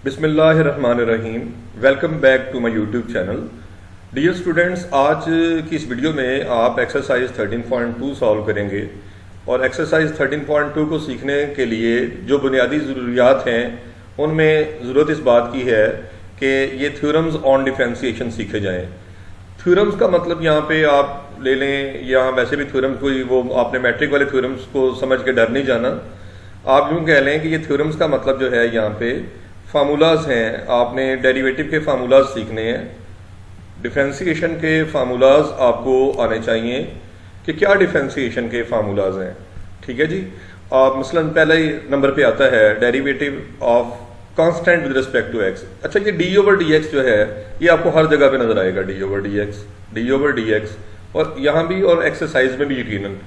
बिस्मिल्लाहिर्रहमानिर्रहीम। Welcome back to my YouTube channel. Dear students, आज की इस वीडियो में आप एक्सरसाइज 13.2 सॉल्व करेंगे और एक्सरसाइज 13.2 को सीखने के लिए जो बुनियादी ज़रूरियात हैं उनमें ज़रूरत इस बात की है कि ये थ्योरम्स ऑन डिफरेंशिएशन सीखे जाएं। थ्योरम्स का मतलब यहाँ पे आप ले लें या वैसे भी थ्योरम्स कोई वो आपने मैट्रिक वाले थ्योरम्स को समझ के डर नहीं जाना। आप यूँ कह लें कि ये थ्योरम्स का मतलब जो है यहाँ पे फार्मूलाज हैं, आपने डेरिवेटिव के फार्मूलाज सीखने हैं, डिफरेंशिएशन के फार्मूलाज आपको आने चाहिए कि क्या डिफरेंशिएशन के फार्मूलाज हैं। ठीक है जी। आप मसलन पहले ही नंबर पे आता है derivative of constant with respect to x. अच्छा, ये डी ओवर डी एक्स जो है ये आपको हर जगह पे नजर आएगा, डी ओवर डी एक्स, और यहाँ भी और एक्सरसाइज में भी यकीनन।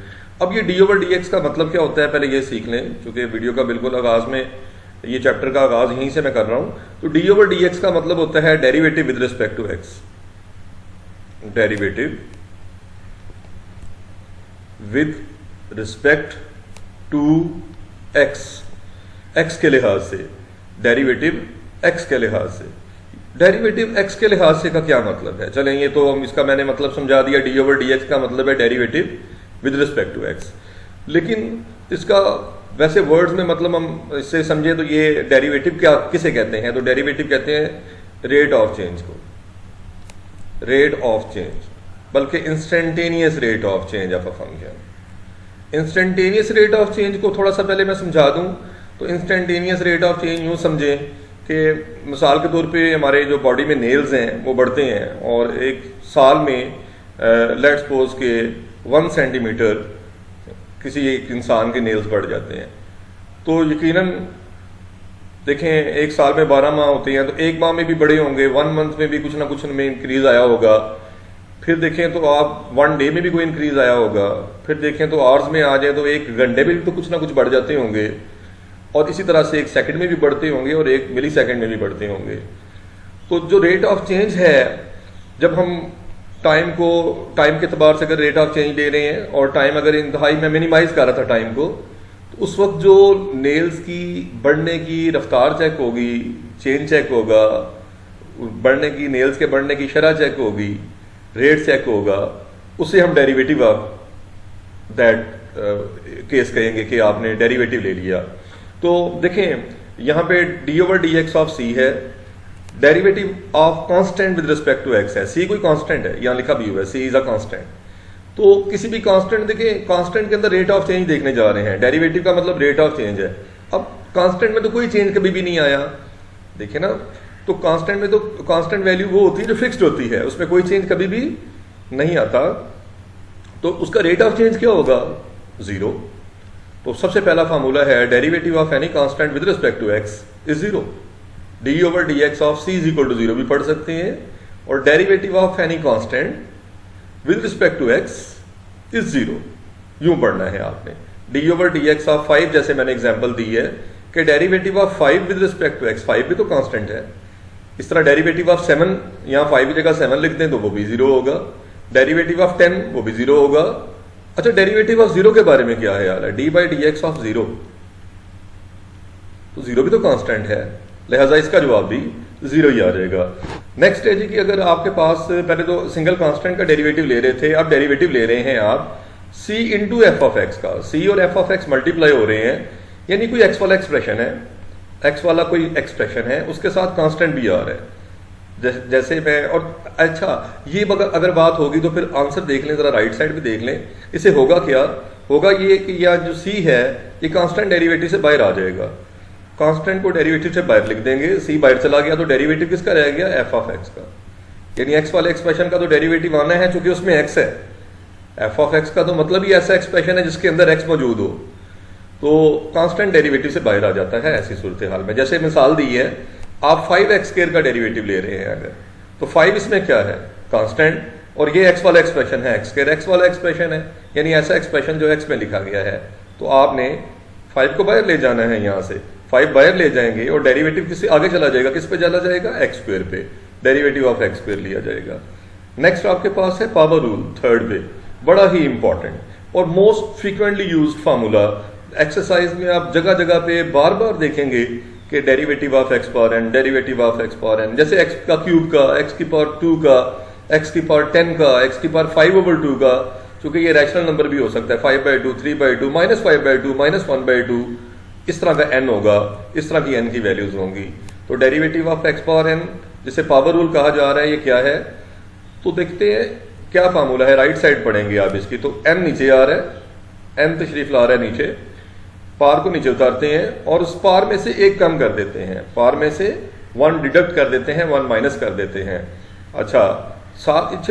अब ये डी ओवर डी एक्स का मतलब क्या होता है पहले ये सीख लें, क्योंकि वीडियो का बिल्कुल आगाज में ये चैप्टर का आगाज यहीं से मैं कर रहा हूं। तो डी ओवर डी एक्स का मतलब होता है derivative with respect to x. Derivative with respect to x, x के लिहाज से, डेरिवेटिव एक्स के लिहाज से। डेरिवेटिव एक्स के लिहाज से का क्या मतलब है? चलें, ये तो हम इसका मैंने मतलब समझा दिया। डी ओवर डी एक्स का मतलब है derivative with respect to x, लेकिन इसका वैसे वर्ड्स में मतलब हम इससे समझे तो ये डेरिवेटिव क्या किसे कहते हैं? तो डेरिवेटिव कहते हैं रेट ऑफ चेंज को, रेट ऑफ चेंज, बल्कि instantaneous rate of change of a function. Instantaneous rate of change को थोड़ा सा पहले मैं समझा दूं तो इंस्टेंटेनियस रेट ऑफ चेंज यूं समझें कि मिसाल के तौर पे हमारे जो बॉडी में नेल्स हैं वो बढ़ते हैं और एक साल में लेट्स सपोज के 1 सेंटीमीटर किसी एक इंसान के नेल्स बढ़ जाते हैं। तो यकीनन देखें, एक साल में 12 माह होते हैं, तो एक माह में भी बड़े होंगे, 1 मंथ में भी कुछ ना कुछ में इंक्रीज आया होगा। फिर देखें तो आप 1 डे में भी कोई इंक्रीज आया होगा। फिर देखें तो आवर्स में आ जाए तो 1 घंटे में भी तो कुछ ना कुछ बढ़ जाते होंगे, और इसी तरह से 1 सेकंड में भी बढ़ते होंगे और 1 मिली सेकंड में भी बढ़ते होंगे। तो जो रेट ऑफ चेंज है, जब हम टाइम के अतबार से अगर रेट ऑफ चेंज ले रहे हैं और टाइम अगर इंतहाई में मिनिमाइज कर रहा था टाइम को, तो उस वक्त जो नेल्स की बढ़ने की रफ्तार चेक होगी, चेन चेक होगा, बढ़ने की नेल्स के बढ़ने की शरह चेक होगी, रेट चेक होगा, उससे हम डेरिवेटिव ऑफ दैट केस कहेंगे कि आपने डेरिवेटिव ले लिया। तो देखें यहां पे D over D x of C है, derivative of constant with respect to X है। सी कोई कांस्टेंट है, यहां लिखा भी हुआ है सी इज अ कांस्टेंट। तो किसी भी कांस्टेंट देखें, कांस्टेंट के अंदर रेट ऑफ चेंज देखने जा रहे हैं, डेरिवेटिव का मतलब रेट ऑफ चेंज है। अब कांस्टेंट में तो कोई चेंज कभी भी नहीं आया, देखे ना। तो कांस्टेंट में तो कांस्टेंट वैल्यू वो होती है जो फिक्स्ड होती है, उसमें कोई चेंज कभी भी नहीं आता। तो उसका रेट ऑफ चेंज क्या होगा? 0। तो सबसे पहला फार्मूला है derivative of any constant with respect to x is 0। D over D x of c is equal to 0 भी पढ़ सकते हैं, और derivative of any constant with respect to x is 0 यूं पढ़ना है आपने। D over D x of 5, जैसे मैंने एग्जांपल दी है कि derivative of 5 with respect to x, 5 भी तो कांस्टेंट है। इस तरह डेरिवेटिव ऑफ 7, यहां 5 की जगह 7 लिख दें तो वो भी 0 होगा। डेरिवेटिव ऑफ 10 वो भी 0 होगा। अच्छा, डेरिवेटिव ऑफ 0 के बारे में क्या ख्याल है? D by D x of 0, तो 0 भी तो कांस्टेंट है, लिहाजा इसका जवाब भी 0 ही आ जाएगा। नेक्स्ट है जी कि अगर आपके पास पहले तो सिंगल कांस्टेंट का डेरिवेटिव ले रहे थे, अब डेरिवेटिव ले रहे हैं आप c into F of x का। c और एफ ऑफ एक्स मल्टीप्लाई हो रहे हैं, यानी कोई एक्स वाला एक्सप्रेशन है, एक्स वाला कोई एक्सप्रेशन है, उसके साथ कांस्टेंट भी आ रहा है। जैसे मैं, और अच्छा ये अगर बात होगी तो फिर आंसर देख लें, जरा राइट साइड भी देख लें। इसे होगा क्या? होगा ये कि यह जो c है ये कांस्टेंट डेरिवेटिव से बाहर आ जाएगा। कांस्टेंट को डेरिवेटिव से बाहर लिख देंगे, c बाहर चला गया तो डेरिवेटिव किसका रह गया? एफ ऑफ एक्स का। यानी एक्स वाले एक्सप्रेशन का तो डेरिवेटिव आना है, चूंकि उसमें एक्स है। एफ ऑफ एक्स का तो मतलब ही ऐसा एक्सप्रेशन है जिसके अंदर एक्स मौजूद हो, तो कांस्टेंट डेरिवेटिव से बाहर आ जाता है ऐसी सूरत हाल में। जैसे मिसाल दी है, आप 5x² का डेरिवेटिव ले रहे हैं अगर, तो 5 इसमें क्या है? कांस्टेंट, और ये एक्स वाला एक्सप्रेशन है, x² एक्स वाला एक्सप्रेशन है, यानी ऐसा एक्सप्रेशन जो एक्स में लिखा गया है। तो आपने 5 को बाहर ले जाना है, यहां से 5 बाहर ले जाएंगे और डेरिवेटिव किससे आगे चला जाएगा? किस पे चला जाएगा? x² पे, डेरिवेटिव ऑफ x² लिया जाएगा। नेक्स्ट आपके पास है पावर रूल, थर्ड पे, बड़ा ही इंपॉर्टेंट और most frequently used formula. Exercise में आप जगह जगह पे बार बार देखेंगे कि derivative of x power n, derivative of x power n, जैसे एक्स का क्यूब का, एक्स की पावर 2 का, एक्स की पावर 10 का, एक्स की पावर 5/2 का, चूंकि ये रैशनल नंबर भी हो सकता है 5/2, 3/2, -5/2, -1/2, इस तरह का एन होगा, इस तरह की एन की वैल्यूज होंगी। तो derivative of x power n जिसे पावर रूल कहा जा रहा है, ये क्या है? तो देखते हैं क्या फार्मूला है, राइट साइड पढ़ेंगे आप इसकी। तो एन नीचे आ रहा है, एन तशरीफ ला रहा है नीचे, पार को नीचे उतारते हैं और उस पार में से एक कम कर देते हैं, पार में से 1 डिडक्ट कर देते हैं, 1 माइनस कर देते हैं। अच्छा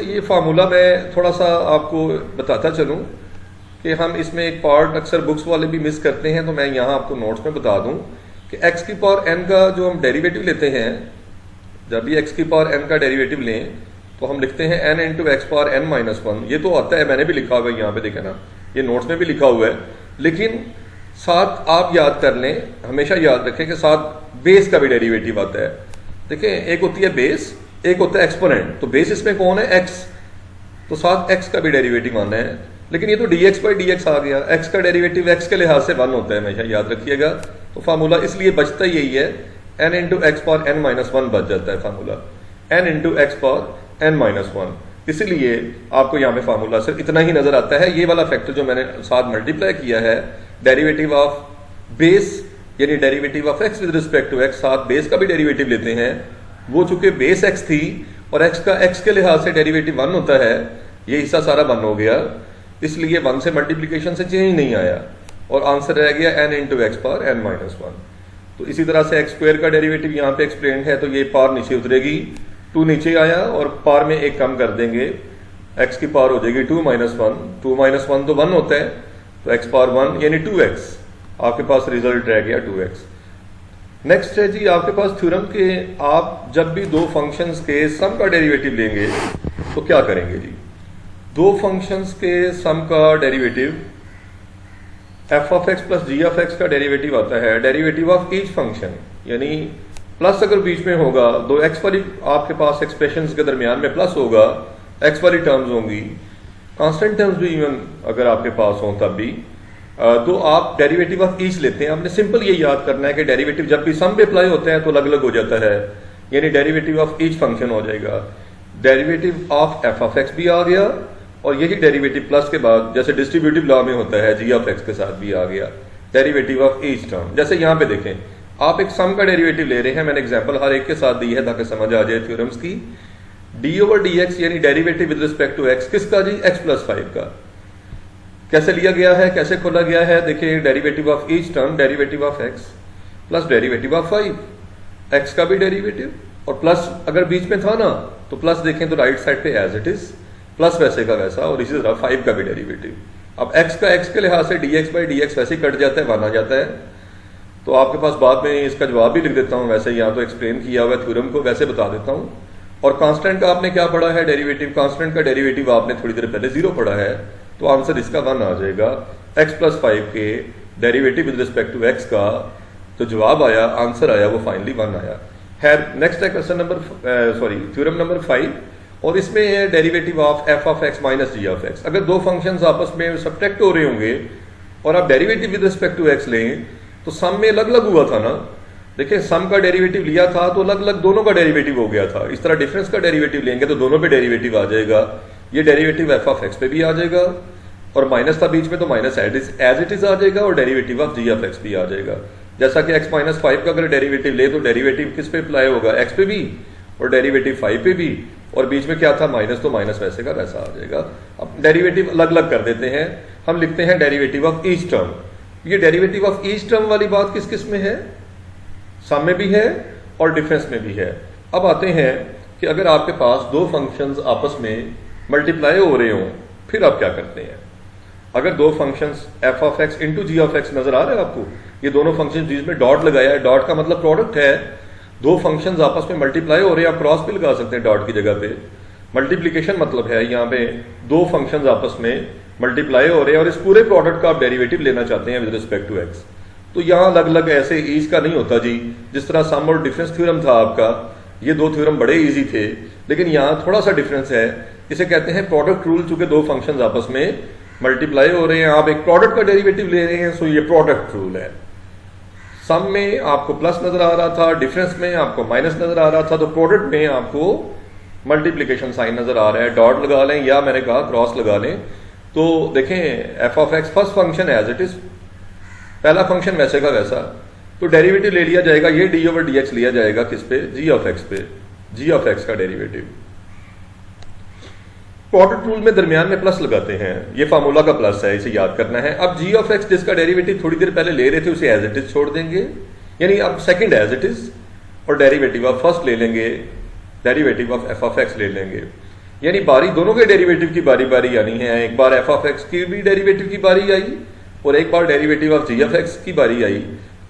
ये फार्मूला मैं थोड़ा सा आपको बताता चलूं कि हम इसमें एक पार्ट अक्सर बुक्स वाले भी मिस करते हैं, तो मैं यहाँ आपको नोट्स में बता दूं कि एक्स की पावर एन का जो हम डेरिवेटिव लेते हैं, जब भी एक्स की पावर एन का डेरिवेटिव लें तो हम लिखते हैं n into x power n minus 1। ये तो आता है, मैंने भी लिखा हुआ है यहाँ पे, देखे ना, ये नोट्स में भी लिखा हुआ है, लेकिन साथ आप याद कर लें, हमेशा याद रखें कि साथ बेस का भी डेरिवेटिव आता है। देखिए एक होती है बेस, एक होता है एक्सपोनेंट। तो बेस इसमें कौन है? एक्स, तो साथ एक्स का भी डेरिवेटिव आना है। लेकिन ये तो dx/dx आ गया, एक्स का डेरिवेटिव एक्स के लिहाज से 1 होता है, हमेशा याद रखिएगा। तो फार्मूला इसलिए बचता यही है, n into x power n minus 1 बच जाता है formula, n into x power n minus 1। इसलिए आपको यहाँ पे फार्मूला सिर्फ इतना ही नजर आता है। ये वाला फैक्टर जो मैंने साथ मल्टीप्लाई किया है, डेरिवेटिव ऑफ बेस यानी derivative of x with respect to x, साथ बेस का भी डेरिवेटिव लेते हैं। वो चूंकि बेस एक्स थी और एक्स का एक्स के लिहाज से डेरिवेटिव 1 होता है, ये हिस्सा सारा 1 हो गया, इसलिए 1 से मल्टीप्लीकेशन से चेंज नहीं आया और आंसर रह गया n into x power n minus 1। तो इसी तरह से एक्स स्क्वायर का डेरिवेटिव यहाँ पे एक्सप्लेन है, तो ये पावर नीचे उतरेगी, 2 नीचे आया और पावर में एक कम कर देंगे, एक्स की पावर हो जाएगी 2 माइनस 1, 2 माइनस 1 तो 1 होता है, तो एक्स पावर 1 यानी 2x, आपके पास रिजल्ट रह गया 2x। नेक्स्ट है जी आपके पास थ्योरम के, आप जब भी दो फंक्शंस के सम का डेरिवेटिव लेंगे तो क्या करेंगे जी? दो फंक्शंस के सम का derivative f of x plus g of x का डेरिवेटिव आता है डेरिवेटिव ऑफ ईच फंक्शन, यानी प्लस अगर बीच में होगा, दो एक्स वाली आपके पास एक्सप्रेशंस के दरमियान में प्लस होगा, एक्स वाली टर्म्स होंगी, कांस्टेंट टर्म्स भी इवन अगर आपके पास हो तब भी, तो आप डेरिवेटिव ऑफ ईच लेते हैं। आपने सिंपल ये याद करना है कि डेरिवेटिव जब भी सम पे अप्लाई होता है तो अलग अलग हो जाता है, यानी डेरिवेटिव ऑफ ईच फंक्शन हो जाएगा। Derivative of F of x भी आ गया और यही डेरिवेटिव प्लस के बाद जैसे डिस्ट्रीब्यूटिव लॉ में होता है जी ऑफ एक्स के साथ भी आ गया डेरिवेटिव ऑफ ईच टर्म। जैसे यहाँ पे देखें, आप एक सम का डेरिवेटिव ले रहे हैं, मैंने एग्जांपल हर एक के साथ दी है ताकि समझ आ जाए थ्योरम्स की। डी ओवर डी एक्स यानी derivative with respect to x, किसका जी? एक्स प्लस 5 का। कैसे लिया गया है, कैसे खोला गया है? देखिए derivative of each term derivative of x plus derivative of 5, x का भी डेरिवेटिव और प्लस अगर बीच में था ना तो प्लस देखें तो राइट साइड पे एज इट इज प्लस वैसे का वैसा, और इसी तरह 5 का भी डेरिवेटिव। अब एक्स का एक्स के लिहाज से dx बाई डी एक्स वैसे ही कट जाता है, 1 आ जाता है। तो आपके पास बाद में इसका जवाब भी लिख देता हूँ, वैसे यहाँ तो एक्सप्लेन किया हुआ है थ्योरम को, वैसे बता देता हूँ। और कांस्टेंट का आपने क्या पढ़ा है? डेरिवेटिव, कांस्टेंट का डेरिवेटिव आपने थोड़ी देर पहले 0 पढ़ा है, तो आंसर इसका 1 आ जाएगा। एक्स प्लस 5 के derivative with respect to x का तो जवाब आया, आंसर आया, वो फाइनली 1 आया है। नेक्स्ट है क्वेश्चन नंबर थ्योरम नंबर 5, और इसमें है derivative of F of x minus g of x. अगर दो फंक्शंस आपस में सब्ट्रैक्ट हो रहे होंगे और आप derivative with respect to x लें तो सम में अलग अलग हुआ था ना। देखिए सम का डेरिवेटिव लिया था तो अलग अलग दोनों का डेरिवेटिव हो गया था, इस तरह डिफरेंस का डेरिवेटिव लेंगे तो दोनों पे डेरिवेटिव आ जाएगा। ये डेरिवेटिव एफ ऑफ एक्स पे भी आ जाएगा और माइनस था बीच में तो माइनस एज इट इज आ जाएगा, और derivative of ji of x भी आ जाएगा। जैसा कि एक्स माइनस 5 का अगर डेरिवेटिव ले तो डेरिवेटिव किस पे अप्लाई होगा? एक्स पे भी, और डेरिवेटिव 5 पे भी, और बीच में क्या था? माइनस, तो माइनस वैसे का वैसा आ जाएगा। अब डेरिवेटिव अलग अलग कर देते हैं, हम लिखते हैं डेरिवेटिव ऑफ ईच टर्म। ये डेरिवेटिव ऑफ ईच टर्म वाली बात किस किस में है? सम में भी है और डिफरेंस में भी है। अब आते हैं कि अगर आपके पास दो फंक्शंस आपस में मल्टीप्लाई हो रहे हों, फिर आप क्या करते हैं? अगर दो functions f of x into g of x नजर आ रहे हैं आपको, ये दोनों फंक्शन जिसमें डॉट लगाया है, डॉट का मतलब प्रोडक्ट है। दो फंक्शंस आपस में मल्टीप्लाई हो रहे हैं, आप क्रॉस भी लगा सकते हैं डॉट की जगह पे। मल्टीप्लीकेशन मतलब है यहाँ पे दो फंक्शंस आपस में मल्टीप्लाई हो रहे हैं और इस पूरे प्रोडक्ट का आप डेरिवेटिव लेना चाहते हैं विद रिस्पेक्ट टू एक्स। तो यहाँ अलग अलग ऐसे ईज का नहीं होता जी, जिस तरह सम और डिफरेंस थ्योरम था आपका, ये दो थ्योरम बड़े इजी थे, लेकिन यहाँ थोड़ा सा डिफरेंस है। इसे कहते हैं प्रोडक्ट रूल। चूंकि दो फंक्शंस आपस में मल्टीप्लाई हो रहे हैं, आप एक प्रोडक्ट का डेरिवेटिव ले रहे हैं, सो ये प्रोडक्ट रूल है। सम में आपको प्लस नजर आ रहा था, डिफरेंस में आपको माइनस नजर आ रहा था, तो प्रोडक्ट में आपको मल्टीप्लीकेशन साइन नजर आ रहा है। डॉट लगा लें या मैंने कहा क्रॉस लगा लें। तो देखें f of x first function as it is, पहला फंक्शन वैसे का वैसा, तो डेरिवेटिव ले लिया जाएगा, ये डी ओवर डी एक्स लिया जाएगा किस पे, जी ऑफ एक्स पे, जी ऑफ एक्स का डेरिवेटिव। प्रोडक्ट रूल में दरमियान में प्लस लगाते हैं, ये फार्मूला का प्लस है, इसे याद करना है। अब जी ऑफ एक्स जिसका डेरिवेटिव थोड़ी देर पहले ले रहे थे उसे एज इट इज छोड़ देंगे, यानी अब सेकंड एज इट इज, और डेरिवेटिव ऑफ फर्स्ट ले लेंगे, derivative of F of x ले लेंगे। यानी बारी दोनों के डेरिवेटिव की बारी बारी आनी है, एक बार एफ ऑफ एक्स की भी डेरिवेटिव की बारी आई और एक बार derivative of ji of X की बारी आई।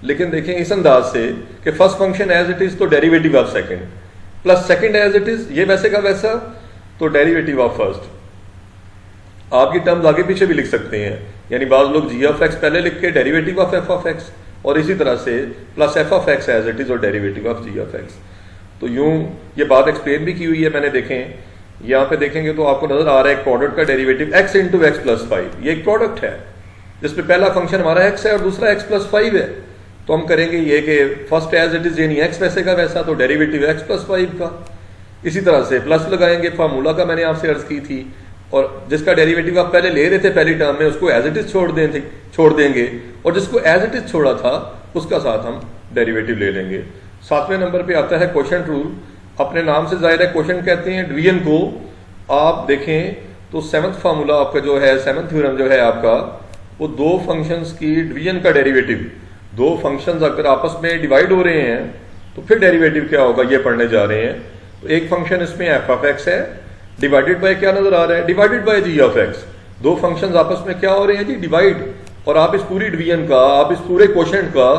लेकिन देखें इस अंदाज से कि first function as it is तो derivative of second, plus second as it is, ये वैसे का वैसा, तो डेरिवेटिव ऑफ फर्स्ट। आपकी टर्म्स आगे पीछे भी लिख सकते हैं, यानी बाज लोग जी ऑफ एक्स पहले लिख के derivative of F of X, और इसी तरह से plus F of X as it is और derivative of ji of X. तो यूं ये बात एक्सप्लेन भी की हुई है मैंने। देखें यहां पे देखेंगे तो आपको नजर आ रहा है एक प्रोडक्ट का derivative x into x plus 5, ये एक प्रोडक्ट है जिसमें पहला फंक्शन हमारा x है और दूसरा x प्लस 5 है। तो हम करेंगे ये कि फर्स्ट एज इट इज यानी x वैसे का वैसा, तो डेरिवेटिव x प्लस 5 का। इसी तरह से प्लस लगाएंगे, फार्मूला का मैंने आपसे अर्ज की थी, और जिसका डेरिवेटिव आप पहले ले रहे थे पहली टर्म में उसको एज इट इज छोड़ देंगे, और जिसको एज इट इज छोड़ा था उसका साथ हम डेरिवेटिव ले लेंगे। 7वें नंबर पे आता है क्वोशंट रूल। अपने नाम से जाहिर है क्वोशंट कहते हैं डिवीजन को। आप देखें तो 7th फार्मूला आपका जो है, 7th थ्योरम जो है आपका, वो दो फंक्शंस की डिवीजन का डेरिवेटिव, दो फंक्शंस अगर आपस में डिवाइड हो रहे हैं तो फिर डेरिवेटिव क्या होगा ये पढ़ने जा रहे हैं। तो एक फंक्शन इसमें एफ ऑफ एक्स है, डिवाइडेड बाय क्या नजर आ रहा है, divided by g of x. दो फंक्शंस आपस में क्या हो रहे हैं जी, डिवाइड, और आप इस पूरी डिवीजन का, आप इस पूरे क्वोशंट का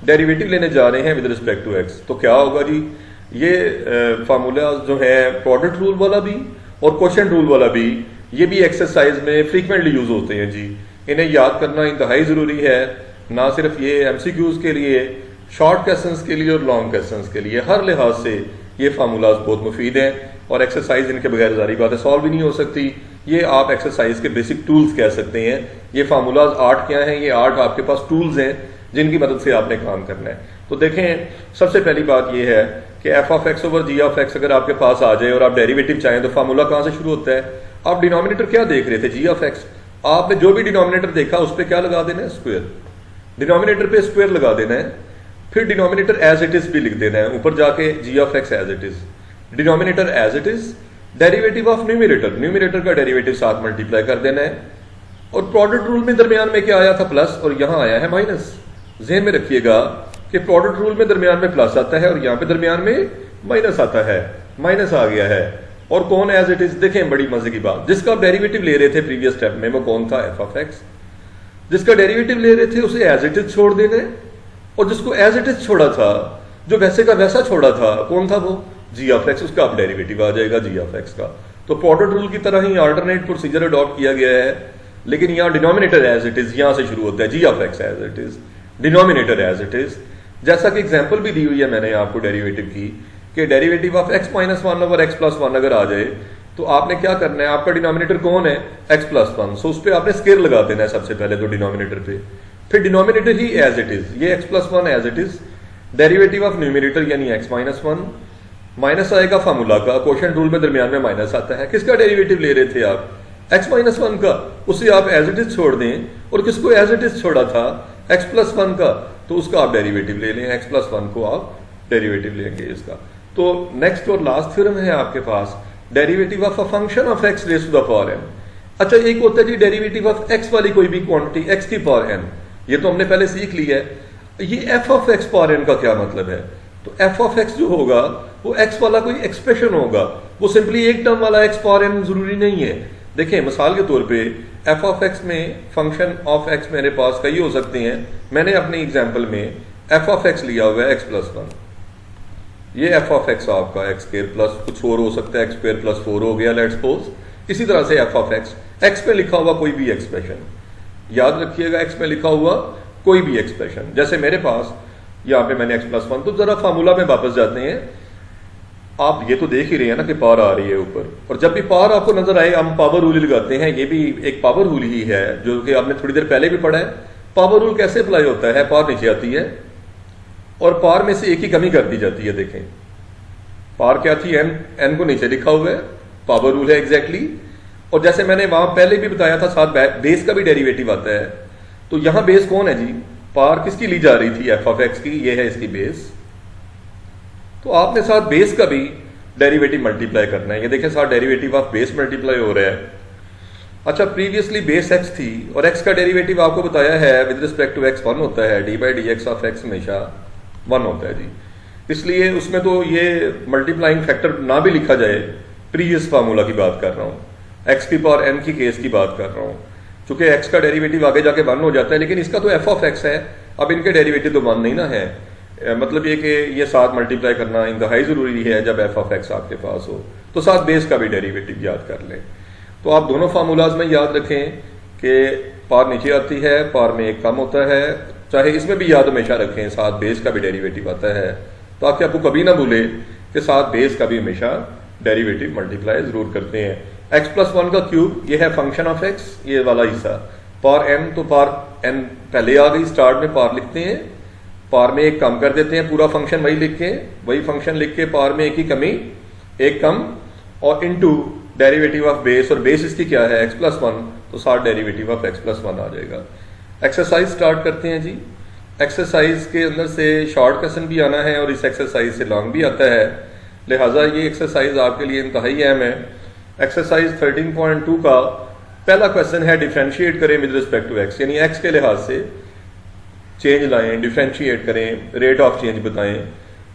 डेरिवेटिव लेने जा रहे हैं विद रिस्पेक्ट टू एक्स। तो क्या होगा जी, ये फार्मूला जो है प्रोडक्ट रूल वाला भी और क्वोशंट रूल वाला भी, ये भी एक्सरसाइज में फ्रीक्वेंटली यूज होते हैं जी। इन्हें याद करना इंतहाई जरूरी है, ना सिर्फ ये एमसीक्यूज के लिए, शॉर्ट क्वेश्चंस के लिए और लॉन्ग क्वेश्चंस के लिए, हर लिहाज से ये फार्मूलाज बहुत मुफीद हैं। और एक्सरसाइज इनके बगैर जारी बात है सॉल्व भी नहीं हो सकती। ये आप एक्सरसाइज के बेसिक टूल्स कह सकते हैं। ये फार्मूलाज 8 क्या हैं, ये 8 आपके पास टूल्स हैं जिनकी मदद से आपने काम करना है। तो देखें सबसे पहली बात यह है कि f of x over g of x अगर आपके पास आ जाए और आप डेरिवेटिव चाहें तो फार्मूला कहां से शुरू होता है। आप डिनोमिनेटर क्या देख रहे थे, जी ऑफ एक्स, आपने जो भी डिनोमिनेटर देखा उस पर क्या लगा देना है, स्क्वायर। डिनोमिनेटर पे स्क्वायर लगा देना है, फिर डिनोमिनेटर एज इट इज भी लिख देना है, ऊपर जाके G of X as it is, denominator as it is, derivative of numerator, numerator का डेरिवेटिव साथ मल्टीप्लाई कर देना है। और प्रोडक्ट रूल में दरमियान में क्या आया था, प्लस, और यहां आया है माइनस। ज़हन में रखिएगा कि प्रोडक्ट रूल में दरमियान में प्लस आता है और यहां पे दरमियान में माइनस आता है, माइनस आ गया है। और कौन एज इट इज, देखें बड़ी मजे की बात, जिसका आप डेरिवेटिव ले रहे थे प्रीवियस स्टेप में वो कौन था, एफ ऑफ एक्स। जिसका डेरिवेटिव ले रहे थे उसे एज इट इज छोड़ देना है, और जिसको एज इट इज छोड़ा था, जो वैसे का वैसा छोड़ा था, कौन था वो, जी ऑफ एक्स, उसका अब डेरिवेटिव आ जाएगा जी ऑफ एक्स का। तो प्रोडक्ट रूल की तरह ही अल्टरनेट प्रोसीजर अडॉप्ट किया गया है, लेकिन यहां डिनोमिनेटर एज इट इज, यहां से शुरू होता है G of X as it is, denominator as it is. जैसा कि एग्जांपल भी दी हुई है मैंने आपको डेरिवेटिव की, कि derivative of x minus 1 over x plus 1 अगर आ जाए तो आपने क्या करना है, आपका डिनोमिनेटर कौन है, x प्लस 1, सो उस पर आपने स्केयर लगा देना है सबसे पहले तो डिनोमिनेटर पे, फिर डिनोमिनेटर ही एज इट इज, ये x plus 1 as it is, derivative of numerator यानी x माइनस 1, माइनस आएगा फार्मूला का, क्वोशंट रूल में दरमियान में माइनस आता है। किसका डेरिवेटिव ले रहे थे आप, x माइनस 1 का, उसे आप एज इट इज छोड़ दें, और किसको एज इट इज छोड़ा था, x प्लस 1 का, तो उसका आप डेरिवेटिव ले लें, x प्लस 1 को आप डेरिवेटिव लेंगे इसका। तो नेक्स्ट और लास्ट थ्योरम है आपके पास, derivative of a function of x raised to the power n। अच्छा एक होता है जी डेरिवेटिव ऑफ x वाली कोई भी क्वांटिटी x की पावर n, ये तो हमने पहले सीख लिया है। ये f of x power n का क्या मतलब है, तो f ऑफ x जो होगा वो x वाला कोई एक्सप्रेशन होगा, वो सिंपली एक टर्म वाला x पावर n जरूरी नहीं है। देखिए मिसाल के तौर पे f ऑफ x में फंक्शन ऑफ x मेरे पास कई हो सकते हैं। मैंने अपने एग्जांपल में f ऑफ x लिया हुआ है x प्लस 1, ये f ऑफ x आपका x स्क्वायर प्लस कुछ और हो सकता है, x स्क्वायर प्लस 4 हो गया लेट्स सपोज। इसी तरह से f ऑफ x पे लिखा हुआ कोई भी एक्सप्रेशन, याद रखिएगा x पे लिखा हुआ कोई भी एक्सप्रेशन, जैसे मेरे पास यहाँ पे मैंने x प्लस 1, तो जरा फार्मूला में वापस जाते हैं। आप ये तो देख ही रहे हैं ना कि पावर आ रही है ऊपर, और जब भी पावर आपको नजर आए हम पावर रूल लगाते हैं, ये भी एक पावर रूल ही है जो कि आपने थोड़ी देर पहले भी पढ़ा है। पावर रूल कैसे अप्लाई होता है, पावर नीचे आती है, और पार में से एक की कमी कर दी जाती है। देखें पार क्या थी, एन को नीचे लिखा हुआ है, पावर रूल है एग्जैक्टली। और जैसे मैंने वहां पहले भी बताया था, साथ बेस का भी डेरिवेटिव आता है। तो यहां बेस कौन है जी, पार किसकी ली जा रही थी, एफ ऑफ एक्स की, ये है इसकी बेस। तो आपने साथ बेस का भी डेरिवेटिव मल्टीप्लाई करना है। ये देखें साथ डेरिवेटिव ऑफ बेस मल्टीप्लाई हो रहा है। अच्छा, प्रीवियसली बेस एक्स थी और एक्स का डेरिवेटिव आपको बताया है विद रिस्पेक्ट टू एक्स 1 होता है, D by D x of x हमेशा 1 होता है जी। इसलिए उसमें तो ये मल्टीप्लाइंग फैक्टर ना भी लिखा जाए, प्रीवियस फार्मूला की बात कर रहा हूं, एक्स की पावर एन की केस की बात कर रहा हूं। चूंकि एक्स का डेरिवेटिव आगे जाके 1 हो जाता है, लेकिन इसका तो एफ ऑफ एक्स है, अब इनके डेरिवेटिव तो 1 नहीं ना है। मतलब ये कि ये साथ मल्टीप्लाई करना इंतहाई जरूरी है जब एफ ऑफ एक्स आपके पास हो। तो साथ बेस का भी डेरिवेटिव याद कर लें। तो आप दोनों फार्मूलाज में याद रखें कि पार नीचे आती है, पार में एक कम होता है, चाहे इसमें भी याद हमेशा रखें साथ बेस का भी डेरिवेटिव आता है, ताकि आपको कभी ना भूले कि साथ बेस का भी हमेशा डेरिवेटिव मल्टीप्लाई जरूर करते हैं। एक्स प्लस 1 का क्यूब, ये है फंक्शन ऑफ एक्स, ये वाला हिस्सा। पार एन, तो पार एन पहले आ गई, स्टार्ट में पार लिखते हैं, पार में एक कम कर देते हैं, पूरा फंक्शन वही लिख के, वही फंक्शन लिख के पार में एक ही कमी, एक कम, और इनटू डेरिवेटिव ऑफ बेस, और बेस इसकी क्या है, एक्स प्लस 1, तो साथ डेरिवेटिव ऑफ एक्स प्लस 1 आ जाएगा। एक्सरसाइज स्टार्ट करते हैं जी। एक्सरसाइज के अंदर से शॉर्ट क्वेश्चन भी आना है और इस एक्सरसाइज से लॉन्ग भी आता है, लिहाजा ये एक्सरसाइज आपके लिए इंतहाई अहम है। एक्सरसाइज 13.2 का पहला क्वेश्चन है डिफरेंशिएट करें विद रिस्पेक्ट टू एक्स, यानी एक्स के लिहाज से चेंज लाएं, डिफरेंशिएट करें, रेट ऑफ चेंज बताएं।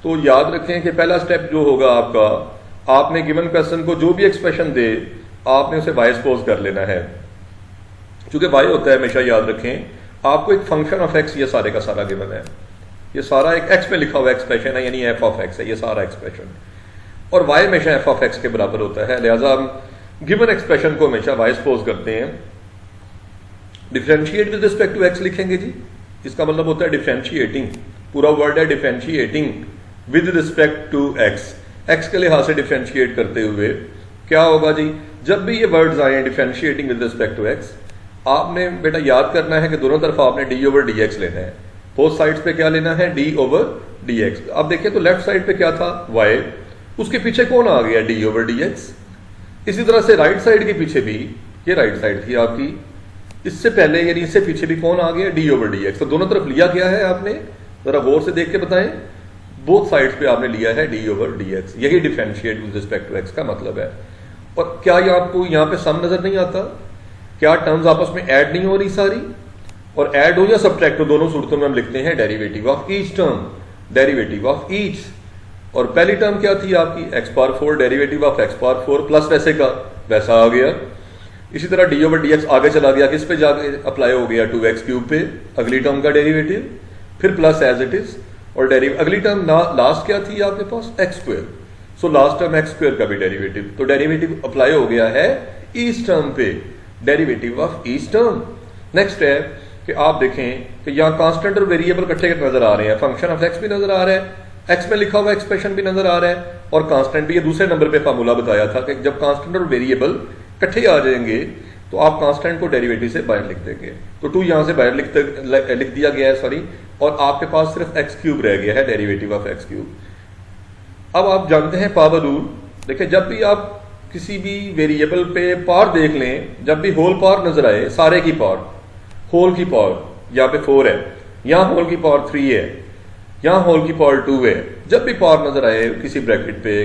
तो याद रखें कि पहला स्टेप जो होगा आपका, आपने गिवन क्वेश्चन को जो भी एक्सप्रेशन दे आपने उसे वाई सपोज कर लेना है। चूंकि वाई होता है, हमेशा याद रखें, आपको एक फंक्शन ऑफ एक्स, ये सारे का सारा गिवन है, ये सारा एक एक्स में लिखा हुआ एक्सप्रेशन है, यानी एफ ऑफ एक्स है ये सारा एक्सप्रेशन, और वाई हमेशा एफ ऑफ एक्स के बराबर होता है। लिहाजा हम गिवन एक्सप्रेशन को हमेशा वाई सपोज करते हैं। Differentiate with respect to x लिखेंगे जी, इसका मतलब होता है डिफरेंशिएटिंग, पूरा वर्ड है differentiating with respect to x, x के लिहाज से डिफरेंशिएट करते हुए। क्या होगा जी, जब भी ये वर्ड्स आए differentiating with respect to x, आपने बेटा याद करना है कि दोनों तरफ आपने डी ओवर डी एक्स लेना है, बोथ साइड्स पे क्या लेना है, डी ओवर डी एक्स। अब देखिए तो लेफ्ट साइड पे क्या था, वाई, उसके पीछे कौन आ गया, डी ओवर डी एक्स। इसी तरह से राइट साइड के पीछे भी, ये राइट साइड थी आपकी, इससे पहले यानी इससे पीछे भी कौन आ गया, डी ओवर डी एक्स। तो दोनों तरफ लिया क्या है आपने, जरा गौर से देख के बताएं, बोथ साइड्स पे आपने लिया है डी ओवर डी एक्स, यही differentiate with respect to x का मतलब है। और क्या ये आपको यहाँ पे सम नजर नहीं आता, क्या टर्म्स आपस में ऐड नहीं हो रही सारी, और ऐड हो या सब्ट्रैक्ट हो, दोनों सूरतों में हम लिखते हैं derivative of each term, derivative of each. और पहली टर्म क्या थी आपकी, x power 4, derivative of x power 4 plus वैसे का वैसा आ गया। इसी तरह डी ओवर डी एक्स आगे चला गया, किस पे जाके अप्लाई हो गया, 2x क्यूब पे, अगली टर्म का डेरिवेटिव, फिर प्लस एज इट इज, और अगली टर्म लास्ट क्या थी आपके पास, X square, so last term X square का भी डेरिवेटिव। तो डेरिवेटिव अप्लाई हो गया है ईच टर्म पे, derivative of each term. Next है कि आप देखें कि यहाँ कांस्टेंट और वेरिएबल इकट्ठे नजर आ रहे हैं, फंक्शन ऑफ एक्स भी नजर आ रहा है, एक्स में लिखा हुआ एक्सप्रेशन भी नजर आ रहा है, और कांस्टेंट भी। ये दूसरे नंबर पे फार्मूला बताया था कि जब कांस्टेंट और वेरिएबल इकट्ठे आ जाएंगे तो आप कांस्टेंट को डेरिवेटिव से बाहर लिख देंगे। तो 2 यहां से बाहर लिख दिया गया है, सॉरी, और आपके पास सिर्फ एक्स क्यूब रह गया है, डेरिवेटिव ऑफ एक्स क्यूब। अब आप जानते हैं पावर रूल, देखिए जब भी आप किसी भी वेरिएबल पे पावर देख लें, जब भी होल पावर नजर आए, सारे की पावर, होल की पावर यहाँ पे 4 है, यहाँ होल की पावर 3 है, यहाँ होल की पावर 2 है, जब भी पावर नजर आए किसी ब्रैकेट पे,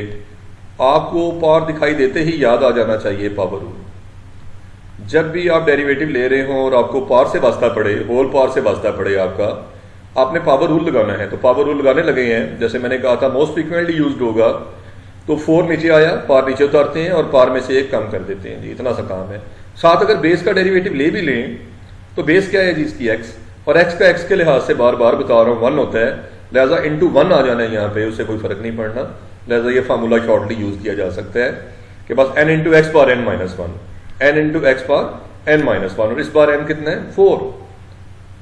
आपको पावर दिखाई देते ही याद आ जाना चाहिए पावर रूल। जब भी आप डेरिवेटिव ले रहे हो और आपको पावर से वास्ता पड़े, होल पावर से वास्ता पड़े आपका, आपने पावर रूल लगाना है। तो पावर रूल लगाने लगे हैं, जैसे मैंने कहा था मोस्ट फ्रीक्वेंटली यूज्ड होगा, तो 4 नीचे आया, पावर नीचे उतारते हैं और पावर में से एक कम कर देते हैं जी, इतना सा काम है। साथ अगर बेस का डेरिवेटिव ले भी लें तो बेस क्या है जी इसकी एक्स, और एक्स का एक्स के लिहाज से बार बार बता रहा हूँ 1 होता है, लिहाजा इंटू 1 आ जाना है यहाँ पे, उससे कोई फर्क नहीं पड़ना। लिहाजा ये फार्मूला शॉर्टली यूज किया जा सकता है कि बस n into x power n minus 1, n into x power n minus 1, और इस बार n कितना है 4।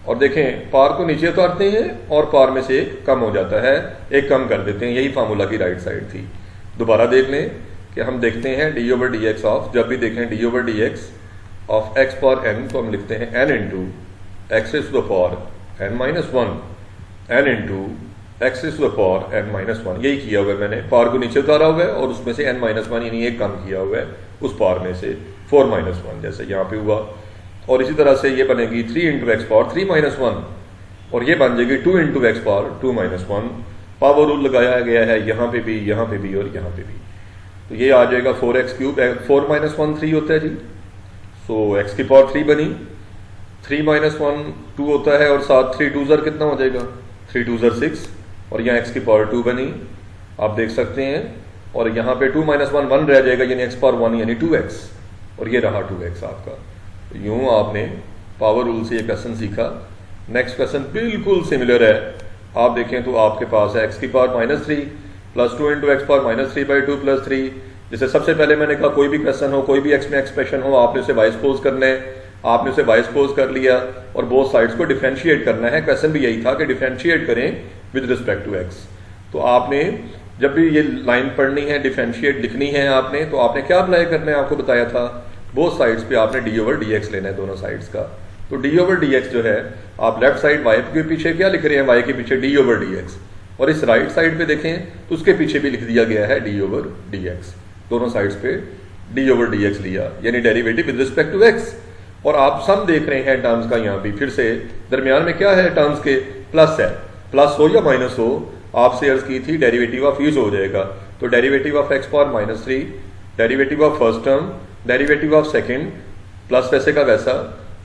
और देखें पावर को नीचे उतारते हैं और पावर में से एक कम हो जाता है, एक कम कर देते हैं, यही फार्मूला की राइट साइड थी। दोबारा देख लें कि हम देखते हैं d over D x of, जब भी देखें d over D x of x power n, तो हम लिखते हैं n into x to the power n minus 1, n into x is to the power n minus one, यही किया हुआ है मैंने, पावर को नीचे उतारा हुआ है और उसमें से एन माइनस वन यानी एक कम किया हुआ है उस पावर में से 4 माइनस वन, जैसे यहाँ पे हुआ। और इसी तरह से ये बनेगी 3 into x power 3 minus one, और ये बन जाएगी 2 into x power 2 minus one. Power rule लगाया गया है यहाँ पे भी, यहाँ पे भी और यहाँ पे भी, तो ये आ जाएगा 4x क्यूब, 4 माइनस वन 3 होता है जी, सो एक्स की पावर 3 बनी, 3 माइनस वन 2 होता है और साथ 3 2 ज़र कितना हो जाएगा, 3 2 ज़र 6, और यहाँ x की पावर 2 बनी, आप देख सकते हैं। और यहाँ पे 2 माइनस वन 1 रह जाएगा यानी x पावर 1 यानी 2x, और ये रहा 2x आपका। तो यूँ आपने पावर रूल से ये क्वेश्चन सीखा। नेक्स्ट क्वेश्चन बिल्कुल सिमिलर है, आप देखें तो आपके पास है x की power minus 3 plus 2 into x power minus 3/2 plus 3। जैसे सबसे पहले मैंने कहा कोई भी क्वेश्चन हो, कोई भी x में एक्सप्रेशन हो, आपने उसे वाई सपोज करना है, आपने उसे वाई सपोज कर लिया और बोथ साइड्स को डिफरेंशिएट करना है। क्वेश्चन भी यही था कि डिफरेंशिएट करें विद रिस्पेक्ट टू x। तो आपने जब भी ये लाइन पढ़नी है, डिफरेंशिएट लिखनी है आपने, तो आपने क्या अप्लाई करना है, आपको बताया था, बोथ साइड्स पे आपने d/dx लेना है, दोनों साइड्स का। तो d/dx जो है, आप लेफ्ट साइड y के पीछे क्या लिख रहे हैं, y के पीछे d/dx, और इस राइट साइड पे देखें तो उसके पीछे भी लिख दिया गया है d/dx, दोनों साइड्स पे d/dx लिया, यानी derivative with respect to x। और आप सम देख रहे हैं टर्म्स का, यहाँ भी फिर से दरमियान में क्या है टर्म्स के, प्लस है, प्लस हो या माइनस हो, आपसे अर्ज की थी डेरिवेटिव ऑफ यूज हो जाएगा। तो derivative of x power minus 3, derivative of first term, derivative of second, plus वैसे का वैसा,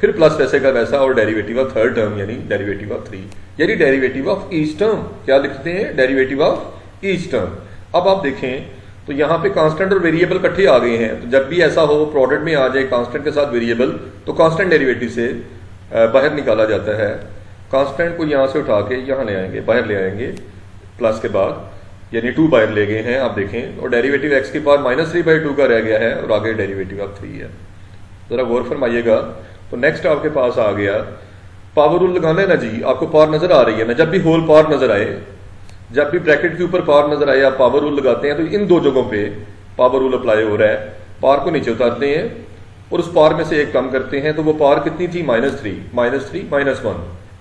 फिर प्लस वैसे का वैसा, और डेरिवेटिव ऑफ थर्ड टर्म यानी डेरिवेटिव ऑफ 3, यानी डेरिवेटिव ऑफ ईच टर्म। क्या लिखते हैं, डेरिवेटिव ऑफ ईच टर्म। अब आप देखें तो यहाँ पे कांस्टेंट और वेरिएबल इकट्ठे आ गए हैं, तो जब भी ऐसा हो प्रोडक्ट में आ जाए कांस्टेंट के साथ वेरिएबल, तो कांस्टेंट डेरिवेटिव से बाहर निकाला जाता है। कांस्टेंट को यहाँ से उठा के यहाँ ले आएंगे, बाहर ले आएंगे प्लस के बाद, यानी 2 बाहर ले गए हैं आप देखें, और डेरिवेटिव एक्स की पावर माइनस 3/2 का रह गया है, और आगे डेरिवेटिव ऑफ 3 है। जरा गौर फरमाइएगा। तो नेक्स्ट आपके पास आ गया पावर रूल लगाना है ना जी, आपको पावर नजर आ रही है ना, जब भी होल पावर नजर आए, जब भी ब्रैकेट के ऊपर पावर नजर आए, आप पावर रूल लगाते हैं, तो इन दो जगहों पे पावर रूल अप्लाई हो रहा है। पावर को नीचे उतारते हैं और उस पावर में से एक कम करते हैं, तो वो पावर कितनी थी, -3 -1,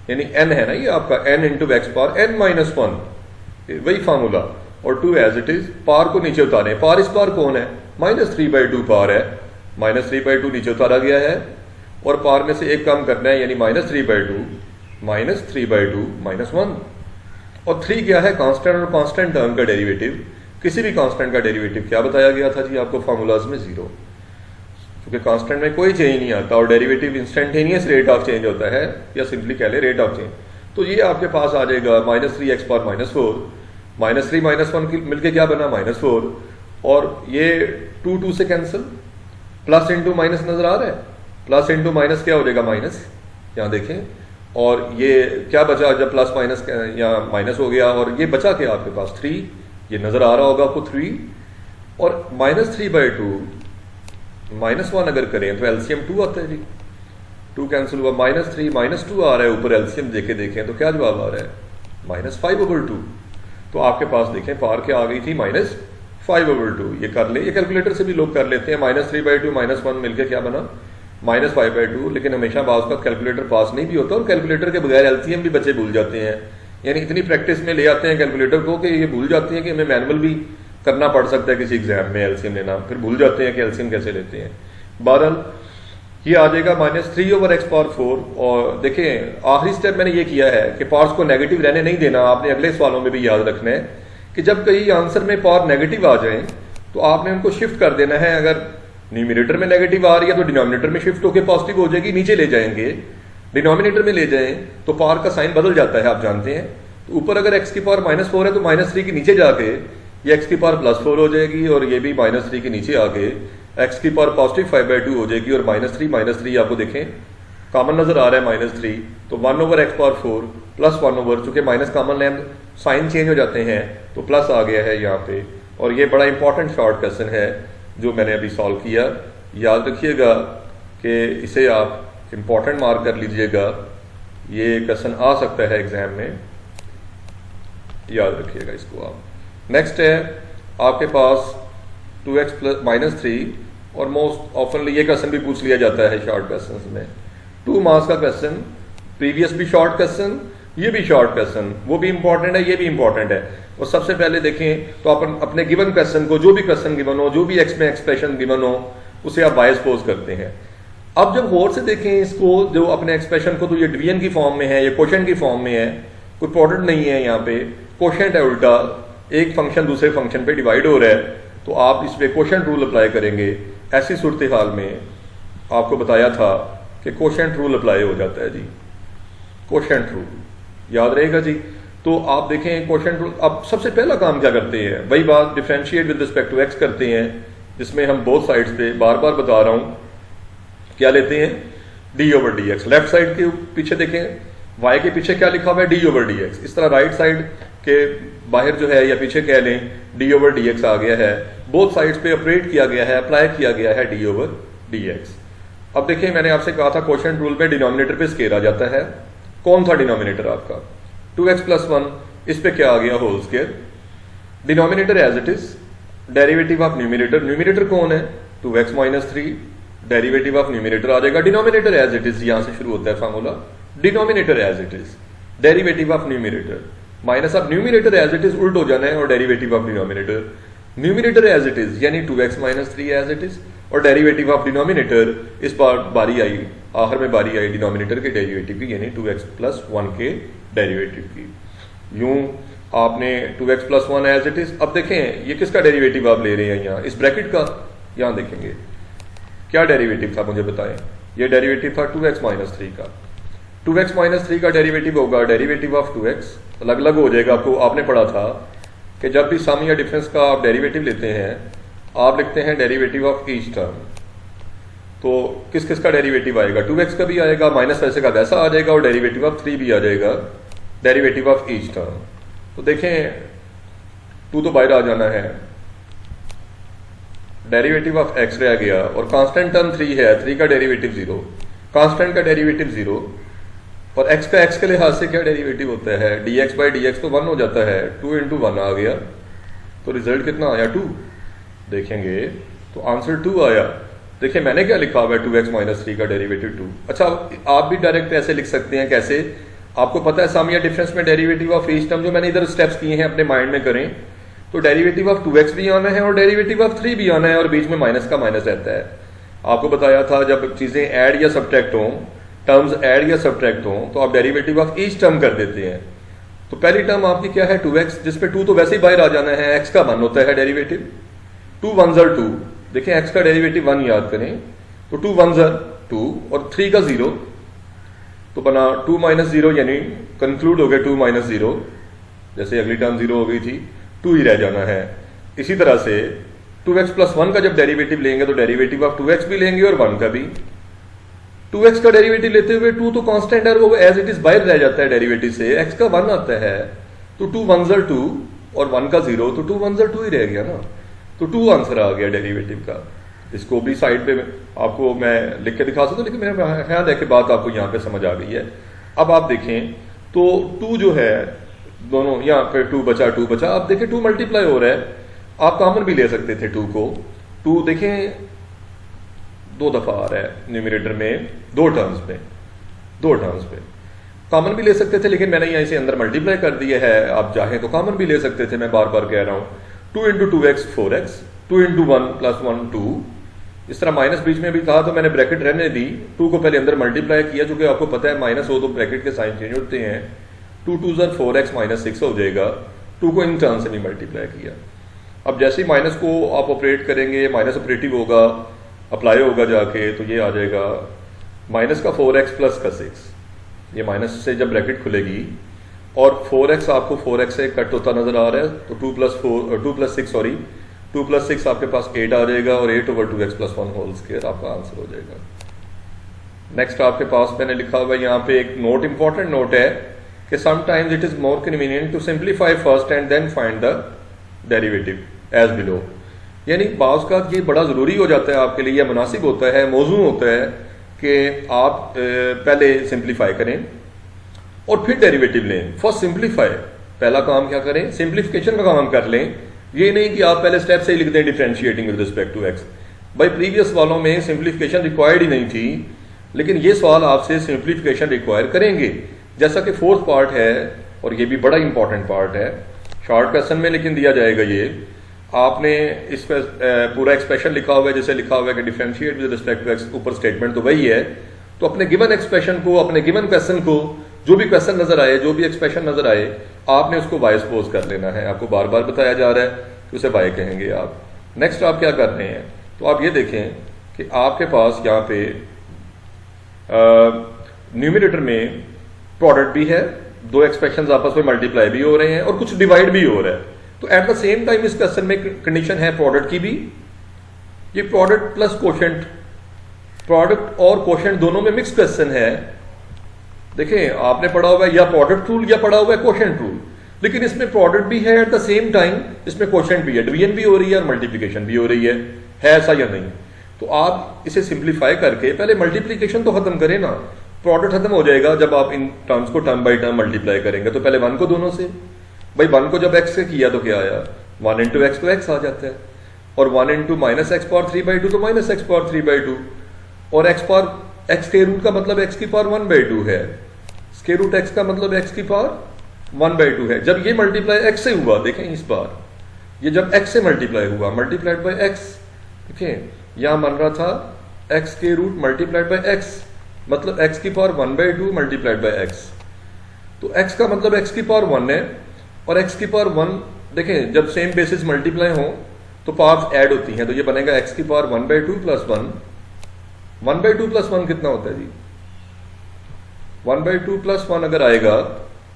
यानी n है ना ये आपका, n into x power n -1, वही फार्मूला, और 2 एज इट इज। पावर को नीचे उतारे, पावर इस पावर कौन है, -3/2 पावर है, -3/2 नीचे उतारा गया है, और पावर में से एक कम करना है, यानी -3/2 -1, और 3 क्या है, कांस्टेंट, और कांस्टेंट टर्म का डेरिवेटिव, किसी भी कांस्टेंट का डेरिवेटिव क्या बताया गया था जी आपको फार्मूलाज में, 0, क्योंकि कांस्टेंट में कोई चेंज नहीं आता, और derivative instantaneous rate of change होता है, या सिंपली कह ले रेट ऑफ चेंज। तो ये आपके पास आ जाएगा -3x पावर -4, -3 -1 मिलके क्या बना, -4, और ये 2 से कैंसिल, प्लस इंटू माइनस नजर आ रहा है, प्लस इंटू माइनस क्या हो जाएगा, माइनस, यहाँ देखें, और ये क्या बचा, जब प्लस माइनस या माइनस हो गया, और ये बचा क्या आपके पास 3, ये नजर आ रहा होगा आपको 3, और -3/2 -1 अगर करें तो एलसीएम 2 आता है जी, 2 कैंसिल हुआ, -3 -2 आ रहा है ऊपर, एलसीएम देखें तो क्या जवाब आ रहा है, -5/2। तो आपके पास देखें पावर क्या आ गई थी, -5/2। ये कर ले, ये कैलकुलेटर से भी लोग कर लेते हैं, -3/2 -1 मिलकर क्या बना, -5/2। लेकिन हमेशा बात का कैलकुलेटर पास नहीं भी होता, और कैलकुलेटर के बगैर एलसीएम भी बच्चे भूल जाते हैं, यानी इतनी प्रैक्टिस में ले आते हैं कैलकुलेटर को कि ये भूल जाते हैं कि हमें मैनुअल भी करना पड़ सकता है किसी एग्जाम में एलसीएम लेना, फिर भूल जाते हैं कि एलसीएम कैसे लेते हैं। बहरहाल ये आ जाएगा -3/x⁴। और देखें आखिरी स्टेप मैंने ये किया है कि पावर्स को नेगेटिव रहने नहीं देना, आपने अगले सवालों में भी याद रखना है कि जब कहीं आंसर में पावर नेगेटिव आ जाए तो आपने उनको शिफ्ट कर देना है। अगर न्यूमिनेटर में नेगेटिव आ रही है तो डिनोमिनेटर में शिफ्ट होकर पॉजिटिव हो जाएगी, नीचे ले जाएंगे, डिनोमिनेटर में ले जाएं तो पावर का साइन बदल जाता है, आप जानते हैं। तो ऊपर अगर x की पावर -4 है तो -3 के नीचे जाके ये x की पावर +4 हो जाएगी, और ये भी -3 के नीचे आके x की पावर +5/2 हो जाएगी, और -3 आपको देखें कॉमन नजर आ रहा है -3, तो 1/x⁴ प्लस 1 चूंकि माइनस कॉमन लें साइन चेंज हो जाते हैं तो प्लस आ गया है यहाँ पे। और ये बड़ा इंपॉर्टेंट शॉर्ट क्वेश्चन है जो मैंने अभी सॉल्व किया, याद रखिएगा कि इसे आप इंपॉर्टेंट मार्क कर लीजिएगा, ये क्वेश्चन आ सकता है एग्जाम में, याद रखिएगा इसको आप। नेक्स्ट है आपके पास 2x -3, और मोस्ट ऑफनली ये क्वेश्चन भी पूछ लिया जाता है शॉर्ट क्वेश्चन में, 2 मार्क्स का क्वेश्चन, प्रीवियस भी शॉर्ट क्वेश्चन ये भी शॉर्ट क्वेश्चन, वो भी इंपॉर्टेंट है, ये भी इंपॉर्टेंट है। और सबसे पहले देखें तो अपन अपने गिवन क्वेश्चन को, जो भी क्वेश्चन गिवन हो, जो भी एक्स में एक्सप्रेशन गिवन हो, उसे आप बाय सपोज करते हैं। अब जब गौर से देखें इसको, जो अपने एक्सप्रेशन को, तो ये डिवीजन की फॉर्म में है, ये क्वोशिएंट की फॉर्म में है, कोई प्रोडक्ट नहीं है यहाँ पे, क्वोशिएंट है उल्टा, एक फंक्शन दूसरे फंक्शन पे डिवाइड हो रहा है, तो आप इस पे क्वोशिएंट रूल अप्लाई करेंगे। ऐसी सूरत हाल में आपको बताया था कि क्वोशिएंट रूल अप्लाई हो जाता है जी, क्वोशिएंट रूल याद रहेगा जी। तो आप देखें क्वोशिएंट रूल, अब सबसे पहला काम क्या करते हैं, वही बात differentiate with respect to x करते हैं, जिसमें हम बोथ साइड्स पे बार बार बता रहा हूं क्या लेते हैं, d over D x. Left side के पीछे देखें, वाई के पीछे क्या लिखा हुआ है, डी ओवर डी एक्स। इस तरह राइट साइड के बाहर जो है या पीछे कह लें, डी ओवर डी एक्स आ गया है, बोथ साइड्स पे ऑपरेट किया गया है, अप्लाई किया गया है डी ओवर डी एक्स। अब देखिए मैंने आपसे कहा था क्वोशिएंट रूल पे डिनोमिनेटर पे स्केयर आ जाता है। कौन था डिनोमिनेटर आपका, 2x+1, इस पे क्या आ गया, whole square. Denominator as it is, derivative of numerator, numerator कौन है, 2x-3, डेरिवेटिव ऑफ न्यूमिनेटर आ जाएगा, डिनोमिनेटर एज इट इज, यहां से शुरू होता है formula, denominator as it is, derivative of numerator minus of numerator as it is, उल्ट हो जाना है, और derivative of denominator, numerator as it is यानी 2x-3 एज इट इज, और डेरिवेटिव ऑफ डिनोमिनेटर, इस बार बारी आई, आखिर में बारी आई डिनोमिनेटर के डेरिवेटिव की, यानी 2x+1 के डेरिवेटिव की। यूं आपने 2x+1 एज इट इज। अब देखें ये किसका डेरिवेटिव आप ले रहे हैं, यहाँ इस ब्रैकेट का, यहां देखेंगे क्या डेरिवेटिव था, मुझे बताएं। ये डेरिवेटिव था 2x-3 का। 2x-3 का डेरिवेटिव होगा डेरिवेटिव ऑफ 2x, अलग अलग हो जाएगा। आपको आपने पढ़ा था कि जब भी सम या डिफरेंस का आप डेरिवेटिव लेते हैं, आप लिखते हैं डेरिवेटिव ऑफ ईच टर्म। तो किस किस का डेरिवेटिव आएगा, 2x का भी आएगा, माइनस वैसे का वैसा आ जाएगा, और डेरिवेटिव ऑफ 3 भी आ जाएगा, डेरिवेटिव ऑफ ईच टर्म। तो देखें 2 तो बाहर आ जाना है, डेरिवेटिव ऑफ x रह गया, और कांस्टेंट टर्म 3 है, 3 का डेरिवेटिव 0, कांस्टेंट का डेरिवेटिव 0, और x का x के लिहाज से क्या डेरिवेटिव होता है, dx/dx तो 1 हो जाता है, 2 × 1 आ गया, तो रिजल्ट कितना आया 2। देखेंगे तो आंसर 2 आया। देखिए मैंने क्या लिखा हुआ है, 2x-3 का डेरिवेटिव 2। अच्छा आप भी डायरेक्ट ऐसे लिख सकते हैं, कैसे, आपको पता है सम या डिफरेंस में डेरिवेटिव ऑफ ईच टर्म, जो मैंने इधर स्टेप्स किए हैं अपने माइंड में करें, तो डेरिवेटिव ऑफ 2x भी आना है और डेरिवेटिव ऑफ 3 भी आना है, और बीच में माइनस का माइनस रहता है। आपको बताया था जब चीजें ऐड या सब्ट्रैक्ट हों, टर्म्स ऐड या सब्ट्रैक्ट हों, तो आप डेरिवेटिव ऑफ ईच टर्म कर देते हैं। तो पहली टर्म आपकी क्या है, 2x, जिसपे 2 तो वैसे ही बाहर आ जाना है, x का 1 होता है डेरिवेटिव, 2 1s are 2, देखिए x का डेरिवेटिव 1 याद करें, तो 2 1s are 2, और 3 का 0, तो बना 2 - 0, यानी कंक्लूड हो गया 2 - 0, जैसे अगली टर्म 0 हो गई थी, 2 ही रह जाना है। इसी तरह से 2x+1 का जब डेरिवेटिव लेंगे तो डेरिवेटिव ऑफ 2x भी लेंगे और 1 का भी। 2x का डेरिवेटिव लेते हुए 2 तो कांस्टेंट है, वो एज इट इज बाहर रह जाता है डेरिवेटिव से, x का 1 आता है, तो 2 1s are 2 और 1 का 0, तो 2 1s are 2 ही रह गया ना, तो 2 आंसर आ गया डेरिवेटिव का। इसको भी साइड पे आपको मैं लिख के दिखा सकता हूँ, लेकिन मेरे ख्याल है कि बात आपको यहाँ पे समझ आ गई है। अब आप देखें तो 2 जो है, दोनों यहाँ पे 2 बचा, 2 बचा, अब देखें 2 मल्टीप्लाई हो रहा है, आप कॉमन भी ले सकते थे 2 को, 2 देखें 2 दफा आ रहा है न्यूमरेटर में, 2 टर्म्स पे कॉमन भी ले सकते थे, लेकिन मैंने यहाँ इसे अंदर मल्टीप्लाई कर दिया है। आप चाहें तो कॉमन भी ले सकते थे, मैं बार बार कह रहा हूँ, 2 × 2x 4x, 2 × 1 + 1 2, इस तरह माइनस बीच में भी था तो मैंने ब्रैकेट रहने दी, 2 को पहले अंदर मल्टीप्लाई किया, चूंकि आपको पता है माइनस हो तो ब्रैकेट के साइन चेंज होते हैं, 2 2s are 4x -6 हो जाएगा, 2 को इन टर्म से नहीं मल्टीप्लाई किया। अब जैसे ही माइनस को आप ऑपरेट करेंगे, माइनस ऑपरेटिव होगा, अप्लाई होगा जाके, तो ये आ जाएगा माइनस का 4x + का 6, ये माइनस से जब ब्रैकेट खुलेगी और 4x आपको 4x से कट होता नजर आ रहा है, तो 2 + 6 आपके पास 8 आ जाएगा, और 8/2x+1 होल स्क्वायर आपका आंसर हो जाएगा। नेक्स्ट आपके पास मैंने लिखा हुआ है यहाँ पे एक नोट, इंपॉर्टेंट नोट है कि sometimes it is more convenient to simplify first and then find the derivative as below, यानी बाज़ का ये बड़ा जरूरी हो जाता है आपके लिए, यह मुनासिब होता है, मौजू होता है कि आप पहले सिंप्लीफाई करें और फिर डेरिवेटिव लें। फर्स्ट सिंप्लीफाई, पहला काम क्या करें, सिंप्लीफिकेशन का काम कर लें, ये नहीं कि आप पहले स्टेप से ही लिख दें differentiating with respect to x. भाई प्रीवियस सवालों में सिंप्लीफिकेशन रिक्वायर्ड ही नहीं थी, लेकिन ये सवाल आपसे सिंप्लीफिकेशन रिक्वायर करेंगे, जैसा कि फोर्थ पार्ट है, और ये भी बड़ा इंपॉर्टेंट पार्ट है शॉर्ट क्वेश्चन में, लेकिन दिया जाएगा ये, आपने इस पर पूरा एक्सप्रेशन लिखा हुआ है, जैसे लिखा हुआ है कि differentiate with respect to x, ऊपर स्टेटमेंट तो वही है। तो अपने गिवन एक्सप्रेशन को, अपने गिवन क्वेश्चन को, जो भी क्वेश्चन नजर आए, जो भी एक्सप्रेशन नजर आए, आपने उसको वाई सपोज कर लेना है। आपको बार बार बताया जा रहा है कि उसे वाई कहेंगे आप। नेक्स्ट आप क्या कर रहे हैं, तो आप ये देखें कि आपके पास यहाँ पे न्यूमिनेटर में प्रोडक्ट भी है, दो एक्सप्रेशंस आपस में मल्टीप्लाई भी हो रहे हैं और कुछ डिवाइड भी हो रहा है। तो एट द सेम टाइम इस क्वेश्चन में कंडीशन है प्रोडक्ट की भी, ये प्रोडक्ट प्लस कोशेंट, प्रोडक्ट और कोशेंट दोनों में मिक्स क्वेश्चन है। देखें आपने पढ़ा हुआ है या प्रोडक्ट रूल या पढ़ा हुआ है कोशेंट रूल, लेकिन इसमें प्रोडक्ट भी है, एट द सेम टाइम इसमें कोशेंट भी है, डिवीजन भी हो रही है और मल्टीप्लीकेशन भी हो रही है ऐसा या नहीं? तो आप इसे सिंप्लीफाई करके पहले मल्टीप्लीकेशन तो खत्म करें ना, प्रोडक्ट खत्म हो जाएगा जब आप इन टर्म्स को टर्म बाई टर्म मल्टीप्लाई करेंगे। तो पहले 1 को दोनों से, भाई 1 को जब x से किया तो क्या आया, 1 इंटू एक्स तो x आ जाता है, और 1 इंटू माइनस एक्स पावर 3/2 तो माइनस एक्स पावर 3/2, और x के रूट का मतलब x की पावर 1/2 है, स्क्वायर रूट x का मतलब x की पावर 1/2 है। जब ये मल्टीप्लाई x से हुआ, देखें इस बार ये जब x से मल्टीप्लाई हुआ, मल्टीप्लाइड बाई x, देखें यहां बन रहा था x के रूट मल्टीप्लाइड बाई x, मतलब x की पावर 1/2 मल्टीप्लाइड बाई x। तो x का मतलब x की पावर 1 है, और x की पावर 1, देखें जब सेम बेसिस मल्टीप्लाई हो तो पावर्स ऐड होती हैं, तो ये बनेगा x की पावर 1/2 प्लस 1। 1/2 प्लस 1 कितना होता है जी? 1/2 प्लस 1 अगर आएगा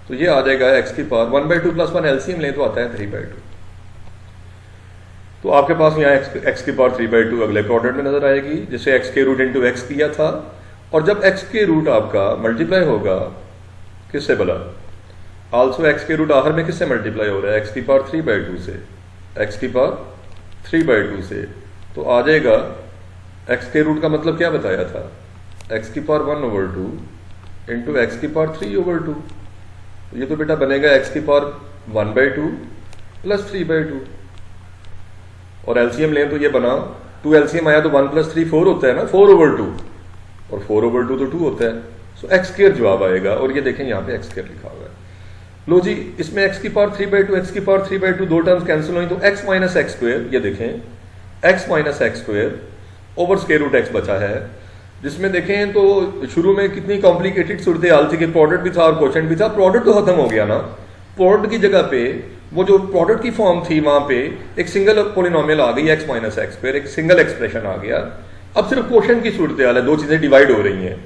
तो ये आ जाएगा x की पावर 1/2 प्लस 1 एलसीएम लें तो आता है 3/2। तो आपके पास यहाँ x की पावर 3/2 अगले प्रोडक्ट में नजर आएगी, जिसे x के रूट इंटू एक्स किया था। और जब x के रूट आपका मल्टीप्लाई होगा किससे भला, आल्सो x के रूट आखिर में किससे मल्टीप्लाई हो रहा है, x की पावर 3/2 से, x की पावर 3/2 से। तो आ जाएगा x के रूट का मतलब क्या बताया था, x की पावर 1/2 इंटू एक्स की पावर 3/2। तो ये तो बेटा बनेगा x की पावर 1/2 प्लस 3/2, और एलसीएम लें तो ये बना 2 एलसीएम आया तो 1 प्लस 3 4 होता है ना, 4/2, और 4/2 तो 2 होता है। सो एक्स स्क्वायर जवाब आएगा, और ये देखें यहाँ पे एक्स स्क्वायर लिखा हुआ है। लो जी, इसमें x की पावर 3/2, x की पावर 3/2 दो टर्म्स कैंसिल हुई, तो x माइनस एक्स स्क्वायर, ये देखें x minus x square over square root x बचा है, जिसमें देखें तो शुरू में कितनी कॉम्प्लिकेटेड सूरत हाल थी कि प्रोडक्ट भी था और कोशेंट भी था। प्रोडक्ट तो खत्म हो गया ना, प्रोडक्ट की जगह पे वो जो प्रोडक्ट की फॉर्म थी वहां पे एक सिंगल पोलिनोमियल आ गई x माइनस एक्स स्क्वायर, एक सिंगल एक्सप्रेशन आ गया। अब सिर्फ कोशेंट की सूरत हाल है, दो चीजें डिवाइड हो रही हैं।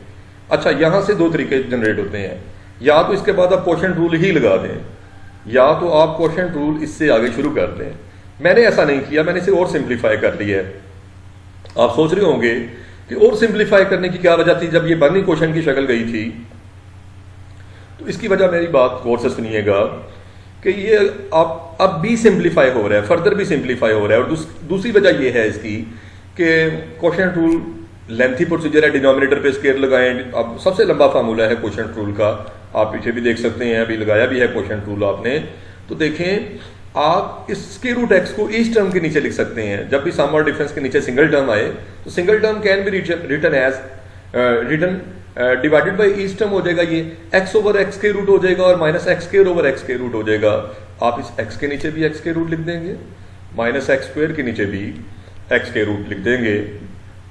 अच्छा, यहां से दो तरीके जनरेट होते हैं, या तो इसके बाद आप कोशेंट रूल ही लगा दें, या तो आप कोशेंट रूल इससे आगे शुरू कर दें। मैंने ऐसा नहीं किया, मैंने इसे और सिंप्लीफाई कर लिया है। आप सोच रहे होंगे कि और सिंप्लीफाई करने की क्या वजह थी जब ये बर्निंग क्वेश्चन की शक्ल गई थी। तो इसकी वजह मेरी बात गौर से सुनिएगा कि ये आप अब भी सिंप्लीफाई हो रहा है, फर्दर भी सिंप्लीफाई हो रहा है। और दूसरी वजह ये है इसकी कि क्वेश्चन रूल लेंथी प्रोसीजर है, डिनोमिनेटर पे स्क्वायर लगाएं। अब सबसे लंबा फार्मूला है क्वेश्चन रूल का, आप पीछे भी देख सकते हैं, अभी लगाया भी है क्वेश्चन रूल आपने। तो देखें, आप इस स्क्वायर रूट एक्स को इस टर्म के नीचे लिख सकते हैं। जब भी सम और डिफरेंस के नीचे सिंगल टर्म आए तो single term can be written as divided by each term हो जाएगा, ये x ओवर एक्स के रूट हो जाएगा और minus x square over x के रूट हो जाएगा। आप इस x के नीचे भी x के रूट लिख देंगे, माइनस एक्स स्क्वायर के नीचे भी x के रूट लिख देंगे।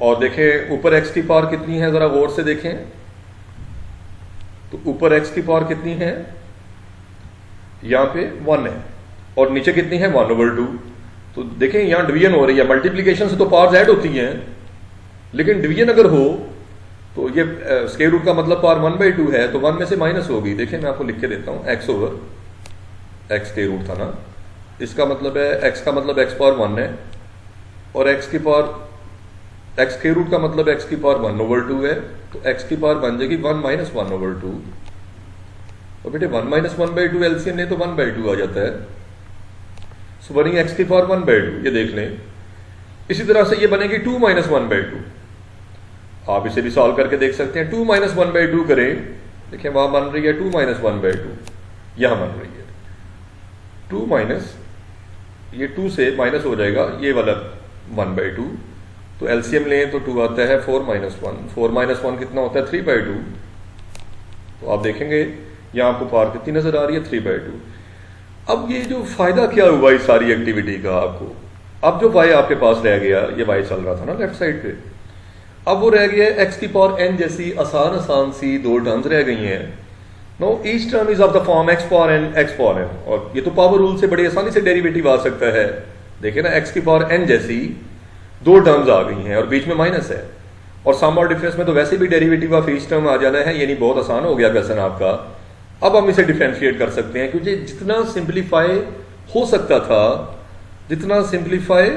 और देखें ऊपर x की पावर कितनी है, जरा गौर से देखें। तो ऊपर x की पावर कितनी है, यहां पे 1 है, और नीचे कितनी है 1/2। तो देखें यहां डिवीजन हो रही है, मल्टीप्लीकेशन से तो पावर्स ऐड होती हैं, लेकिन डिवीजन अगर हो तो ये स्क्वायर रूट का मतलब पावर 1/2 है, तो 1 में से माइनस होगी। देखिए मैं आपको लिख के देता हूं, x ओवर एक्स के रूट था ना, इसका मतलब है x का मतलब x पावर 1 है, और x की पावर x के रूट का मतलब x की पावर 1/2 है, तो x की पावर बन जाएगी 1 माइनस 1/2। तो बेटे 1 माइनस 1/2 एलसीएम ने तो 1/2 आ जाता है, सो बनेगी x की पावर 1/2, ये देख लें। इसी तरह से ये बनेगी 2 माइनस 1/2, आप इसे भी सॉल्व करके देख सकते हैं। 2 माइनस 1/2 करें, देखिए वहां बन रही है 2 माइनस 1/2, यहां बन रही है 2 माइनस, ये 2 से माइनस हो जाएगा ये वाला 1/2, तो एलसीएम लें तो 2 आता है 4 माइनस 1, 4 माइनस 1 कितना होता है 3/2। तो आप देखेंगे यहाँ आपको पावर कितनी नजर आ रही है 3/2। अब ये जो फायदा क्या हुआ इस सारी एक्टिविटी का आपको, अब जो y आपके पास रह गया, ये y चल रहा था ना लेफ्ट साइड पे, अब वो रह गया x की पावर n जैसी आसान आसान सी दो टर्म्स रह गई हैं। Know each term is of the form x power n x power n, और ये तो पावर रूल से बड़ी आसानी से डेरिवेटिव आ सकता है। देखिए ना x की पावर n जैसी दो टर्म्स आ गई हैं और बीच में माइनस है, और सम और डिफरेंस में तो वैसे भी डेरिवेटिव ऑफ ईच टर्म आ जाना है, यानी बहुत आसान हो गया क्वेश्चन आपका। अब हम इसे डिफरेंशिएट कर सकते हैं, क्योंकि जितना सिंप्लीफाई हो सकता था, जितना सिंप्लीफाई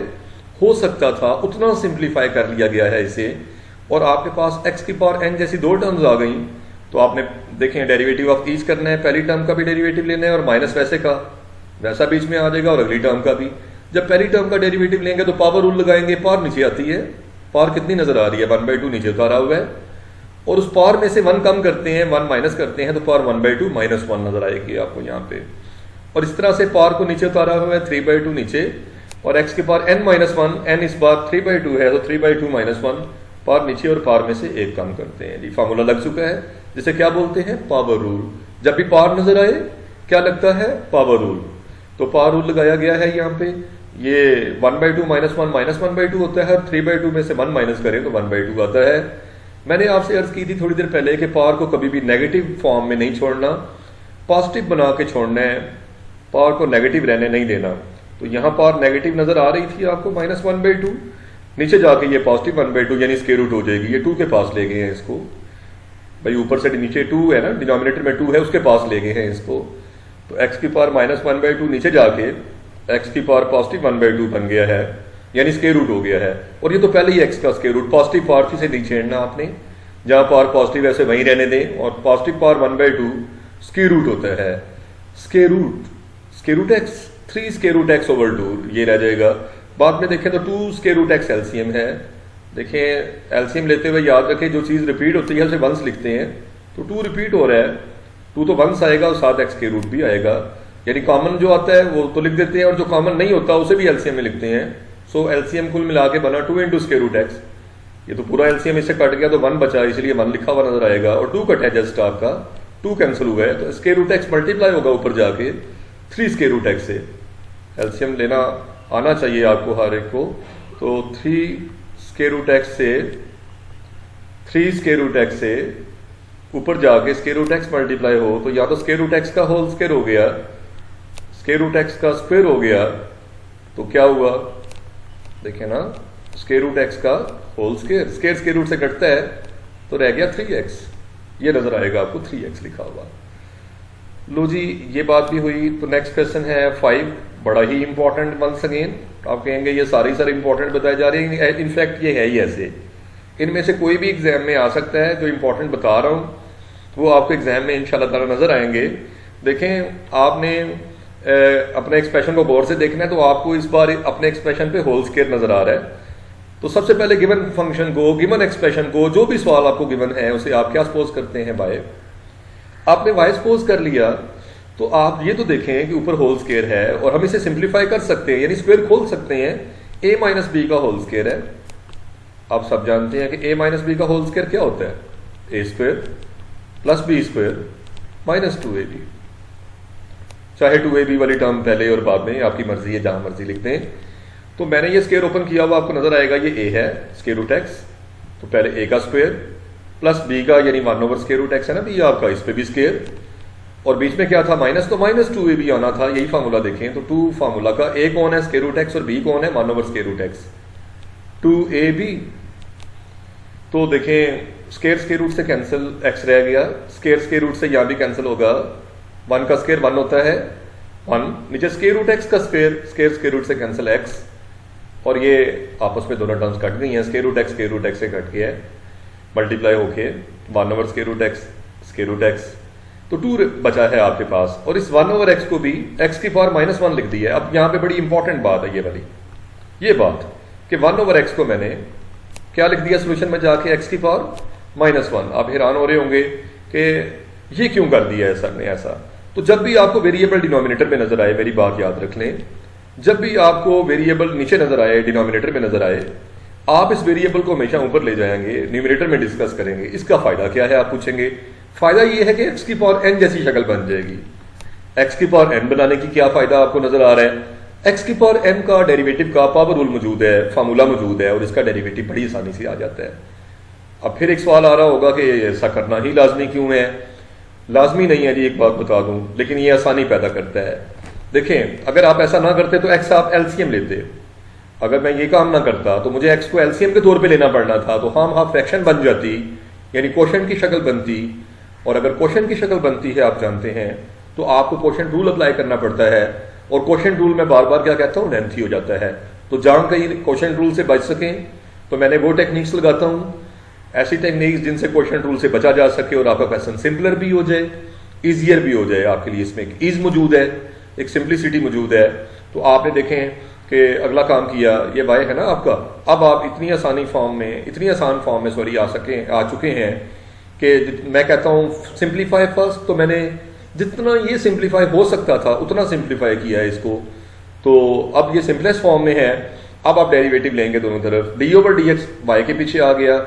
हो सकता था उतना सिंप्लीफाई कर लिया गया है इसे, और आपके पास x की पावर n जैसी दो टर्म्स आ गई। तो आपने देखें डेरिवेटिव ऑफ ईच करना है, पहली टर्म का भी डेरिवेटिव लेना है और माइनस वैसे का वैसा बीच में आ जाएगा, और अगली टर्म का भी। जब पहली टर्म का डेरिवेटिव लेंगे तो पावर रूल लगाएंगे, पावर नीचे आती है, पावर कितनी नजर आ रही है 1/2 नीचे उतारा हुआ है, और उस पावर में से 1 कम करते हैं, 1 माइनस करते हैं तो पावर 1/2 -1 नजर आएगी आपको यहाँ पे। और इस तरह से पावर को नीचे उतारा हुआ है 3/2 नीचे, और x की पावर n-1, n इस बार 3/2 है तो 3/2 -1 पावर नीचे और पावर में से 1 कम करते हैं। ये फार्मूला लग चुका है, जिसे क्या बोलते हैं पावर रूल। जब भी पावर नजर आए क्या लगता है पावर रूल, तो पावर रूल लगाया गया है यहाँ पे। ये 1/2 -1 -1/2 होता है, 3/2 में से 1 माइनस करें तो 1/2 आता है। मैंने आपसे अर्ज की थी थोड़ी देर पहले कि पावर को कभी भी नेगेटिव फॉर्म में नहीं छोड़ना, पॉजिटिव बना के छोड़ना है, पावर को नेगेटिव रहने नहीं देना। तो यहाँ पावर नेगेटिव नजर आ रही थी आपको -1/2, नीचे जाके ये पॉजिटिव 1/2 यानी स्क्वायर रूट हो जाएगी। ये 2 के पास ले गए हैं इसको, भाई ऊपर से नीचे 2 है ना, डिनोमिनेटर में 2 है, उसके पास ले गए हैं इसको। तो x की पावर -1/2 नीचे जाके x की पावर पॉजिटिव 1/2 बन गया है, यानी स्क्वायर रूट हो गया है। और ये तो पहले ही x का स्क्वायर रूट, पॉजिटिव पावर से नहीं छेड़ना आपने, जहां पावर पॉजिटिव ऐसे वहीं रहने दें, और पॉजिटिव पावर 1/2 स्क्वायर रूट होता है, square root x 3 square root x over 2 ये रह जाएगा। बाद में देखें तो 2 स्क्वायर रूट x एलसीएम है। देखें एलसीएम लेते हुए याद रखें जो चीज रिपीट होती है उसे वंस लिखते हैं, तो 2 रिपीट हो रहा है, 2 तो वंस आएगा और साथ x स्क्वायर रूट भी आएगा, यानी कॉमन जो आता है वो तो लिख देते हैं, और जो कॉमन नहीं होता उसे भी एलसीएम में लिखते हैं। सो एलसीएम कुल मिला के बना 2 × स्क्वायर रूट x। ये तो पूरा एलसीएम इससे कट गया तो 1 बचा, इसलिए 1 लिखा हुआ नजर आएगा, और 2 कट है जस्ट आपका, 2 कैंसिल हुआ है, तो स्क्वायर रूट x मल्टीप्लाई होगा ऊपर जाके 3 स्क्वायर रूट x से। एलसीएम लेना आना चाहिए आपको हर एक को। तो 3 स्क्वायर रूट x से ऊपर जाके स्क्वायर रूट x मल्टीप्लाई हो, तो या तो स्क्वायर रूट x का होल स्क्वायर हो गया, स्क्वायर रूट x का स्क्वायर हो गया, तो क्या हुआ देखें ना, स्क्वायर रूट x का होल स्क्वायर, स्क्वायर रूट से कटता है तो रह गया 3x, ये नजर आएगा आपको 3x लिखा हुआ। लो जी ये बात भी हुई। तो नेक्स्ट क्वेश्चन है 5, बड़ा ही इंपॉर्टेंट वंस अगेन। आप कहेंगे ये सारे इंपॉर्टेंट बताए जा रहे हैं, इनफैक्ट ये है ही ऐसे, इनमें से कोई भी एग्जाम में आ सकता है। जो इंपॉर्टेंट बता रहा हूं वो आपको एग्जाम में इंशाल्लाह ताला नजर आएंगे। देखें आपने अपने एक्सप्रेशन को गौर से देखना है, तो आपको इस बार अपने एक्सप्रेशन पे होल स्क्वायर नजर आ रहा है। तो सबसे पहले गिवन फंक्शन को, गिवन एक्सप्रेशन को, जो भी सवाल आपको गिवन है उसे आप क्या सपोज करते हैं बाय, आपने वाई सपोज कर लिया, तो आप ये तो देखें कि ऊपर होल स्क्वायर है, और हम इसे सिंप्लीफाई कर सकते हैं, यानी स्क्वायर खोल सकते हैं। a माइनस बी का होल स्क्वायर है, आप सब जानते हैं कि a माइनस बी का होल स्क्वायर क्या होता है, a square plus B square minus 2ab। चाहे 2ab वाली टर्म पहले और बाद में आपकी मर्जी है, जहां मर्जी लिख दें। तो मैंने ये स्क्वायर ओपन किया हुआ, आपको नजर आएगा ये a है स्क्वायर रूट x, तो पहले a का स्क्वायर प्लस b का, यानी 1 स्क्वायर रूट x है ना b आपका, इस पे भी स्क्वायर, और बीच में क्या था माइनस, तो माइनस 2ab आना था, यही फार्मूला देखें। तो 2 फार्मूला का a कौन है स्क्वायर रूट x और b कौन है 1 स्क्वायर रूट x, 2ab। तो देखें स्क्वायर रूट से कैंसिल x रह गया, स्क्वायर रूट से यहां भी कैंसिल होगा, 1 का स्क्वायर 1 होता है 1, नीचे स्क्वायर रूट x का स्क्वायर रूट से कैंसिल x, और ये आपस में दोनों टर्म्स कट गई हैं, स्क्वायर रूट x से कट गया है, मल्टीप्लाई होके 1 स्क्वायर रूट x, तो 2 बचा है आपके पास। और इस 1/x को भी x की पावर -1 लिख दी है। अब यहाँ पे बड़ी इंपॉर्टेंट बात है ये वाली, ये बात कि 1/x को मैंने क्या लिख दिया सोल्यूशन में जाके, x की पावर -1। आप हैरान हो रहे होंगे कि ये क्यों कर दिया है सर ने ऐसा। तो जब भी आपको वेरिएबल डिनोमिनेटर में नजर आए, मेरी बात याद रख लें, जब भी आपको वेरिएबल नीचे नजर आए, डिनोमिनेटर में नजर आए, आप इस वेरिएबल को हमेशा ऊपर ले जाएंगे, न्यूमिनेटर में डिस्कस करेंगे। इसका फायदा क्या है आप पूछेंगे। फायदा ये है कि एक्स की पावर एन जैसी शक्ल बन जाएगी। एक्स की पावर एन बनाने की क्या फायदा आपको नजर आ रहा है? एक्स की पावर एन का डेरिवेटिव का पावर रूल मौजूद है, फार्मूला मौजूद है और इसका डेरिवेटिव बड़ी आसानी से आ जाता है। अब फिर एक सवाल आ रहा होगा कि ऐसा करना ही लाजमी क्यों है? लाजमी नहीं है जी, एक बात बता दूं, लेकिन ये आसानी पैदा करता है। देखें, अगर आप ऐसा ना करते तो एक्स आप एलसीएम लेते। अगर मैं ये काम ना करता तो मुझे एक्स को एलसीएम के तौर पे लेना पड़ना था, तो हम हाफ फ्रैक्शन बन जाती, यानी क्वोशंट की शक्ल बनती। और अगर क्वोशंट की शक्ल बनती है, आप जानते हैं, तो आपको क्वोशंट रूल अप्लाई करना पड़ता है। और क्वोशंट रूल में बार बार क्या कहता हूं, लेंथी हो जाता है। तो जहां कहीं क्वोशंट रूल से बच सकें तो मैंने वो टेक्निक्स लगाता हूं, ऐसी टेक्निक्स जिनसे क्वोशंट रूल से बचा जा सके और आपका क्वेश्चन सिंपलर भी हो जाए, इजियर भी हो जाए आपके लिए। इसमें एक ईज मौजूद है, एक सिंप्लिसिटी मौजूद है। तो आपने देखें कि अगला काम किया, ये वाई है ना आपका, अब आप इतनी आसान फॉर्म में आ चुके हैं कि मैं कहता हूं सिंप्लीफाई फर्स्ट। तो मैंने जितना ये सिंप्लीफाई हो सकता था उतना सिंप्लीफाई किया है इसको। तो अब ये सिंपलेस्ट फॉर्म में है। अब आप डेरिवेटिव लेंगे दोनों तरफ, d over D x y के पीछे आ गया,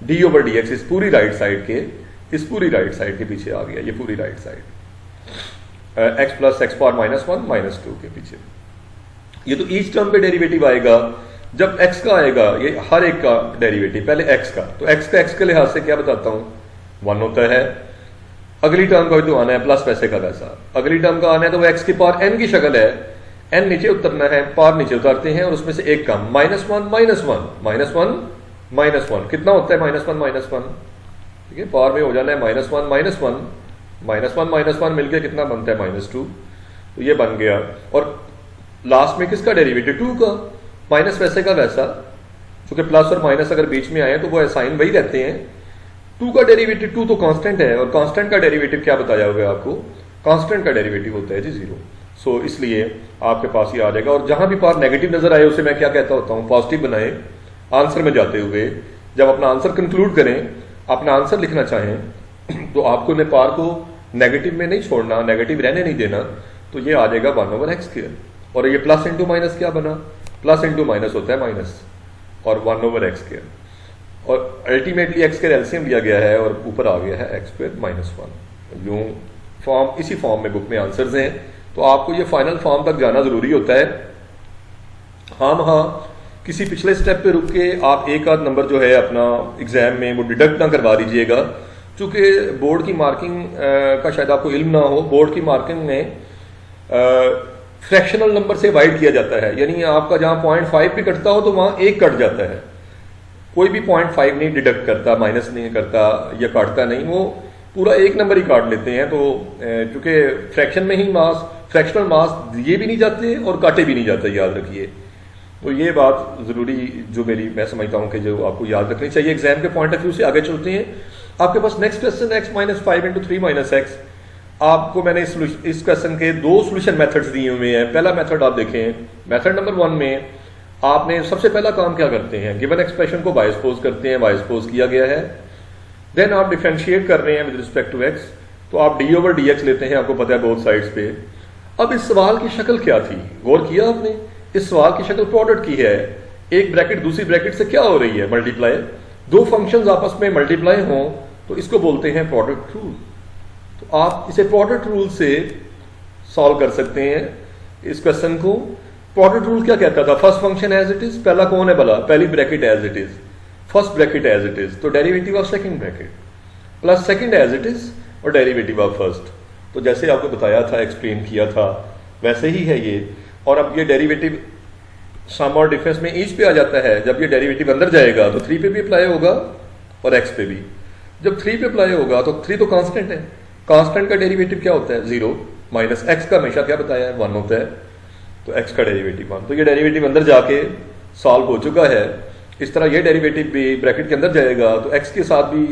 डी ओवर डी एक्स इस पूरी राइट साइड के पीछे आ गया, ये पूरी right side, x plus x power -1 -2 के पीछे। ये तो ईच टर्म पे डेरिवेटिव आएगा। जब एक्स का आएगा, ये हर एक का डेरिवेटिव, पहले एक्स का, तो एक्स का एक्स के लिहाज से क्या बताता हूं, 1 होता है। अगली टर्म का भी तो आना है, प्लस वैसे का वैसा। अगली टर्म का आना है तो वो एक्स की पावर एन की शक्ल है, एन नीचे उतरना है, पावर नीचे उतारते हैं और उसमें से एक कम, -1 कितना होता है, -1 ठीक है, पावर में हो जाना है -1 मिलकर कितना बनता है, -2। तो ये बन गया। और लास्ट में किसका डेरिवेटिव, 2 का, माइनस वैसे का वैसा, क्योंकि प्लस और माइनस अगर बीच में आए तो वो साइन वही रहते हैं। 2 का डेरिवेटिव, 2 तो कांस्टेंट है, और कांस्टेंट का डेरिवेटिव क्या बताया हुआ है आपको, कांस्टेंट का डेरिवेटिव होता है जी 0। सो इसलिए आपके पास ये आ जाएगा। और जहां भी पावर नेगेटिव नजर आए उसे मैं क्या कहता होता हूं, पॉजिटिव बनाए। आंसर में जाते हुए जब अपना आंसर कंक्लूड करें, अपना आंसर लिखना चाहें, तो आपको ने पावर को नेगेटिव में नहीं छोड़ना, नेगेटिव रहने नहीं देना। तो ये आ जाएगा 1/x²। और ये प्लस इंटू माइनस क्या बना, प्लस इंटू माइनस होता है माइनस, और 1/x²। और अल्टीमेटली x का एलसीएम लिया गया है और ऊपर आ गया है x² -1। यूं फॉर्म, इसी फॉर्म में बुक में आंसर्स हैं। तो आपको ये फाइनल फॉर्म तक जाना जरूरी होता है। हाँ, किसी पिछले स्टेप पे रुक के आप एक आध नंबर जो है अपना एग्जाम में वो डिडक्ट ना करवा दीजिएगा, क्योंकि बोर्ड की मार्किंग का शायद आपको इल्म ना हो। बोर्ड की मार्किंग में फ्रैक्शनल नंबर से अवॉइड किया जाता है, यानी आपका जहां 0.5 भी कटता हो तो वहां 1 कट जाता है। कोई भी 0.5 नहीं डिडक्ट करता, माइनस नहीं करता या काटता नहीं, वो पूरा 1 नंबर ही काट लेते हैं। तो क्योंकि फ्रैक्शन में ही फ्रैक्शनल मास दिए भी नहीं जाते और काटे भी नहीं जाते, याद रखिए। तो ये बात जरूरी जो मैं समझता हूं कि जो आपको याद रखनी चाहिए एग्जाम के पॉइंट ऑफ व्यू से। आगे चलते हैं, आपके पास नेक्स्ट क्वेश्चन x -5 × 3 - x। आपको मैंने इस क्वेश्चन के 2 सोल्यूशन मेथड्स दिए हुए हैं। पहला मेथड आप देखें, मेथड नंबर 1 में आपने सबसे पहला काम क्या करते हैं, गिवन एक्सप्रेशन को बाय सपोज करते हैं, बाय सपोज किया गया है। देन आप डिफरेंशिएट कर रहे हैं विद रिस्पेक्ट टू x, तो आप d ओवर dx लेते हैं, आपको पता है बोथ साइड्स पे। अब इस सवाल की शक्ल क्या थी, गौर किया आपने? इस सवाल की शक्ल प्रोडक्ट की है। एक ब्रैकेट दूसरी ब्रैकेट से क्या हो रही है, मल्टीप्लाई। 2 फंक्शंस आपस में मल्टीप्लाई हों तो इसको बोलते हैं प्रोडक्ट रूल। तो आप इसे प्रोडक्ट रूल से सॉल्व कर सकते हैं इस क्वेश्चन को। प्रोडक्ट रूल क्या कहता था, first function as it is, पहला कौन है भला, पहली bracket as it is, first bracket as it is, तो derivative of second bracket plus second as it is और डेरिवेटिव ऑफ फर्स्ट। तो जैसे आपको बताया था, एक्सप्लेन किया था, वैसे ही है ये। और अब ये डेरिवेटिव सम और डिफरेंस में ईच पे आ जाता है। जब ये डेरिवेटिव अंदर जाएगा तो 3 पे भी अप्लाई होगा और x पे भी। जब 3 पे अप्लाई होगा तो 3 तो कांस्टेंट है, कांस्टेंट का डेरिवेटिव क्या होता है, 0 माइनस x का हमेशा क्या बताया है, 1 होता है, तो x का डेरिवेटिव 1। तो ये डेरिवेटिव अंदर जाके सॉल्व हो चुका है। इस तरह ये डेरिवेटिव भी ब्रैकेट के अंदर जाएगा तो x के साथ भी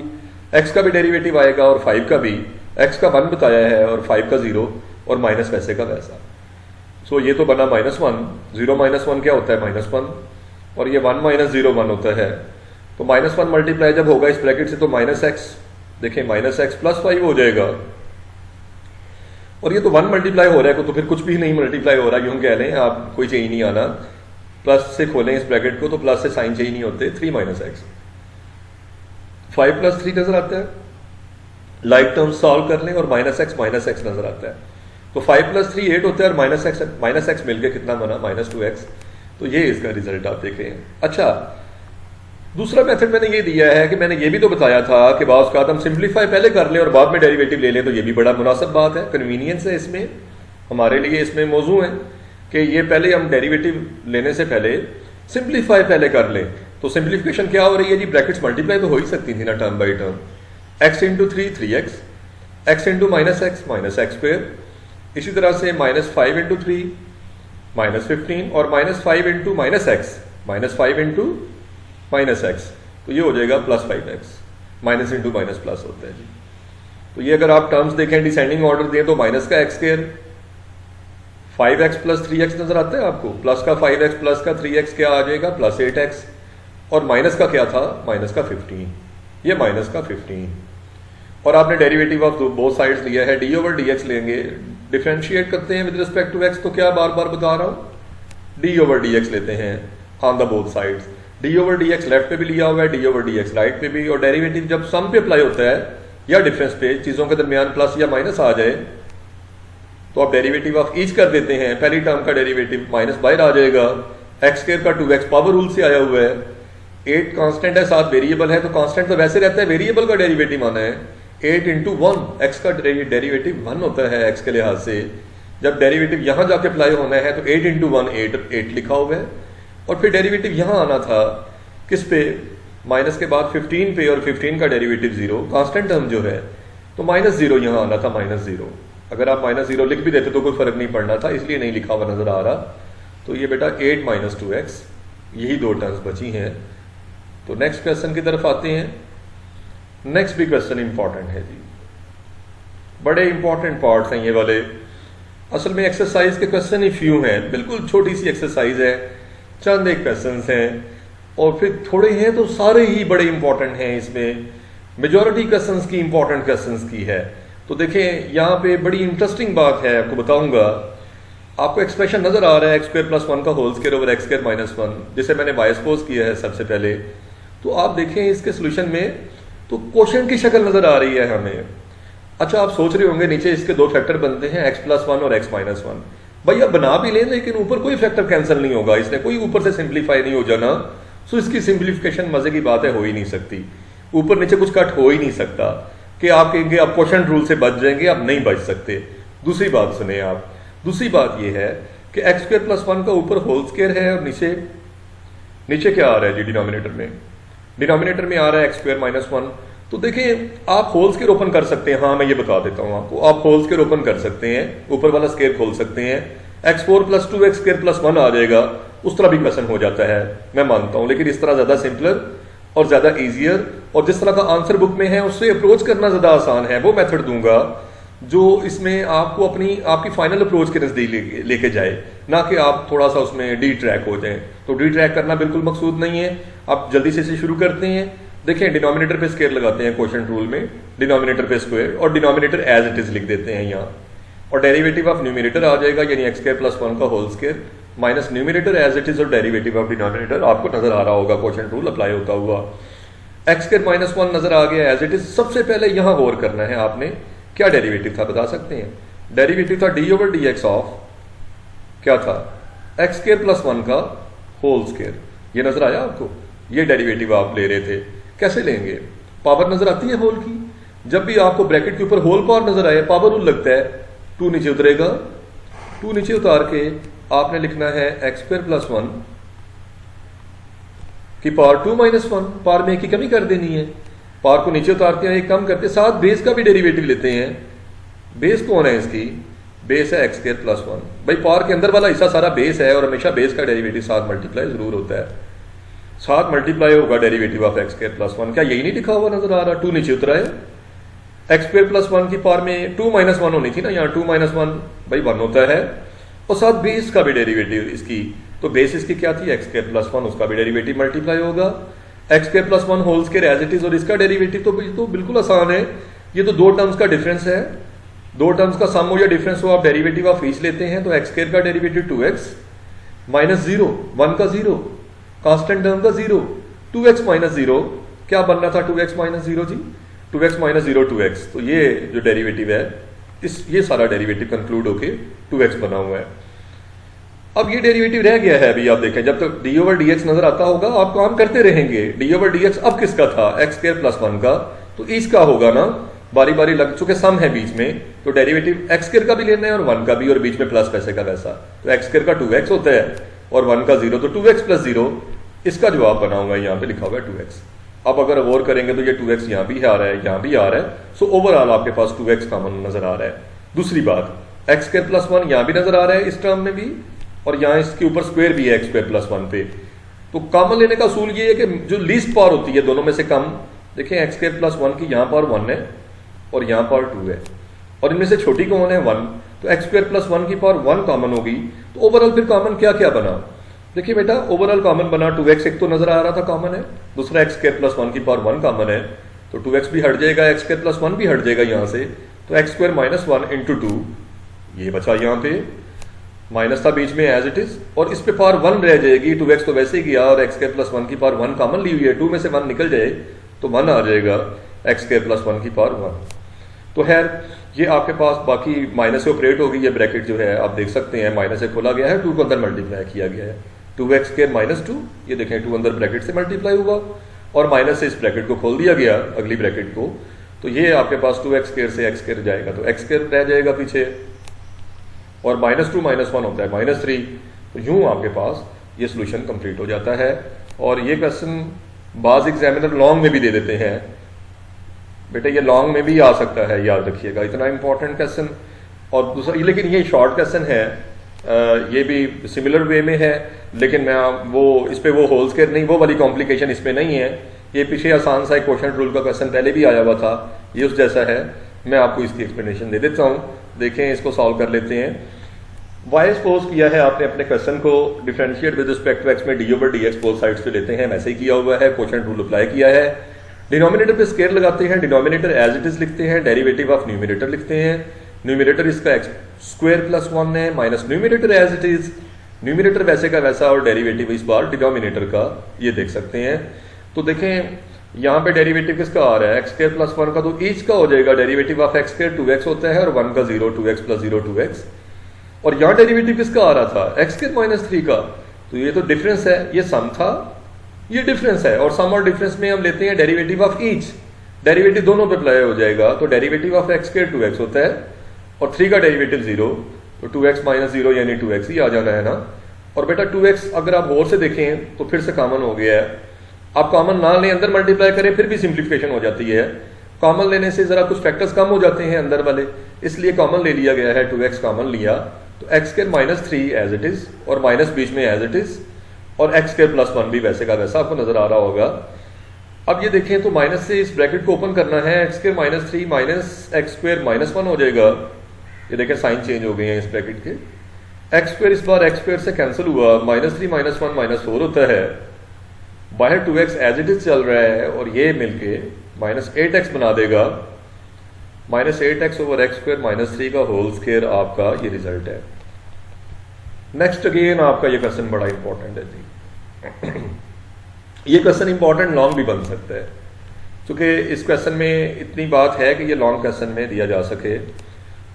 x का भी डेरिवेटिव आएगा और 5 का भी। x का 1 बताया है और 5 का 0 और माइनस वैसे का वैसा। सो ये तो बना -1, 0 -1 क्या होता है, -1, और ये 1 - 0 1 होता है। तो -1 मल्टीप्लाई जब होगा इस ब्रैकेट से तो -x, देखें -x + 5 हो जाएगा। और ये तो 1 मल्टीप्लाई हो रहा है तो फिर कुछ भी नहीं मल्टीप्लाई हो रहा, यूं कह लें आप, कोई चेंज नहीं आना। प्लस से खोलें इस ब्रैकेट को तो प्लस से साइन चेंज नहीं होते, 3 - x, 5 + 3 नजर आता है, लाइक टर्म सॉल्व कर लें और माइनस एक्स नजर आता है। तो 5 + 3 8 होता है और माइनस एक्स मिलकर कितना बना -2x। तो ये इसका रिजल्ट आप देख रहे हैं। अच्छा, दूसरा मेथड मैंने ये दिया है कि मैंने ये भी तो बताया था कि बाज़ औक़ात हम सिंप्लीफाई पहले कर लें और बाद में डेरिवेटिव ले लें, तो ये भी बड़ा मुनासिब बात है, कन्वीनियंस है इसमें हमारे लिए, इसमें मौजू है कि ये पहले हम डेरिवेटिव लेने से पहले सिंप्लीफाई पहले कर लें। तो सिंप्लीफिकेशन क्या हो रही है जी, ब्रैकेट्स मल्टीप्लाई तो हो ही सकती थी ना term by term. x × 3 3x, x × -x -x², इसी तरह से -5 × 3 -15 और -5 × -x -5 × -x, तो ये हो जाएगा +5x। Minus into minus plus होता है जी। तो ये अगर आप टर्म्स देखें डिसेंडिंग ऑर्डर दें तो माइनस का x², 5x + 3x नजर आता है आपको, प्लस का 5x प्लस का 3x क्या आ जाएगा +8x, और माइनस का क्या था, माइनस का 15, ये माइनस का 15। और आपने डेरिवेटिव ऑफ बोथ साइड्स लिया है, d/dx लेंगे, डिफरेंशिएट करते हैं विद रिस्पेक्ट टू x, तो क्या बार बार बता रहा हूं, d/dx लेते हैं on the both sides. d/dx left पे भी लिया हुआ है, d/dx राइट पे भी, और डेरिवेटिव जब सम पे अप्लाई होता है या डिफरेंस पे, चीजों के दरमियान प्लस या माइनस आ जाए तो आप डेरिवेटिव ऑफ ईच कर देते हैं। पहली टर्म का डेरिवेटिव माइनस बाहर आ जाएगा, x² का 2x पावर रूल से आया हुआ है, 8 कांस्टेंट है 7 वेरिएबल है, तो कांस्टेंट तो वैसे रहता है, वेरिएबल का डेरिवेटिव आना है 8 × 1, x का डेरिवेटिव 1 होता है x के लिहाज से। जब डेरिवेटिव यहां जाके अप्लाई होना है तो 8 × 1 8 लिखा हुआ है, और फिर डेरिवेटिव यहां आना था किस पे, माइनस के बाद 15 पे, और 15 का डेरिवेटिव 0, कांस्टेंट टर्म जो है, तो -0 यहां आना था -0। अगर आप -0 लिख भी देते तो कोई फर्क नहीं पड़ना था, इसलिए नहीं लिखा हुआ नजर आ रहा। तो ये बेटा 8 - 2x, यही दो टर्म्स बची हैं। तो नेक्स्ट क्वेश्चन की तरफ आते हैं। नेक्स्ट भी क्वेश्चन इंपॉर्टेंट है जी, बड़े इंपॉर्टेंट पार्ट्स हैं ये वाले। असल में एक्सरसाइज के क्वेश्चन ही फ्यू हैं, बिल्कुल छोटी सी एक्सरसाइज है, चंद एक क्वेश्चन हैं, और फिर थोड़े हैं तो सारे ही बड़े इंपॉर्टेंट हैं। इसमें मेजॉरिटी क्वेश्चंस की इंपॉर्टेंट क्वेश्चंस की है। तो देखें यहाँ पे बड़ी इंटरेस्टिंग बात है, आपको बताऊंगा। आपको एक्सप्रेशन नजर आ रहा है x² + 1 का होल स्क्वायर ओवर x² - 1, जिसे मैंने बायसपोज किया है सबसे पहले। तो आप देखें इसके सोल्यूशन में तो क्वोशिएंट की शक्ल नजर आ रही है हमें। अच्छा, आप सोच रहे होंगे नीचे इसके दो फैक्टर बनते हैं x + 1 और x - 1। भैया बना भी लें, लेकिन ऊपर कोई फैक्टर कैंसिल नहीं होगा, इसने कोई ऊपर से सिंप्लीफाई नहीं हो जाना। सो इसकी सिंप्लीफिकेशन मजे की बात है, हो ही नहीं सकती। ऊपर नीचे कुछ कट हो ही नहीं सकता कि आप कहेंगे आप क्वोशिएंट रूल से बच जाएंगे, आप नहीं बच सकते। दूसरी बात सुने आप, दूसरी बात यह है कि x² + 1 का ऊपर होल स्क्वायर है और नीचे क्या आ रहा है जी, डिनोमिनेटर में आ रहा है x² - 1। तो देखिए आप होल स्क्वायर ओपन कर सकते हैं, हाँ मैं ये बता देता हूं आपको, आप होल स्क्वायर ओपन कर सकते हैं, ऊपर वाला स्क्वायर खोल सकते हैं, x4 + 2x² + 1 आ जाएगा। उस तरह भी क्वेश्चन हो जाता है, मैं मानता हूं, लेकिन इस तरह ज्यादा सिंपलर और ज्यादा ईजियर, और जिस तरह का आंसर बुक में है उससे अप्रोच करना ज्यादा आसान है। वो मेथड दूंगा जो इसमें आपको आपकी फाइनल अप्रोच के नजदीक लेके जाए, ना कि आप थोड़ा सा उसमें डी ट्रैक हो जाए। तो डी ट्रैक करना बिल्कुल मकसूद नहीं है। आप जल्दी से इसे शुरू करते हैं। देखें डिनोमिनेटर पे स्क्वायर लगाते हैं क्वोशिएंट रूल में, डिनोमिनेटर पे स्क्वायर और डिनोमिनेटर एज इट इज लिख देते हैं यहाँ, और डेरिवेटिव ऑफ न्यूमिनेटर आ जाएगा, यानी x² + 1 का whole square minus numerator as it is और डेरिवेटिव ऑफ डिनोमिनेटर आपको नजर आ रहा होगा क्वोशिएंट रूल अप्लाई होता हुआ। x² - 1 नजर आ गया एज इट इज। सबसे पहले यहां गौर करना है आपने, क्या डेरिवेटिव था बता सकते हैं? डेरिवेटिव था d/dx ऑफ क्या था, x² + 1 का होल स्क्वायर। ये नजर आया आपको, ये डेरिवेटिव आप ले रहे थे। कैसे लेंगे, पावर नजर आती है होल की। जब भी आपको ब्रैकेट के ऊपर होल पावर नजर आए, पावर रूल लगता है, 2 नीचे उतरेगा, 2 नीचे उतार के आपने लिखना है x² + 1 की पावर 2 - 1, पावर में एक की कमी कर देनी है। पावर को नीचे उतारते हैं, एक कम करते, साथ बेस का भी डेरिवेटिव लेते हैं। बेस कौन है इसकी, बेस है x² + 1। भाई पावर के अंदर वाला हिस्सा सारा बेस है, और हमेशा बेस का डेरिवेटिव साथ मल्टीप्लाई जरूर होता है, साथ मल्टीप्लाई होगा डेरिवेटिव ऑफ x² + 1। क्या यही नहीं लिखा हुआ नजर आ रहा, 2 नीचे उतरा है। x² + 1 की पावर में 2 - 1 होनी थी ना, यहाँ 2 - 1 भाई 1 होता है, और साथ बेस का भी डेरिवेटिव इसकी, तो बेस इसकी क्या थी x² + 1, उसका भी डेरिवेटिव मल्टीप्लाई होगा। x² + 1 whole square as it is, और इसका डेरिवेटिव तो बिल्कुल आसान है। ये तो दो टर्म्स का डिफरेंस है, दो टर्म्स का सम हो या डिफरेंस हो, आप डेरिवेटिव ऑफ ईच लेते हैं। तो x² का डेरिवेटिव 2x -0, 1 का 0, कांस्टेंट टर्म का 0, 2x - 0, क्या बनना था 2x - 0 जी, 2x माइनस 0 2x, तो ये जो डेरिवेटिव है ये सारा डेरिवेटिव कंक्लूड होके 2x बना हुआ है। अब ये डेरिवेटिव रह गया है, अभी आप देखें जब तक डी ओवर डी एक्स नजर आता होगा आप काम करते रहेंगे। डी ओवर डी एक्स अब किसका था, एक्स स्क्वायर प्लस 1 का, तो इसका होगा ना, बारी बारी लग चुके, सम है बीच में, तो डेरिवेटिव एक्स स्क्वायर का भी लेना है और 1 का भी, और बीच में प्लस वैसे का वैसा, तो एक्स स्क्वायर का 2x होता है और 1 का 0, तो 2x प्लस 0 इसका जवाब बना हुआ है, यहाँ पे लिखा हुआ है 2x। अब अगर और करेंगे तो ये 2x यहाँ भी आ रहा है, यहाँ भी आ रहा है, सो ओवरऑल आपके पास 2x कॉमन नजर आ रहा है। दूसरी बात एक्स स्क्वायर प्लस 1 यहाँ भी नजर आ रहा है इस टर्म में भी, और यहाँ इसके ऊपर स्क्वायर भी है एक्स स्क्वायर प्लस 1 पे। तो कॉमन लेने का असूल ये है कि जो लीस्ट पावर होती है दोनों में से कम, देखें एक्स स्क्वायर प्लस 1 की यहाँ पावर 1 है और यहाँ पावर 2 है, और इनमें से छोटी कौन है 1, तो एक्स स्क्वायर प्लस 1 की पावर 1 कॉमन होगी। तो ओवरऑल फिर कॉमन क्या क्या बना, देखिए बेटा ओवरऑल कॉमन बना 2x, एक तो नजर आ रहा था कॉमन है, दूसरा एक्स स्क्वायर प्लस 1 की पावर 1 कॉमन है, तो 2x भी हट जाएगा, एक्स स्क्वायर प्लस 1 भी हट जाएगा यहाँ से, तो एक्स स्क्वायर माइनस 1 इंटू 2 ये बचा यहाँ पे, माइनस था बीच में एज इट इज, और इस पे पावर 1 रह जाएगी, 2x तो वैसे ही गया और एक्स स्क्वायर प्लस 1 की पावर 1 कॉमन ली हुई है, 2 में से 1 निकल जाए तो 1 आ जाएगा, एक्स स्क्वायर प्लस 1 की पावर 1। तो खैर ये आपके पास बाकी माइनस से ऑपरेट होगी, ये ब्रैकेट जो है आप देख सकते हैं माइनस से खोला गया है, 2 को अंदर मल्टीप्लाई किया गया है, 2x स्क्वायर माइनस 2, ये देखें 2 अंदर ब्रैकेट से मल्टीप्लाई हुआ और माइनस से इस ब्रैकेट को खोल दिया गया अगली ब्रैकेट को, तो ये आपके पास 2x स्क्वायर से x स्क्वायर जाएगा, तो x स्क्वायर रह जाएगा पीछे, और माइनस 2 माइनस 1 होता है माइनस 3, तो यूं आपके पास ये सोल्यूशन कंप्लीट हो जाता है। और ये क्वेश्चन बाज एग्जामिनर लॉन्ग में भी दे देते हैं, बेटा ये लॉन्ग में भी आ सकता है, याद रखिएगा, इतना इंपॉर्टेंट क्वेश्चन। और दूसरा लेकिन ये शॉर्ट क्वेश्चन है, ये भी सिमिलर वे में है, लेकिन मैं वो इस पे वो होल स्क्वायर नहीं, वो वाली कॉम्प्लिकेशन इसमें नहीं है, ये पीछे आसान सा एक क्वोशंट रूल का क्वेश्चन पहले भी आया हुआ था, ये उस जैसा है, मैं आपको इसकी एक्सप्लेनेशन दे देता हूँ, देखें इसको सॉल्व कर लेते हैं। वाई सपोज किया है आपने अपने क्वेश्चन को differentiate with respect to X में D over D X both sides पे लेते हैं, वैसे ही किया हुआ है, क्वोशंट रूल अप्लाई किया है, डिनोमिनेटर पे स्क्वायर लगाते हैं, डिनोमिनेटर एज इट इज लिखते हैं, डेरिवेटिव ऑफ न्यूमिनेटर लिखते हैं, न्यूमिनेटर इसका एक्स स्क्वायर प्लस 1 है minus numerator as it is, numerator वैसे का वैसा और डेरिवेटिव इस बार डिनोमिनेटर का, ये देख सकते हैं। तो देखें यहाँ पे डेरिवेटिव किसका आ रहा है, एक्स स्क्वायर प्लस 1 का, तो ईच का हो जाएगा derivative of x square 2x होता है और 1 का 0 2x प्लस 0 2x, और यहाँ डेरिवेटिव किसका आ रहा था एक्स स्क्वायर माइनस 3 का, तो ये तो डिफरेंस है, ये सम था ये डिफरेंस है, और सम और डिफरेंस में हम लेते हैं डेरिवेटिव ऑफ ईच, डेरिवेटिव दोनों पे अप्लाई हो जाएगा, तो derivative of x square 2x होता है और 3 का डेरिवेटिव 0, तो 2x माइनस 0 यानी 2x ही आ जाना है ना। और बेटा 2x अगर आप और से देखें तो फिर से कॉमन हो गया है, आप कॉमन ना लें अंदर मल्टीप्लाई करें फिर भी सिंप्लीफिकेशन हो जाती है, कॉमन लेने से जरा कुछ फैक्टर्स कम हो जाते हैं अंदर वाले, इसलिए कॉमन ले लिया गया है, 2x कॉमन लिया, तो x square minus 3 as it is और माइनस बीच में एज इट इज, और एक्स स्क्वायर प्लस 1 भी वैसे का वैसा आपको नजर आ रहा होगा। अब ये देखें तो माइनस से इस ब्रैकेट को ओपन करना है, x square minus 3 minus x square minus 1 हो जाएगा, ये देखें साइन चेंज हो गए हैं इस ब्रैकेट के, एक्स स्क्वायर इस बार एक्स स्क्वायर से कैंसिल हुआ, माइनस 3 माइनस 1 माइनस 4 होता है, बाहर 2x एज इट इज चल रहा है और ये मिलके माइनस 8x बना देगा, minus 8x over x square minus 3 का होल स्क्वायर आपका ये रिजल्ट है। नेक्स्ट अगेन आपका ये क्वेश्चन बड़ा इंपॉर्टेंट है जी, ये क्वेश्चन इंपॉर्टेंट लॉन्ग भी बन सकता है, क्योंकि इस क्वेश्चन में इतनी बात है कि ये लॉन्ग क्वेश्चन में दिया जा सके।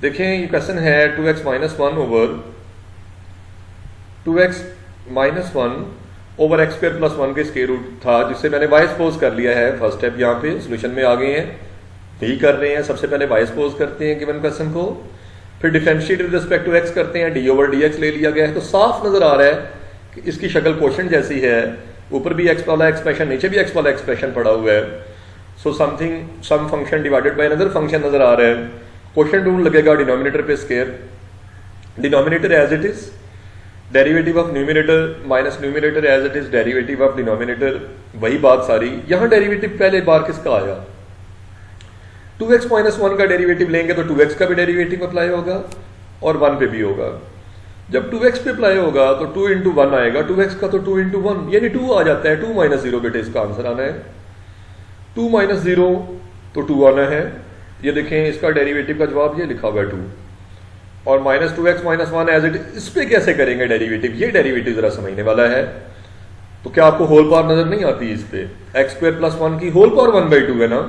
देखें ये क्वेश्चन है 2x minus 1 over 2x minus 1 over x square plus 1 के स्क्वायर रूट था, जिससे मैंने वाई सपोज कर लिया है, फर्स्ट स्टेप यहाँ पे सोल्यूशन में आ गए हैं, यही कर रहे हैं, सबसे पहले वाई सपोज करते हैं गिवन क्वेश्चन को, फिर differentiate with respect to x करते हैं, डी ओवर डी एक्स ले लिया गया है, तो साफ नजर आ रहा है कि इसकी शक्ल क्वोशंट जैसी है, ऊपर भी एक्स वाला एक्सप्रेशन नीचे भी एक्स वाला एक्सप्रेशन पड़ा हुआ है, so something some function divided by another function नजर आ रहा है, क्वोशंट रूल लगेगा डिनोमिनेटर पे square, denominator as it is, derivative of numerator minus numerator as it is, derivative of denominator, वही बात सारी। यहां डेरिवेटिव पहले बार किसका आया, 2x माइनस 1 का डेरिवेटिव लेंगे तो 2x का भी डेरिवेटिव अप्लाई होगा और 1 पे भी होगा, जब 2x पे अप्लाई होगा तो 2 इंटू 1 आएगा, 2x का तो 2 इंटू 1 यानी 2 आ जाता है, 2 माइनस 0 बेटे इसका आंसर आना है, 2 माइनस 0 तो 2 आना है, ये देखें इसका डेरिवेटिव का जवाब ये लिखा हुआ है 2, और minus 2x minus 1 as it, इस पे कैसे करेंगे डेरिवेटिव, ये डेरिवेटिव जरा समझने वाला है। तो क्या आपको होल पावर नजर नहीं आती इस पे, एक्स स्क्वायर प्लस 1 की होल पावर 1/2 है ना,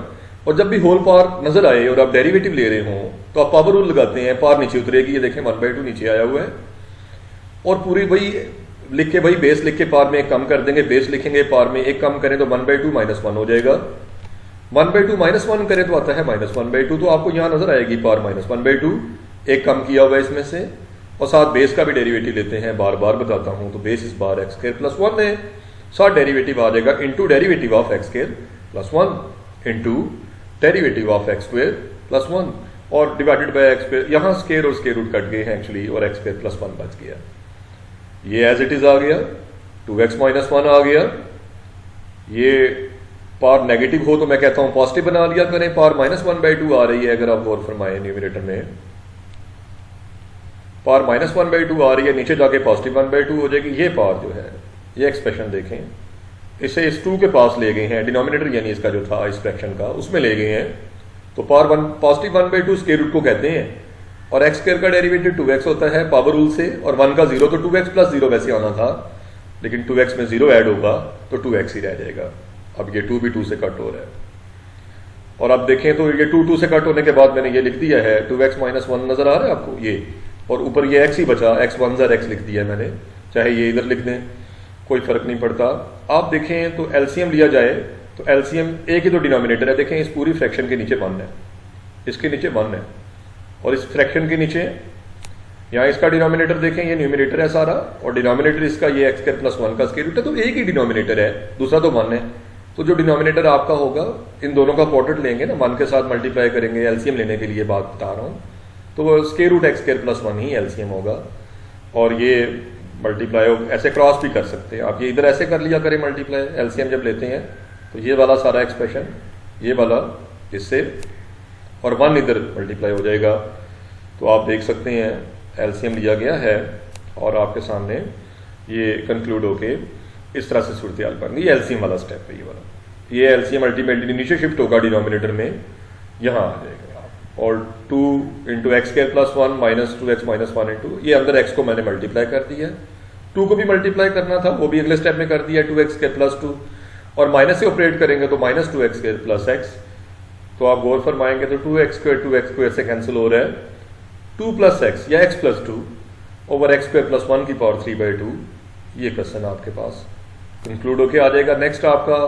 और जब भी होल पावर नजर आए और आप डेरिवेटिव ले रहे हो तो आप पावर रूल लगाते हैं, पावर नीचे उतरेगी, ये देखें 1/2 नीचे आया हुआ है, और पूरी वही लिख के भाई बेस लिख के पावर में एक कम कर देंगे, बेस लिखेंगे पावर में एक कम करें तो 1/2 -1 हो जाएगा, 1/2 -1 करें तो आता है -1/2, तो आपको यहां नजर आएगी पावर -1/2, एक कम किया हुआ है इसमें से, और साथ बेस का भी डेरिवेटिव लेते हैं, बार बार बताता हूं, तो बेस इस बार x² + 1 है, साथ डेरिवेटिव आ जाएगा into derivative of x² + 1 into derivative of x² + 1 और डिवाइडेड बाय x², यहां स्केयर और स्केयर रूट कट गए हैं एक्चुअली, और x² + 1 बच गया, ये एज इट इज आ गया, 2x - 1 आ गया। ये पावर नेगेटिव हो तो मैं कहता हूं पॉजिटिव बना लिया करें, पावर -1/2 आ रही है, अगर आप गौर फरमाएं न्यूमरेटर में पावर -1/2 आ रही है, नीचे जाके पॉजिटिव 1/2 हो जाएगी। ये पावर जो है, ये एक्सप्रेशन देखें, इसे इस 2 के पास ले गए हैं, डिनोमिनेटर यानी इसका जो था इस फ्रैक्शन का उसमें ले गए हैं, तो पावर पॉजिटिव 1/2 स्क्वायर रूट को कहते हैं, और x² का डेरिवेटिव 2x होता है पावर रूल से, और 1 का 0 तो 2x + 0 वैसे आना था, लेकिन 2x में 0 ऐड होगा तो 2x ही रह जाएगा। अब ये 2 भी 2 से कट हो रहा है, और अब देखें तो ये 2 से कट होने के बाद मैंने ये लिख दिया है 2x - 1 नजर आ रहा है आपको ये, और ऊपर ये x ही बचा, x1 x लिख दिया मैंने, चाहे ये इधर लिख दें कोई फर्क नहीं पड़ता। आप देखें तो एलसीएम लिया जाए तो एलसीएम एक ही तो डिनोमिनेटर है, देखें इस पूरी फ्रैक्शन के नीचे 1 है, इसके नीचे 1 है, और इस फ्रैक्शन के नीचे यहाँ इसका डिनोमिनेटर देखें, ये न्यूमिनेटर है सारा, और डिनोमिनेटर इसका ये x² + 1 का स्क्वायर रूट है, तो एक ही डिनोमिनेटर है, दूसरा तो 1 है, तो जो डिनोमिनेटर आपका होगा इन दोनों का प्रोडक्ट लेंगे ना, 1 के साथ मल्टीप्लाई करेंगे, एलसीएम लेने के लिए बात बता रहा हूँ, तो वो स्क्वायर रूट x² + 1 ही एलसीएम होगा, और ये मल्टीप्लाई ऐसे क्रॉस भी कर सकते हैं आप, ये इधर ऐसे कर लिया करें मल्टीप्लाई एलसीएम जब लेते हैं, तो ये वाला सारा एक्सप्रेशन ये वाला इससे, और 1 इधर मल्टीप्लाई हो जाएगा, तो आप देख सकते हैं एलसीएम लिया गया है, और आपके सामने ये कंक्लूड होके इस तरह से सूरत हाल बन गई। एलसीएम वाला स्टेप है ये वाला, ये एलसीएम अल्टीमेटली नीचे शिफ्ट होगा डिनोमिनेटर में, यहाँ आ जाएगा आप, और 2 × x² + 1 -2x - 1 इंटू ये अंदर x को मैंने मल्टीप्लाई कर दिया, 2 को भी मल्टीप्लाई करना था, वो भी अगले स्टेप में कर दिया 2x² + 2, और माइनस से ऑपरेट करेंगे तो -2x² + x, तो आप गौर फरमाएंगे तो 2x² से कैंसिल हो रहा है, 2 + x या x + 2 ओवर x² + 1 की पावर 3/2, ये क्वेश्चन आपके पास कंक्लूड होके आ जाएगा। नेक्स्ट आपका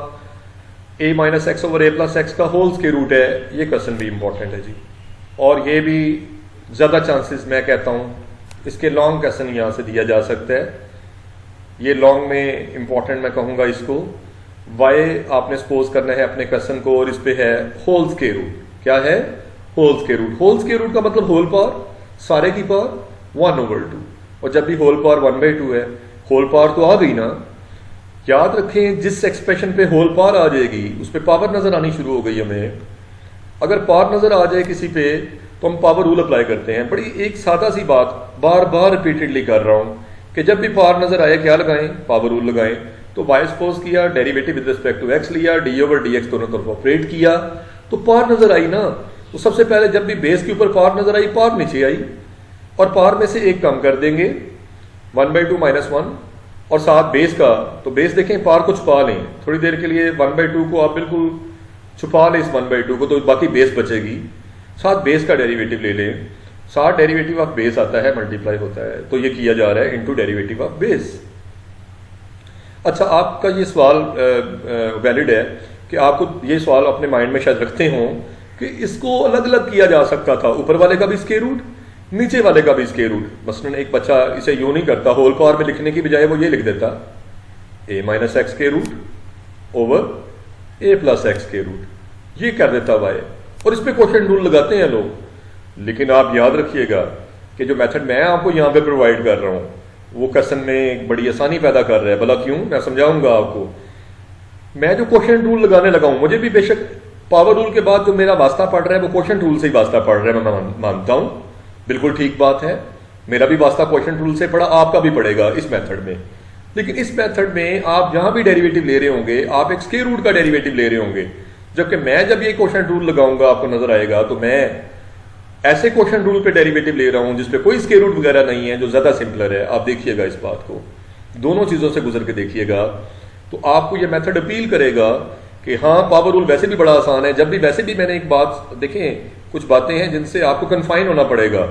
a - x over a + x का होल स्क्वायर रूट है, ये क्वेश्चन भी इंपॉर्टेंट है जी, और ये भी ज्यादा चांसेस मैं कहता हूं इसके लॉन्ग क्वेश्चन यहां से दिया जा सकता है, ये लॉन्ग में इंपॉर्टेंट मैं कहूंगा इसको, y आपने सपोज करना है अपने क्वेश्चन को, और इस पे है होल स्क्वायर रूट, क्या है whole square root, whole square root का मतलब होल पावर, सारे की पावर 1/2, और जब भी होल पावर 1/2 है, होल पावर तो आ गई ना, याद रखें जिस एक्सप्रेशन पे होल पावर आ जाएगी उस पे पावर नजर आनी शुरू हो गई हमें, अगर पावर नजर आ जाए किसी पे तो हम पावर रूल अप्लाई करते हैं। बड़ी एक सादा सी बात बार बार रिपीटेडली कर रहा हूं कि जब भी पावर नजर आए क्या लगाएं, पावर रूल लगाएं, तो y सपोज किया, derivative with respect to x लिया, d/dx दोनों तरफ ऑपरेट किया, तो पावर नजर आई ना, तो सबसे पहले जब भी बेस के ऊपर पावर नजर आई, पावर नीचे आई, और पावर में से एक कम कर देंगे 1/2 - 1, और साथ बेस का, तो बेस देखें पावर को छुपा लें थोड़ी देर के लिए, 1/2 को आप बिल्कुल छुपा लें, इस 1/2 को, तो बाकी बेस बचेगी, साथ बेस का डेरिवेटिव ले लें, साथ डेरिवेटिव ऑफ बेस आता है मल्टीप्लाई होता है, तो ये किया जा रहा है इनटू डेरिवेटिव ऑफ बेस। अच्छा, आपका ये सवाल वैलिड है कि आपको ये सवाल अपने माइंड में शायद रखते हो कि इसको अलग अलग किया जा सकता था, ऊपर वाले का भी स्क्वायर रूट, नीचे वाले का भी स्क्वायर रूट, मसलन एक बच्चा इसे यूं नहीं करता, होल पावर में लिखने की बजाय वो ये लिख देता a - x square root over a + x square root, ये कर देता y, और इस पे क्वोशिएंट रूल लगाते हैं लोग। लेकिन आप याद रखिएगा कि जो मेथड मैं आपको यहाँ पे प्रोवाइड कर रहा हूँ वो क्वेश्चन में एक बड़ी आसानी पैदा कर रहा है, भला क्यों, मैं समझाऊंगा आपको। मैं जो क्वोशिएंट रूल लगाने लगा हूं, मुझे भी बेशक पावर रूल के बाद जो मेरा वास्ता पड़ रहा है वो क्वोशिएंट रूल से ही वास्ता पड़ रहा है, मैं मानता हूं, बिल्कुल ठीक बात है, मेरा भी वास्ता क्वोशिएंट रूल से पड़ा, आपका भी पड़ेगा इस मेथड में। लेकिन इस मेथड में आप जहां भी डेरिवेटिव ले रहे होंगे, आप एक स्क्वायर रूट का डेरिवेटिव ले रहे होंगे, जबकि मैं जब ये क्वोशिएंट रूल लगाऊंगा आपको नजर आएगा तो मैं ऐसे क्वोशिएंट रूल पे डेरिवेटिव ले रहा हूं जिसपे कोई स्क्वायर रूट वगैरह नहीं है, जो ज्यादा सिंपलर है। आप देखिएगा इस बात को, दोनों चीजों से गुजर के देखिएगा, तो आपको ये मेथड अपील करेगा कि हाँ पावर रूल वैसे भी बड़ा आसान है, जब भी वैसे भी मैंने एक बात देखें, कुछ बातें हैं जिनसे आपको कन्फाइन होना पड़ेगा,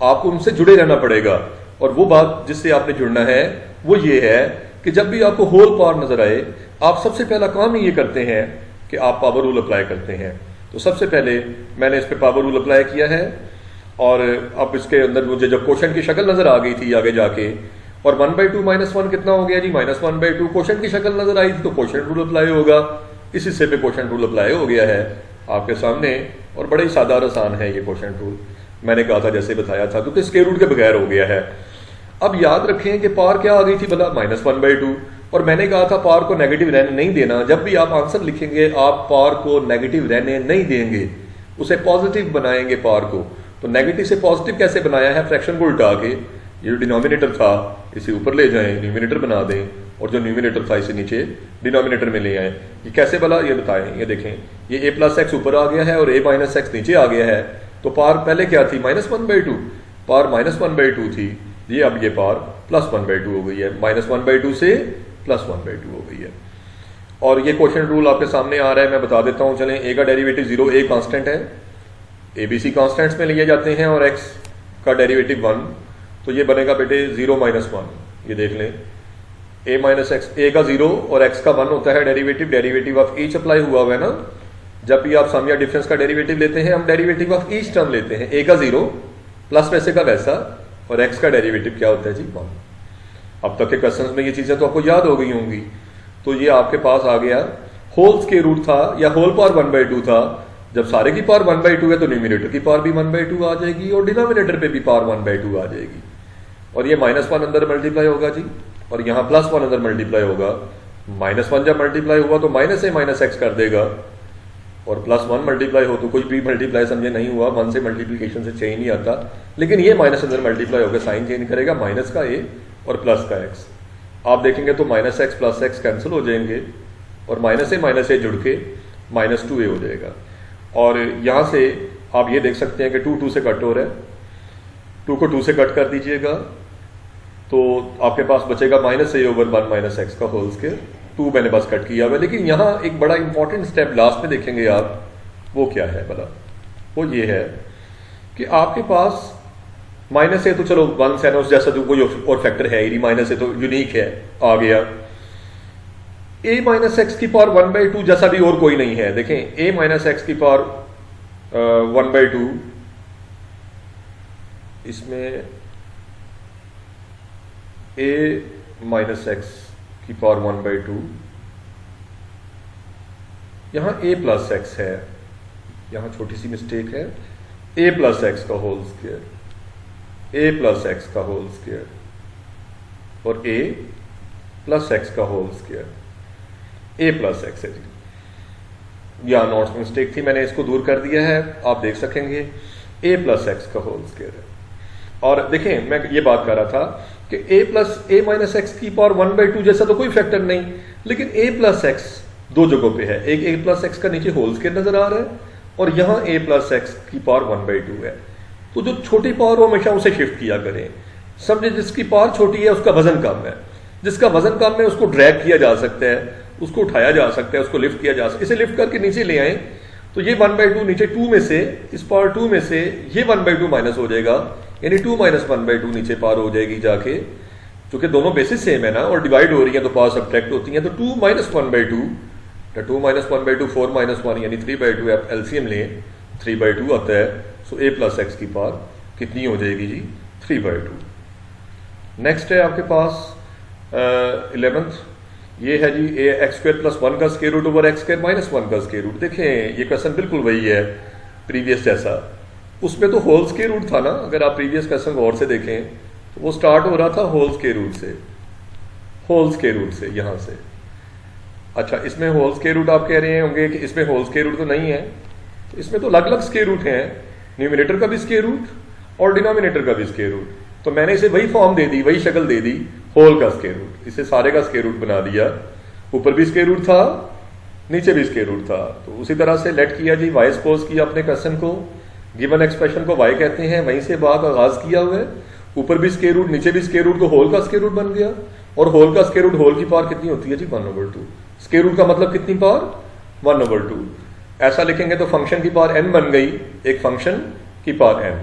आपको उनसे जुड़े रहना पड़ेगा, और वो बात जिससे आपने जुड़ना है वो ये है कि जब भी आपको होल पावर नजर आए, आप सबसे पहला काम ही ये करते हैं कि आप पावर रूल अप्लाई करते हैं। तो सबसे पहले मैंने इस पर पावर रूल अप्लाई किया है, और अब इसके अंदर मुझे जब क्वेश्चन की शक्ल नजर आ गई थी आगे जाके, और 1/2 -1 कितना हो गया जी, -1/2 क्वेश्चन की शक्ल नजर आई थी, तो क्वेश्चन रूल अप्लाई होगा, इस हिस्से पे क्वेश्चन रूल अप्लाई हो गया है आपके सामने, और बड़ा ही सादा और आसान है ये क्वेश्चन रूल, मैंने कहा था जैसे बताया था, क्योंकि स्क्वायर रूट के बगैर हो गया है। अब याद रखें कि पावर क्या आ गई थी भला, -1/2, और मैंने कहा था पावर को नेगेटिव रहने नहीं देना। जब भी आप आंसर लिखेंगे आप पावर को नेगेटिव रहने नहीं देंगे, उसे पॉजिटिव बनाएंगे पावर को। तो नेगेटिव से पॉजिटिव कैसे बनाया है, फ्रैक्शन को उल्टा के, ये जो डिनोमिनेटर था इसे ऊपर ले जाएं, न्यूमिनेटर बना दें, और जो न्यूमिनेटर था इसे नीचे डिनोमिनेटर में ले आए। ये कैसे भला, ये बताएं, ये देखें, ये a+x ऊपर आ गया है और a-x नीचे आ गया है, तो पावर पहले क्या थी, -1/2, पावर -1/2 थी, ये अब ये पावर +1/2 हो गई है, -1/2 से +1/2 हो गई है। और ये क्वेश्चन रूल आपके सामने आ रहा है, मैं बता देता हूं, चलें। a का डेरिवेटिव 0, a कांस्टेंट है, abc कांस्टेंट्स में लिए जाते हैं, और x का डेरिवेटिव 1, तो ये बनेगा बेटे 0 - 1, ये देख लें, a का 0 और x का 1 होता है derivative, derivative of each apply हुआ है ना। जब भी आप सम या डिफरेंस का डेरिवेटिव लेते हैं, हम डेरिवेटिव ऑफ ईच टर्म लेते हैं, a का 0 प्लस वैसे का वैसा, और x का डेरिवेटिव क्या होता है जी, 1। अब तक के क्वेश्चंस में ये चीजें तो आपको याद हो गई होंगी। तो ये आपके पास आ गया, होल स्क्वायर रूट था या होल पावर 1/2 था। जब सारे की पावर 1/2 है तो न्यूमिनेटर की पावर भी 1/2 आ जाएगी, और डिनोमिनेटर पे भी पावर 1/2 आ जाएगी, और ये -1 अंदर मल्टीप्लाई होगा जी, और यहाँ +1 अंदर मल्टीप्लाई होगा। -1 जब मल्टीप्लाई हुआ तो -a-x कर देगा, और +1 मल्टीप्लाई हो तो कुछ भी मल्टीप्लाई समझे नहीं हुआ, 1 से मल्टीप्लीकेशन से चेंज नहीं आता, लेकिन ये माइनस अंदर मल्टीप्लाई होगा, साइन चेंज करेगा, माइनस का a और प्लस का x। आप देखेंगे तो -x + x कैंसिल हो जाएंगे, और -a जुड़ के -2a हो जाएगा। और यहाँ से आप ये देख सकते हैं कि 2 से कट हो रहा है, 2 को 2 से कट कर दीजिएगा, तो आपके पास बचेगा -a/1 - x का होल स्क्वायर। 2 मैंने बस कट किया हुआ है, लेकिन यहाँ एक बड़ा इंपॉर्टेंट स्टेप लास्ट में देखेंगे आप, वो क्या है भला, वो ये है कि आपके पास -a तो चलो 1 सैनोस जैसा तो कोई और फैक्टर है ही नहीं, -a तो यूनिक है, आ गया। a-x की पावर 1/2 जैसा भी और कोई नहीं है। देखें, a-x की पावर 1/2, इसमें a-x की पावर 1/2, यहां a+x है, यहां छोटी सी मिस्टेक है, a+x का होल स्क्वायर, a+x का होल स्क्वायर, और a+x का होल स्क्वायर, a+x है जी, यहां नोट्स में मिस्टेक थी, मैंने इसको दूर कर दिया है, आप देख सकेंगे a+x का होल स्क्वायर है। और देखें, मैं ये बात कर रहा था कि a+a-x की पावर 1/2 जैसा तो कोई फैक्टर नहीं, लेकिन a+x दो जगहों पे है, एक a+x का नीचे होल स्क्वायर नजर आ रहा है, और यहां a+x की पावर 1/2 है। तो जो छोटी पावर हो हमेशा उसे शिफ्ट किया करें। समझे, जिसकी पावर छोटी है उसका वजन कम है, जिसका वजन कम है उसको ड्रैग किया जा सकता है, उसको उठाया जा सकता है, उसको लिफ्ट किया जा सकता है। इसे लिफ्ट करके नीचे ले आए तो ये 1/2 नीचे 2 में से, इस पावर 2 में से ये 1/2 माइनस हो जाएगा, यानी 2 - 1/2 नीचे पावर हो जाएगी जाके, क्योंकि दोनों बेसिस सेम है ना, और डिवाइड हो रही है तो पावर सब्ट्रैक्ट होती है, तो 2 - 1/2, 2 - 1/2 4 - 1 यानी 3/2, आप एलसीएम लें 3/2 आता है। सो a+x की पावर कितनी हो जाएगी जी, 3/2। नेक्स्ट है आपके पास 11th, ये है जी ax² + 1 का स्क्वायर रूट ओवर x² - 1 का स्क्वायर रूट। देखें, ये क्वेश्चन बिल्कुल वही है प्रीवियस जैसा, उसमें तो होल स्क्वायर रूट था ना। अगर आप प्रीवियस क्वेश्चन गौर से देखें तो वो स्टार्ट हो रहा था होल स्क्वायर रूट से, होल स्क्वायर रूट से, यहां से। अच्छा, इसमें होल स्क्वायर रूट आप कह रहे होंगे कि इसमें होल स्क्वायर रूट तो नहीं है, तो इसमें तो अलग अलग स्क्वायर रूट हैं, न्यूमिनेटर का भी स्क्वायर रूट और डिनोमिनेटर का भी स्क्वायर रूट। तो मैंने इसे वही फॉर्म दे दी, वही शक्ल दे दी, होल का स्क्वायर रूट, इसे सारे का स्क्वायर रूट बना दिया। ऊपर भी स्क्वायर रूट था, नीचे भी स्क्वायर रूट था, तो उसी तरह से लेट किया जी, वाई सपोज किया अपने क्वेश्चन को, गिवन एक्सप्रेशन को वाई कहते हैं, वहीं से बात आगाज किया हुआ है। ऊपर भी स्क्वायर रूट, नीचे भी स्क्वायर रूट, तो होल का स्क्वायर रूट बन गया। और होल का स्क्वायर रूट, होल की पावर कितनी होती है जी, 1/2। स्क्वायर रूट का मतलब कितनी पावर, 1/2। ऐसा लिखेंगे तो फंक्शन की पावर n बन गई एक फंक्शन की पावर n।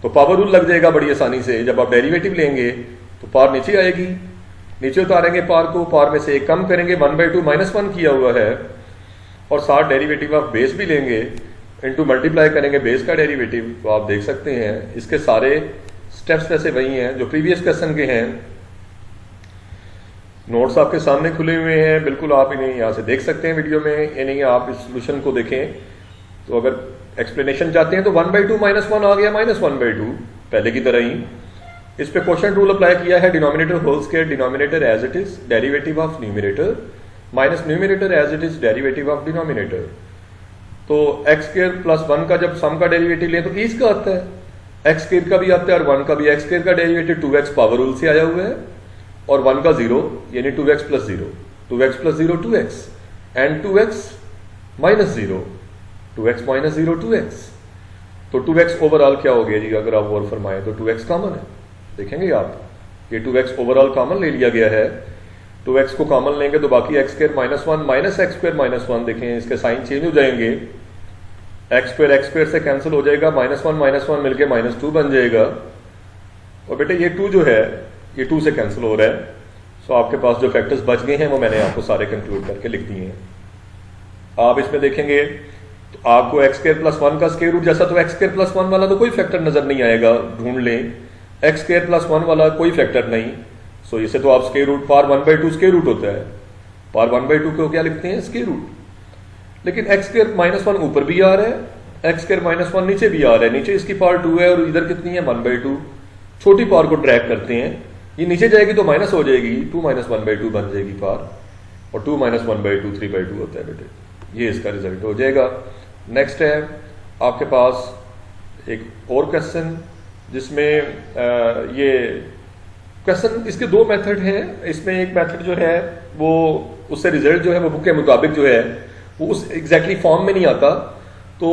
तो पावर रूल लग जाएगा बड़ी आसानी से। जब आप डेरिवेटिव लेंगे तो पावर नीचे आएगी, नीचे उतारेंगे पावर को, पावर में से एक कम करेंगे, 1/2 -1 किया हुआ है, और साथ डेरिवेटिव ऑफ बेस भी लेंगे, इनटू मल्टीप्लाई करेंगे बेस का डेरिवेटिव। तो आप देख सकते हैं इसके सारे स्टेप्स वैसे वही हैं जो प्रीवियस क्वेश्चन के हैं। नोट्स आपके सामने खुले हुए हैं, बिल्कुल आप इन्हें यहाँ से देख सकते हैं वीडियो में, यानी आप इस सोल्यूशन को देखें। तो अगर एक्सप्लेनेशन चाहते हैं तो 1/2 -1 आ गया -1/2 पहले की तरह ही। इस पे क्वोशिएंट रूल अप्लाई किया है, denominator whole square denominator as it is derivative of numerator minus numerator as it is derivative of denominator. तो x स्क्वायर प्लस 1 का जब सम का डेरिवेटिव लें तो इस का आता है, x स्क्वायर का भी आता है और 1 का भी। x स्क्वायर का डेरिवेटिव 2x पावर रूल से आया हुआ है और 1 का 0 यानी 2x + 0, 2x + 0 2x and 2x - 0, 2x - 0 2x। तो 2x ओवरऑल क्या हो गया जी, अगर आप और फरमाएं तो 2x कॉमन है। देखेंगे आप ये 2x ओवरऑल कॉमन ले लिया गया है। 2x को कॉमन लेंगे तो बाकी x square -1 minus x square -1, देखें इसके साइन चेंज हो जाएंगे, x स्क्वायर से कैंसिल हो जाएगा, -1 मिलके -2 बन जाएगा। और बेटे ये 2 जो है ये 2 से कैंसिल हो रहा है। सो आपके पास जो फैक्टर्स बच गए हैं वो मैंने आपको सारे कंक्लूड करके लिख दिए हैं। आप इसमें देखेंगे तो आपको x स्क्वायर + 1 का स्क्वायर रूट जैसा, तो x स्क्वायर + 1 वाला तो कोई फैक्टर नजर नहीं आएगा, ढूंढ लें। x स्क्वायर + 1 वाला कोई फैक्टर नहीं। सो इसे तो आप square root, power 1/2 square root होता है, पावर 1/2 को क्या लिखते हैं, स्क्वायर रूट। लेकिन x स्क्वायर -1 ऊपर भी आ रहा है, x स्क्वायर -1 नीचे भी आ रहा है, नीचे इसकी पावर 2 है और इधर कितनी है 1/2। छोटी पावर को ट्रैक करते हैं, ये नीचे जाएगी तो माइनस हो जाएगी, 2 - 1/2 बन जाएगी पावर, और 2 - 1/2 3/2 होता है बेटे। ये इसका रिजल्ट हो जाएगा। नेक्स्ट है आपके पास एक और क्वेश्चन जिसमें ये क्वेश्चन, इसके 2 मेथड हैं। इसमें एक मेथड जो है वो उससे रिजल्ट जो है वो बुक के मुताबिक जो है वो उस एग्जैक्टली फॉर्म में नहीं आता, तो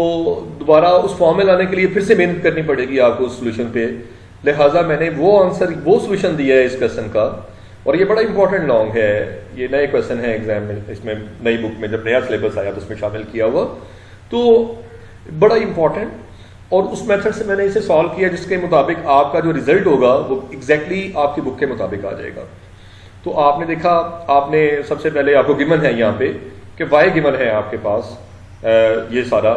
दोबारा उस फॉर्म में लाने के लिए फिर से मेहनत करनी पड़ेगी आपको उस सोल्यूशन पे। लिहाजा मैंने वो आंसर, वो सोल्यूशन दिया है इस क्वेश्चन का, और ये बड़ा इंपॉर्टेंट लॉन्ग है, ये नए क्वेश्चन है एग्जाम में, इसमें नई बुक में जब नया सिलेबस आया तो उसमें शामिल किया हुआ, तो बड़ा इंपॉर्टेंट। और उस मेथड से मैंने इसे सॉल्व किया जिसके मुताबिक आपका जो रिजल्ट होगा वो एग्जैक्टली आपकी बुक के मुताबिक आ जाएगा। तो आपने देखा, आपने सबसे पहले आपको गिवन है यहाँ पे कि y गिवन है आपके पास, ये सारा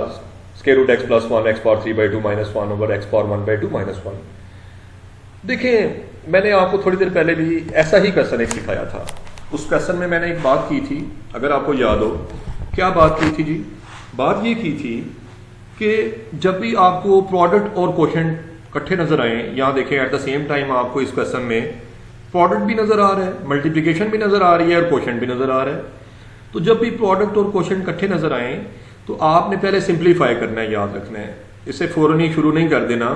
square root x + 1 x power 3/2 -1 over x power 1/2 -1। देखें मैंने आपको थोड़ी देर पहले भी ऐसा ही क्वेश्चन एक सिखाया था। उस क्वेश्चन में मैंने एक बात की थी, अगर आपको याद हो, क्या बात की थी जी? बात ये की थी कि जब भी आपको प्रोडक्ट और क्वोशिएंट इकट्ठे नजर आए, यहां देखें एट द सेम टाइम आपको इस क्वेश्चन में प्रोडक्ट भी नजर आ रहा है, मल्टीप्लिकेशन भी नजर आ रही है और क्वोशिएंट भी नजर आ रहा है। तो जब भी प्रोडक्ट और क्वोशिएंट इकट्ठे नजर आए तो आपने पहले सिंप्लीफाई करना है, याद रखना है, इससे फौरन ही शुरू नहीं कर देना।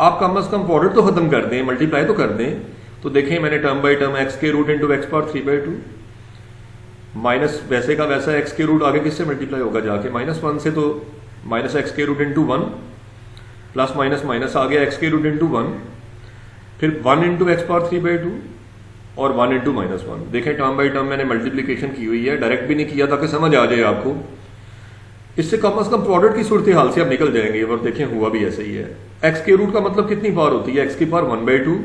आप कम से कम प्रोडक्ट तो खत्म कर दें, मल्टीप्लाई तो कर दें। तो देखें मैंने टर्म बाई टर्म x के root into x power 3/2 minus वैसे का वैसा x के रूट आगे किससे मल्टीप्लाई होगा जाके, -1 से, तो -x के root into 1 plus minus minus आ गया x के रूट इंटू 1, फिर 1 इंटू x पावर 3/2 और 1 इंटू -1। देखें टर्म बाई टर्म मैंने मल्टीप्लीकेशन की हुई है, डायरेक्ट भी नहीं किया ताकि समझ आ जाए आपको। इससे कम से कम प्रोडक्ट की सूरत हाल से आप निकल जाएंगे। और देखें हुआ भी ऐसा ही है। x के रूट का मतलब कितनी पावर होती है, x की पावर 1/2,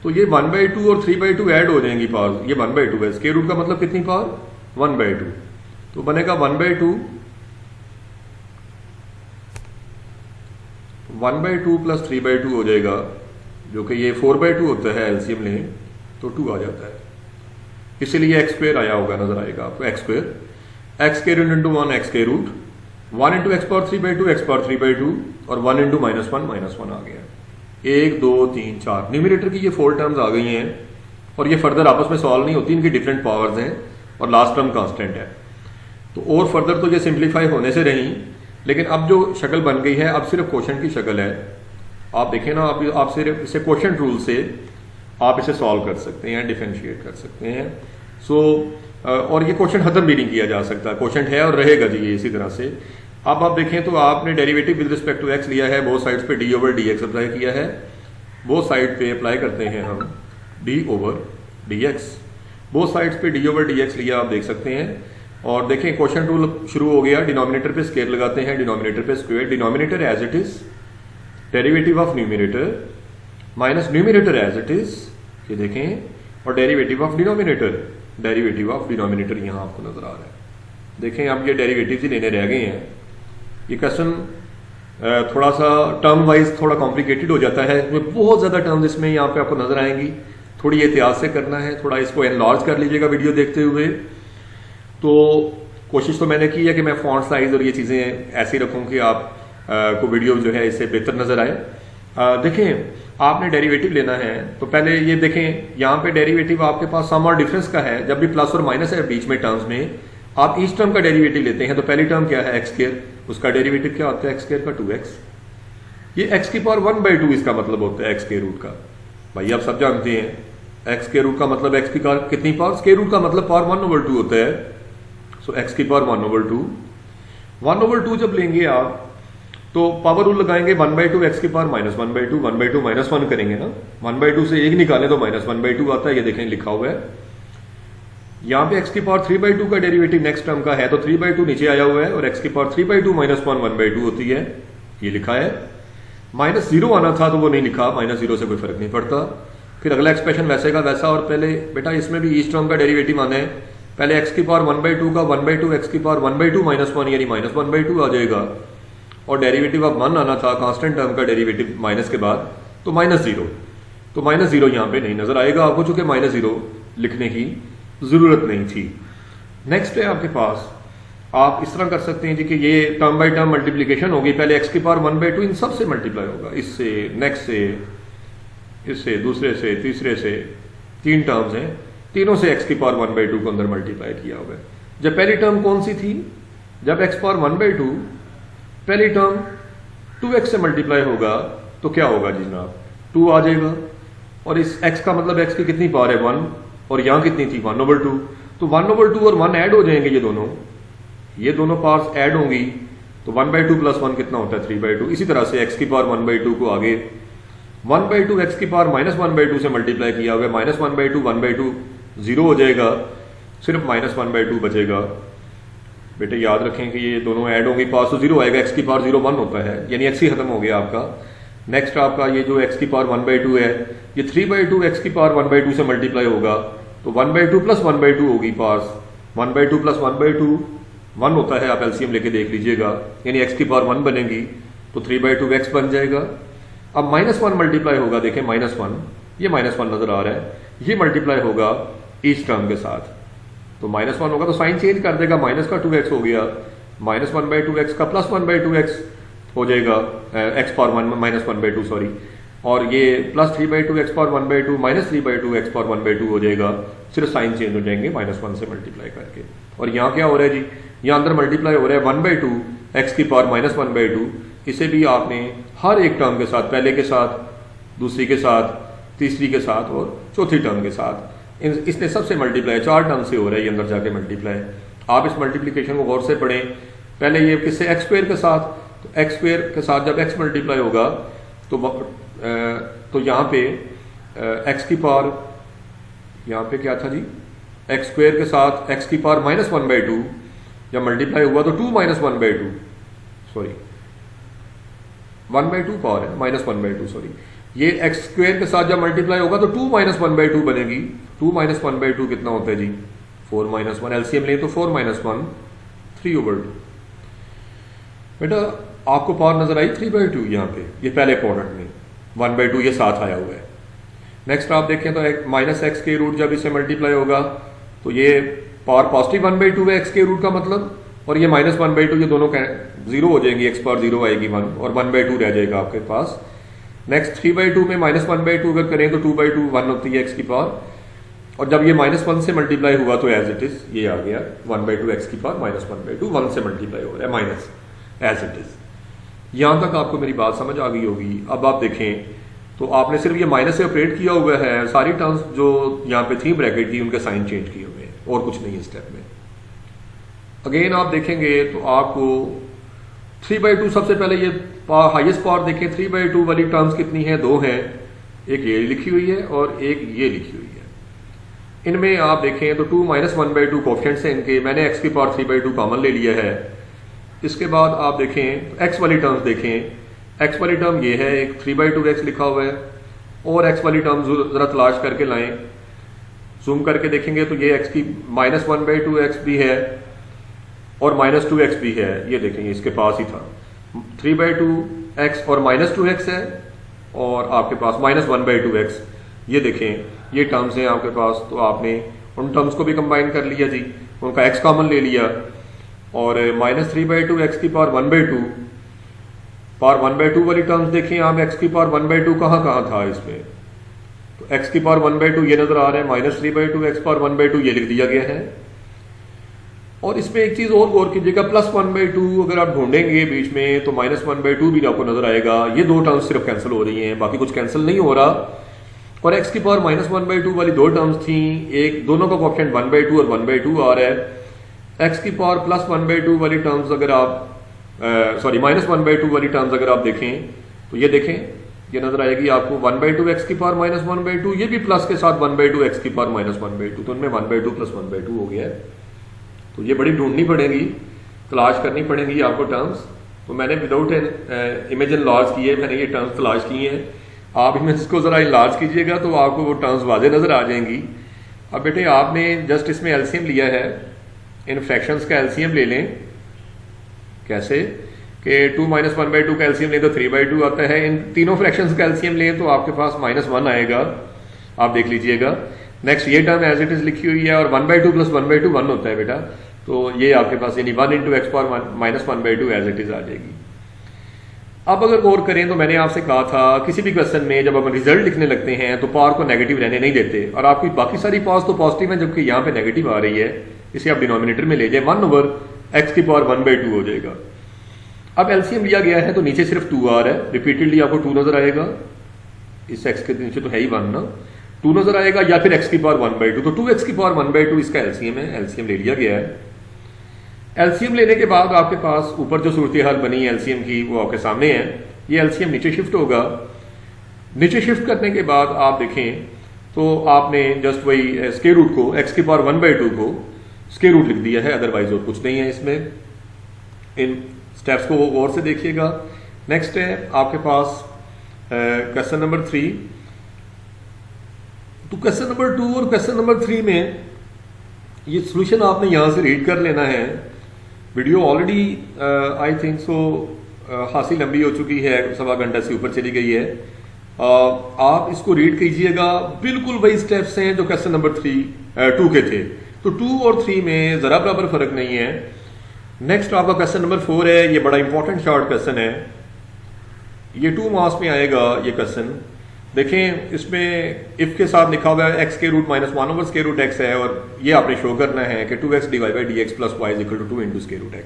तो ये 1/2 और 3/2 ऐड हो जाएंगी पावर, ये 1/2 है, स्क्वायर रूट का मतलब कितनी पावर 1/2, तो बनेगा 1/2 प्लस 3/2 हो जाएगा, जो कि ये 4/2 होता है, एलसीएम लें तो 2 आ जाता है। इसीलिए x स्क्वायर आया होगा, नजर आएगा आपको x स्क्वायर, x के रूट इंटू 1 x के root, 1 into x power 3/2 x power 3/2 और 1 इंटू -1 आ गया। 1 2 3 4 न्यूमरेटर की ये 4 टर्म्स आ गई हैं, और ये फर्दर आपस में सॉल्व नहीं होती, इनकी डिफरेंट पावर्स हैं और लास्ट टर्म कांस्टेंट है। तो और फर्दर तो ये सिंप्लीफाई होने से रही, लेकिन अब जो शक्ल बन गई है अब सिर्फ क्वोशिएंट की शक्ल है। आप देखें ना, आप सिर्फ इसे क्वोशिएंट रूल से आप इसे सॉल्व कर सकते हैं, डिफरेंशिएट कर सकते हैं। सो और ये क्वोशिएंट खत्म भी नहीं किया जा सकता, क्वोशिएंट है और रहेगा जी ये इसी तरह से। अब आप देखें तो आपने derivative with respect to x लिया है, बोथ साइड्स पे d/dx अप्लाई किया है, बोथ साइड पे अप्लाई करते हैं हम d/dx, बोथ साइड्स पे d/dx लिया, आप देख सकते हैं और देखें क्वेश्चन टूल शुरू हो गया, डिनोमिनेटर पे स्केयर लगाते हैं, डिनोमिनेटर पे square, denominator as it is, derivative of numerator minus numerator as it is, ये देखें, और derivative of denominator, derivative of denominator यहां आपको नजर आ रहा है। देखें अब ये डेरिवेटिव ही लेने रह गए हैं। ये क्वेश्चन थोड़ा सा टर्म वाइज थोड़ा कॉम्प्लिकेटेड हो जाता है, बहुत ज्यादा टर्म्स इसमें यहाँ पे आपको नजर आएंगी, थोड़ी एहतियात से करना है, थोड़ा इसको एनलार्ज कर लीजिएगा वीडियो देखते हुए। तो कोशिश तो मैंने की है कि मैं फॉन्ट साइज और ये चीजें ऐसी रखूं कि आप को वीडियो जो है इससे बेहतर नजर आए। देखें आपने डेरिवेटिव लेना है तो पहले ये देखें, यहाँ पे डेरिवेटिव आपके पास सम और डिफरेंस का है। जब भी प्लस और माइनस है बीच में टर्म्स में, आप ईच टर्म का डेरिवेटिव लेते हैं तो पहली टर्म क्या है, एक्स स्क्वायर, उसका डेरिवेटिव क्या होता है, एक्स स्क्वायर का 2x। ये एक्स की पावर 1/2 इसका मतलब होता है एक्स के रूट का। भाई आप सब जानते हैं एक्स के रूट का मतलब एक्स की कितनी पावर, स्क्वायर रूट का मतलब पावर 1/2 होता है। सो एक्स की पावर 1/2, 1/2 जब लेंगे आप तो पावर रूल लगाएंगे 1/2 एक्स की पावर -1/2, 1/2 -1 करेंगे ना, 1/2 से 1 निकालें तो -1/2 आता है। ये देखें लिखा हुआ है यहाँ पे x की पावर 3/2 का डेरिवेटिव नेक्स्ट टर्म का है तो 3/2 नीचे आया हुआ है, और x की पावर 3/2 -1 1/2 होती है, ये लिखा है। -0 आना था तो वो नहीं लिखा, -0 से कोई फर्क नहीं पड़ता। फिर अगला एक्सप्रेशन वैसे का वैसा, और पहले बेटा इसमें भी ईच टर्म का डेरिवेटिव आना है। पहले x की पावर 1/2 का 1/2 x की पावर 1/2 -1 यानी -1/2 आ जाएगा, और डेरिवेटिव ऑफ 1 आना था कांस्टेंट टर्म का डेरिवेटिव माइनस के बाद, तो -0। तो -0 यहाँ पे नहीं नजर आएगा आपको, चूंकि -0 लिखने की जरूरत नहीं थी। नेक्स्ट है आपके पास, आप इस तरह कर सकते हैं जी कि ये टर्म बाय टर्म मल्टीप्लीकेशन होगी। पहले x की पावर 1/2 इन सब से मल्टीप्लाई होगा, इससे, नेक्स्ट से, इससे, दूसरे से, तीसरे से, 3 टर्म्स हैं, तीनों से x की पावर 1/2 को अंदर मल्टीप्लाई किया हुआ है। जब पहली टर्म कौन सी थी, जब x पावर 1/2 पहली टर्म 2x से मल्टीप्लाई होगा तो क्या होगा जी जनाब, 2 आ जाएगा, और इस x का मतलब x की कितनी पावर है 1, और यहां कितनी थी 1/2, तो 1/2 और 1 ऐड हो जाएंगे, ये दोनों पार्ट्स ऐड होंगी, तो 1/2 + 1 कितना होता है 3/2। इसी तरह से x की पावर 1/2 को आगे 1/2 x की पावर -1/2 से मल्टीप्लाई किया हुआ है, -1/2 1/2 0 हो जाएगा, सिर्फ -1/2 बचेगा। बेटे याद रखें कि ये दोनों ऐड होंगी, पास तो 0 आएगा, x की पावर 0 1 होता है, यानी x ही खत्म हो गया आपका। नेक्स्ट आपका ये जो x की पावर 1/2 है, ये 3/2 x की पावर 1/2 से मल्टीप्लाई होगा, तो 1/2 + 1/2 होगी पास, 1/2 + 1/2 1 होता है, आप एलसीएम लेके देख लीजिएगा, यानी x की पावर 1 बनेगी, तो 3/2 x बन जाएगा। अब -1 मल्टीप्लाई होगा, देखें -1, ये -1 नजर आ रहा है, ये मल्टीप्लाई होगा ईच टर्म के साथ, तो -1 होगा तो साइन चेंज कर देगा, माइनस का 2x हो गया, -1/2 x का +1/2 x हो जाएगा, x पावर 1/2 सॉरी, और ये +3/2 x पावर 1/2 -3/2 x पावर 1/2 हो जाएगा, सिर्फ साइन चेंज हो जाएंगे -1 से मल्टीप्लाई करके। और यहाँ क्या हो रहा है जी, यहाँ अंदर मल्टीप्लाई हो रहा है 1/2 x की पावर -1/2, इसे भी आपने हर एक टर्म के साथ, पहले के साथ, दूसरी के साथ, तीसरी के साथ और चौथी टर्म के साथ, इसने सबसे मल्टीप्लाई 4 टर्म से हो रहा है ये अंदर जाके मल्टीप्लाई। आप इस मल्टीप्लीकेशन को गौर से पढ़ें। पहले ये किससे, एक्स स्क्वायर के साथ, तो एक्स स्क्वायर के साथ जब x मल्टीप्लाई होगा तो यहाँ पे x की पावर, यहाँ पे क्या था जी, एक्स स्क्वायर के साथ x की पावर -1/2 जब मल्टीप्लाई हुआ तो 2 - 1/2 सॉरी 1/2 पावर है, -1/2 सॉरी, ये एक्स स्क्वायर के साथ जब मल्टीप्लाई होगा तो 2 - 1/2 बनेगी। 2 - 1/2 कितना होता है जी, 4 - 1, एलसीएम लें तो 4 - 1 3/2। बेटा आपको पावर नजर आई 3/2 यहाँ पे, ये पहले प्रोडक्ट में 1/2 ये साथ आया हुआ है। नेक्स्ट आप देखें तो -x के रूट जब इसे मल्टीप्लाई होगा तो ये पावर पॉजिटिव 1/2 है x के रूट का मतलब, और ये -1/2 ये दोनों 0 हो जाएंगी, x पावर 0 आएगी 1 और 1/2 रह जाएगा आपके पास। नेक्स्ट 3/2 में -1/2 अगर करें तो 2/2 1 होती है x की पावर, और जब ये -1 से मल्टीप्लाई हुआ तो एज इट इज ये आ गया 1/2 x की पावर -1/2 1 से मल्टीप्लाई हो रहा है माइनस एज इट इज। यहां तक आपको मेरी बात समझ आ गई होगी। अब आप देखें तो आपने सिर्फ ये माइनस से ऑपरेट किया हुआ है, सारी टर्म्स जो यहाँ पे थी ब्रैकेट की उनके साइन चेंज किए हुए हैं और कुछ नहीं स्टेप में। अगेन आप देखेंगे तो आपको 3/2 सबसे पहले ये हाईएस्ट पावर देखें, 3/2 वाली टर्म्स कितनी है, 2 हैं, एक ये लिखी हुई है और एक ये लिखी हुई है। इनमें आप देखें तो 2 - 1/2 कोफिशिएंट्स हैं इनके, मैंने x की पावर 3/2 कॉमन ले लिया है। इसके बाद आप देखें तो x वाली टर्म्स देखें, x वाली टर्म ये है, एक 3/2x लिखा हुआ है, और x वाली टर्म जरा तलाश करके लाएं, जूम करके देखेंगे तो ये x की -1/2x भी है और -2x भी है। ये देखेंगे इसके पास ही था, 3/2x और -2x है, और आपके पास -1/2x। ये देखें ये टर्म्स हैं आपके पास, तो आपने उन टर्म्स को भी कंबाइन कर लिया जी, उनका x कॉमन ले लिया, और -3/2x की पावर 1/2 वाली टर्म्स देखें आप, x की पावर 1/2 कहाँ था इसमें, तो x की पावर 1/2 ये नजर आ रहा है, -3/2 x पावर 1/2 ये लिख दिया गया है। और इसमें एक चीज और गौर कीजिएगा, +1/2 अगर आप ढूंढेंगे बीच में तो -1/2 भी आपको नजर आएगा। ये दो टर्म्स सिर्फ कैंसिल हो रही हैं, बाकी कुछ कैंसिल नहीं हो रहा। और x की पावर -1/2 वाली दो टर्म्स थी, एक दोनों का कोएफिशिएंट 1/2 और 1/2 आ रहा है। x की पावर +1/2 वाली टर्म्स अगर आप -1/2 वाली टर्म्स अगर आप देखें तो ये देखें, ये नजर आएगी आपको 1/2 x की पावर -1/2, ये भी प्लस के साथ 1/2 x की पावर -1/2, तो उनमें 1/2 + 1/2 हो गया है। तो ये बड़ी ढूंढनी पड़ेगी, तलाश करनी पड़ेंगी आपको टर्म्स। तो मैंने विदाउट इमेज एनलार्ज किए, मैंने ये टर्म्स तलाश किए हैं। आप इमेज को ज़रा इनलार्ज कीजिएगा तो आपको वो टर्म्स वाज़े नज़र आ जाएंगी। अब बेटे आपने जस्ट इसमें एलसीएम लिया है, इन फ्रैक्शंस का एलसीएम ले लें। कैसे कि 2 - 1/2 का एलसीएम लें तो 3/2 आता है, इन तीनों फ्रैक्शंस का एलसीएम लें तो आपके पास -1 आएगा, आप देख लीजिएगा। नेक्स्ट ये टर्म एज इट इज लिखी हुई है, और 1/2 + 1/2 1 होता है बेटा, तो ये आपके पास यानी 1 × x power -1/2 as it is आ जाएगी। अब अगर गौर करें तो मैंने आपसे कहा था किसी भी क्वेश्चन में जब हम रिजल्ट लिखने लगते हैं तो पावर को नेगेटिव रहने नहीं देते, और आपकी बाकी सारी पावर्स तो पॉजिटिव है जबकि यहाँ पे नेगेटिव आ रही है, इसे आप डिनोमिनेटर में ले जाए, 1/x की पावर 1/2 हो जाएगा। अब एलसीएम लिया गया है तो नीचे सिर्फ 2 आ रहा है, रिपीटेडली आपको 2 नजर आएगा, इस x के नीचे तो है ही 1 ना, 2 नजर आएगा, या फिर x की पावर 1/2, तो 2x की पावर 1/2 इसका एलसीएम है, एलसीएम ले लिया गया है। एलसीएम लेने के बाद आपके पास ऊपर जो सूरत हाल बनी एलसीएम की वो आपके सामने है। ये एलसीएम नीचे शिफ्ट होगा, नीचे शिफ्ट करने के बाद आप देखें तो आपने जस्ट वही स्क्वायर रूट को, x की पावर 1/2 को स्क्वायर रूट लिख दिया है, अदरवाइज और कुछ नहीं है इसमें। इन स्टेप्स को वो गौर से देखिएगा। नेक्स्ट है आपके पास क्वेश्चन नंबर 3। तो क्वेश्चन नंबर 2 और क्वेश्चन नंबर 3 में ये सोल्यूशन आपने यहां से रीड कर लेना है। Video already I think so खासी लंबी हो चुकी है, 1.25 घंटे से ऊपर चली गई है। आप इसको रीड कीजिएगा, बिल्कुल वही स्टेप्स हैं जो क्वेश्चन नंबर 2 के थे। तो 2 और 3 में जरा बराबर फर्क नहीं है। नेक्स्ट आपका क्वेश्चन नंबर 4 है, ये बड़ा इंपॉर्टेंट शॉर्ट क्वेश्चन है, ये 2 मार्क्स में आएगा ये क्वेश्चन। देखें इसमें इफ के साथ लिखा हुआ है x के रूट -1/√x है, और ये आपने शो करना है कि 2x / dx + y = 2 × √x।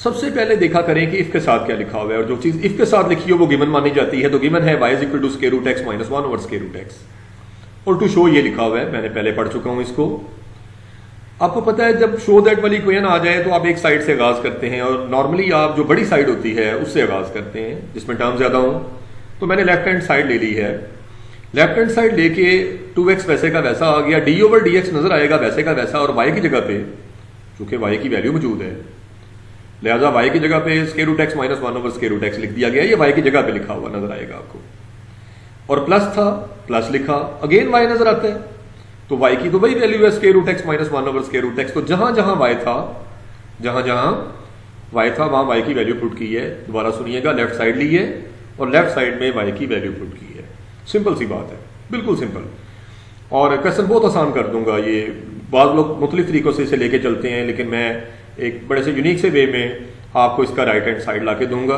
सबसे पहले देखा करें कि इफ के साथ क्या लिखा हुआ है, और जो चीज इफ के साथ लिखी हो वो गिवन मानी जाती है। तो गिवन है y = √x - 1/√x, और टू शो ये लिखा हुआ है, मैंने पहले पढ़ चुका हूं इसको। आपको पता है जब शो दैट वाली इक्वेशन आ जाए तो आप एक साइड से आगाज करते हैं, और नॉर्मली आप जो बड़ी साइड होती है उससे आगाज करते हैं जिसमें टर्म ज्यादा हो। तो मैंने लेफ्ट हैंड साइड ले ली है, लेफ्ट हैंड साइड लेके 2x वैसे का वैसा आ गया, d/dx नजर आएगा वैसे का वैसा, और y की जगह पे चूंकि y की वैल्यू मौजूद है लिहाजा y की जगह पे √x - 1/√x लिख दिया गया, ये y की जगह पे लिखा हुआ नजर आएगा आपको। और प्लस था, प्लस लिखा, अगेन y नजर आता है, तो y की तो वही वैल्यू है √x - 1/√x। तो जहां जहां y था, जहां जहां y था वहां y की वैल्यू पुट की है। दोबारा सुनिएगा, लेफ्ट साइड ली है और लेफ्ट साइड में y की वैल्यू पुट की है। सिंपल सी बात है, बिल्कुल सिंपल। और क्वेश्चन बहुत आसान कर दूंगा, ये बाद लोग मुख्तलिफ तरीकों से इसे लेके चलते हैं, लेकिन मैं एक बड़े से यूनिक से वे में आपको इसका राइट हैंड साइड ला के दूंगा।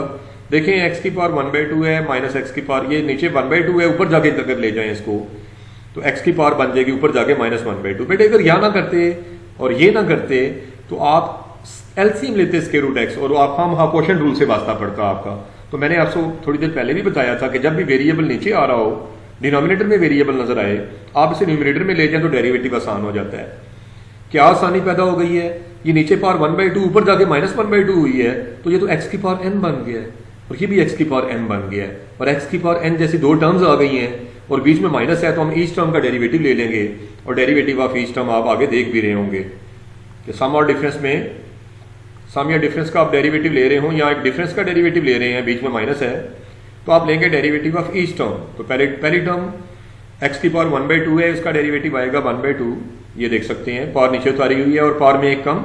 देखें x की पावर 1/2 है, -x की पावर, ये नीचे 1/2 है, ऊपर जाके अगर ले जाएं इसको तो x की पावर बन जाएगी ऊपर जाके -1/2। बेटे अगर यह ना करते और ये ना करते तो आप एलसीएम लेते √x, और आप हम क्वोशिएंट रूल से वास्ता पड़ता आपका। तो मैंने आपको थोड़ी देर पहले भी बताया था कि जब भी वेरिएबल नीचे आ रहा हो, डिनोमिनेटर में वेरिएबल नजर आए, आप इसे न्यूमिनेटर में ले जाएं तो डेरिवेटिव आसान हो जाता है। क्या आसानी पैदा हो गई है, ये नीचे पावर 1/2 ऊपर जाके -1/2 हुई है, तो ये तो x की पावर n बन गया है, और ये भी x की पावर n बन गया है, और x की पावर n जैसी दो टर्म्स आ गई हैं, और बीच में माइनस है तो हम ईच टर्म का डेरिवेटिव ले लेंगे और डेरिवेटिव ऑफ ईच टर्म आप आगे देख भी रहे होंगे कि सम और डिफरेंस में सम या डिफरेंस का आप डेरिवेटिव ले रहे हो या एक डिफरेंस का डेरिवेटिव ले रहे हैं, बीच में माइनस है तो आप लेंगे डेरिवेटिव ऑफ ईच टर्म। तो पहली टर्म x की पावर 1/2 है, इसका डेरिवेटिव आएगा 1/2, ये देख सकते हैं पावर नीचे उतारी हुई है और पावर में एक कम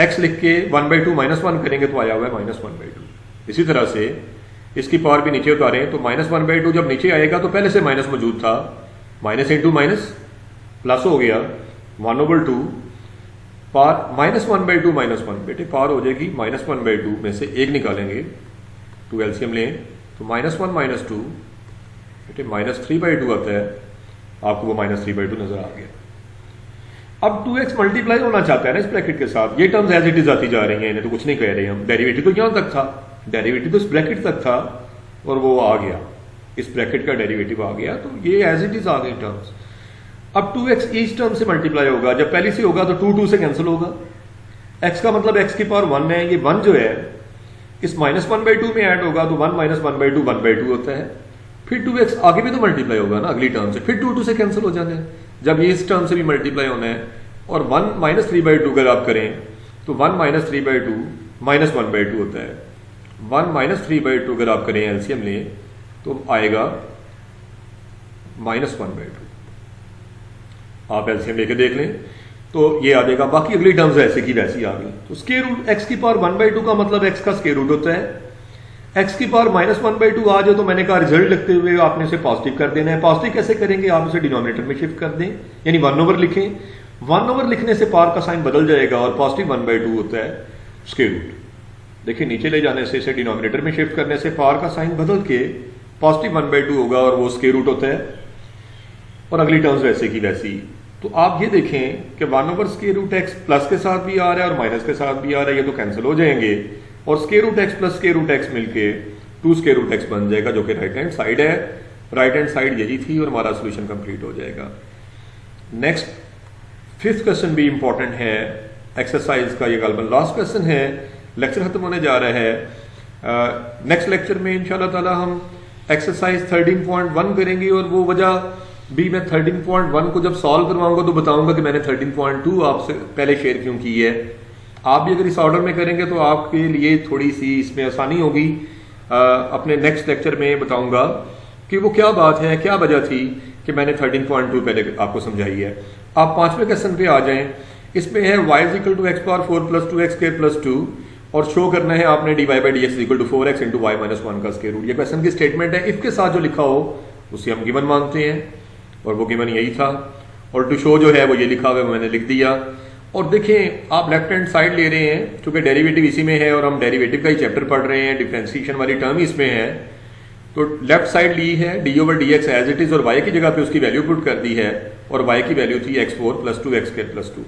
x लिख के 1/2 -1 करेंगे तो आया हुआ है -1/2। इसी तरह से इसकी पावर भी नीचे उतारें तो -1/2 जब नीचे आएगा तो पहले से माइनस मौजूद था, माइनस इंटू माइनस प्लस हो गया 1/2, पावर -1/2 -1 बेटे पावर हो जाएगी -1/2 में से एक निकालेंगे, 2 एलसीएम लें तो -1 -2 बेटे -3/2 आता है, आपको वो -3/2 नजर आ गया। अब 2x मल्टीप्लाई होना चाहता है ना इस ब्रैकेट के साथ, ये टर्म्स एज इट इज आती जा रही हैं, इन्हें तो कुछ नहीं कह रहे हम, डेरिवेटिव तो यहां तक था, डेरिवेटिव तो इस ब्रैकेट तक था और वो आ गया, इस ब्रैकेट का डेरिवेटिव आ गया तो ये एज इट इज आ गई टर्म्स। अब 2x ईच टर्म से मल्टीप्लाई होगा, जब पहली से होगा तो 2 से कैंसिल होगा, x का मतलब x की पावर 1 है, ये 1 जो है इस -1/2 में ऐड होगा तो 1 -1/2 1/2 होता है, फिर 2x आगे भी तो मल्टीप्लाई होगा ना अगली टर्म से, फिर 2 से कैंसिल हो जाना है, जब ये इस टर्म से भी मल्टीप्लाई होना है और 1 -3/2 अगर आप करें तो 1 -3/2 -1/2 होता है, 1 -3/2 अगर आप करें एलसीएम लें तो आएगा -1/2, आप एलसीएम लेके देख लें तो ये आ जाएगा, बाकी अगली टर्म्स ऐसे की वैसी आ गई। तो स्क्वायर रूट x की पावर 1/2 का मतलब x का स्क्वायर रूट होता है, x की पावर -1/2 आ जाए तो मैंने कहा रिजल्ट लिखते हुए आपने इसे पॉजिटिव कर देना है। पॉजिटिव कैसे करेंगे, आप इसे डिनोमिनेटर में शिफ्ट कर दें, यानी 1/, लिखें, 1/, लिखने से पावर का साइन बदल जाएगा और पॉजिटिव 1/2 होता है स्क्वायर रूट। देखिए नीचे ले जाने से, इसे डिनोमिनेटर में शिफ्ट करने से पावर का साइन बदल के पॉजिटिव 1/2 होगा और वो स्क्वायर रूट होता है, और अगली टर्म्स वैसे की वैसी। तो आप ये देखें कि 1/√x प्लस के साथ भी आ रहा है और माइनस के साथ भी आ रहा है, ये तो कैंसिल हो जाएंगे और √x प्लस √x मिलके 2√x बन जाएगा जो कि राइट हैंड साइड है, राइट हैंड साइड यही थी और हमारा सोल्यूशन कंप्लीट हो जाएगा। नेक्स्ट 5th क्वेश्चन भी इंपॉर्टेंट है एक्सरसाइज का, ये गालबन लास्ट क्वेश्चन है, लेक्चर खत्म होने जा रहा है। नेक्स्ट लेक्चर में इंशाल्लाह ताला हम एक्सरसाइज 13.1 करेंगे और वो वजह भी मैं 13.1 को जब सॉल्व करवाऊंगा तो बताऊंगा कि मैंने 13.2 आपसे पहले शेयर क्यों की है। आप भी अगर इस ऑर्डर में करेंगे तो आपके लिए थोड़ी सी इसमें आसानी होगी। अपने नेक्स्ट लेक्चर में बताऊंगा कि वो क्या बात है, क्या वजह थी कि मैंने 13.2 पहले आपको समझाई है। आप 5वें क्वेश्चन पे आ जाएं, इसमें है y = x⁴ + 2x² + 2 और शो करना है आपने dy/dx = 4x × y - 1 का स्क्वायर रूट। ये क्वेश्चन की स्टेटमेंट है, इफ के साथ जो लिखा हो उसे हम गिवन मानते हैं और वो गिवन यही था, और टू शो जो है वो ये लिखा हुआ है, मैंने लिख दिया। और देखें आप लेफ्ट हैंड साइड ले रहे हैं, क्योंकि डेरिवेटिव इसी में है और हम डेरिवेटिव का ही चैप्टर पढ़ रहे हैं, डिफरेंशिएशन वाली टर्म ही इसमें है, तो लेफ्ट साइड ली है d/dx एज इट इज और y की जगह पे उसकी वैल्यू पुट कर दी है और y की वैल्यू थी x4 + 2x² + 2।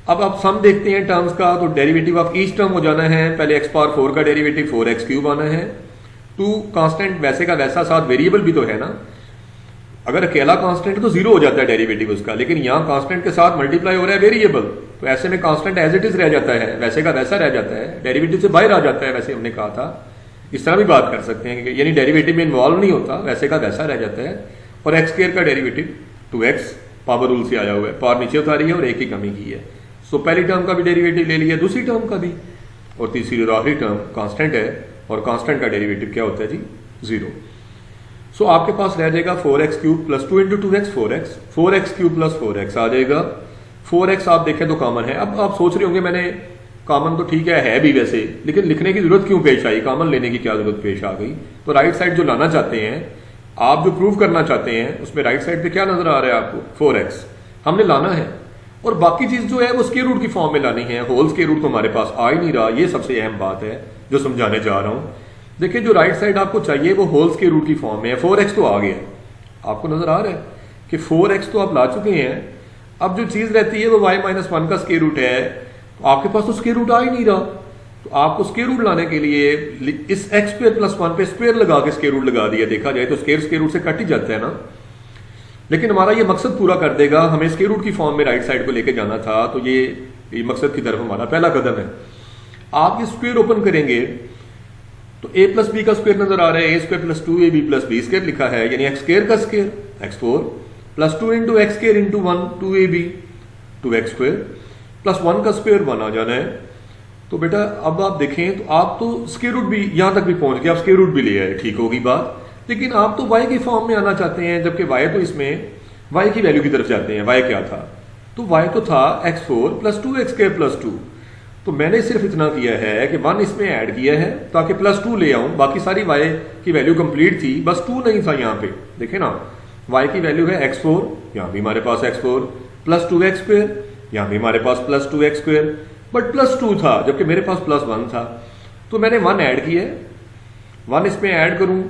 अब आप सम देखते हैं टर्म्स का, तो डेरिवेटिव ऑफ ईच टर्म हो जाना है, पहले x⁴ का डेरिवेटिव 4x³ आना है, 2 कांस्टेंट वैसे का वैसा, साथ वेरिएबल भी तो है ना, अगर अकेला कांस्टेंट तो 0 हो जाता है डेरिवेटिव उसका, लेकिन यहाँ कांस्टेंट के साथ मल्टीप्लाई हो रहा है वेरिएबल, तो ऐसे में कांस्टेंट एज इट इज रह जाता है, वैसे का वैसा रह जाता है, डेरिवेटिव से बाहर आ जाता है, वैसे हमने कहा था। इस तरह भी बात कर सकते हैं कि यानी डेरिवेटिव में इन्वॉल्व नहीं होता, वैसे का वैसा रह जाता है। और x² का डेरिवेटिव 2x पावर रूल से आया हुआ है, पावर नीचे उतारी है और एक ही कमी की है। सो पहली टर्म का भी डेरिवेटिव ले लिया, दूसरी टर्म का भी, और तीसरी और आखिरी टर्म कांस्टेंट है और कांस्टेंट का डेरिवेटिव क्या होता है जी, 0। सो आपके पास रह जाएगा 4x³ + 2 × 2x 4x, 4x³ + 4x आ जाएगा। 4x आप देखें तो कॉमन है। अब आप सोच रहे होंगे मैंने कॉमन तो ठीक है भी वैसे, लेकिन लिखने की जरूरत क्यों पेश आई, कॉमन लेने की क्या जरूरत पेश आ गई। तो राइट साइड जो लाना चाहते हैं आप, जो प्रूव करना चाहते हैं, उसमें राइट साइड पे क्या नजर आ रहा है आपको, 4x हमने लाना है, और बाकी चीज जो है वो स्क्वायर रूट की फॉर्म में लानी है। होल स्क्वायर रूट तो हमारे पास आ ही नहीं रहा, ये सबसे अहम बात है जो समझाने जा रहा हूं। देखिए जो राइट साइड आपको चाहिए वो होल स्क्वायर रूट की फॉर्म में है। 4x तो आ गया, आपको नजर आ रहा है कि 4x तो आप ला चुके हैं। अब जो चीज रहती है वो y - 1 का स्क्वायर रूट है, तो आपके पास तो स्क्वायर रूट आ ही नहीं रहा, तो आपको स्क्वायर रूट लाने के लिए इस x² + 1 पे स्क्वायर लगा के स्क्वायर रूट लगा दिया। देखा जाए तो स्क्वायर रूट से कट ही जाता है ना, लेकिन हमारा ये मकसद पूरा कर देगा। हमें स्क्वायर रूट की फॉर्म में राइट साइड को लेके जाना था, तो ये मकसद की तरफ हमारा पहला कदम है। आप ये स्क्वायर ओपन करेंगे तो a प्लस बी का स्क्वायर नजर आ रहा है, ए स्क्वायर प्लस 2ab प्लस बी स्क्वायर लिखा है, यानी एक्स स्क्वायर का square x4 plus 2 into X square into 1 2ab 2x square plus 1 का स्क्वायर 1 आ जाना है। तो बेटा अब आप देखें तो आप तो स्क्वायर रूट भी यहां तक भी पहुंच गए, आप स्क्वायर रूट भी ले आए, ठीक होगी बात, लेकिन आप तो y की फॉर्म में आना चाहते हैं, जबकि y तो इसमें y की वैल्यू की तरफ जाते हैं। y क्या था, तो y तो था x4 plus 2x square plus 2। तो मैंने सिर्फ इतना किया है कि 1 इसमें ऐड किया है ताकि प्लस 2 ले आऊं, बाकी सारी y की वैल्यू कंप्लीट थी, बस 2 नहीं था यहाँ पे। देखे ना, y की वैल्यू है x4, यहाँ भी हमारे पास x4 प्लस 2x स्क्वायर, यहाँ भी हमारे पास plus 2x square, but plus 2 था जबकि मेरे पास प्लस 1 था। तो मैंने 1 ऐड किया है, 1 इसमें ऐड करूं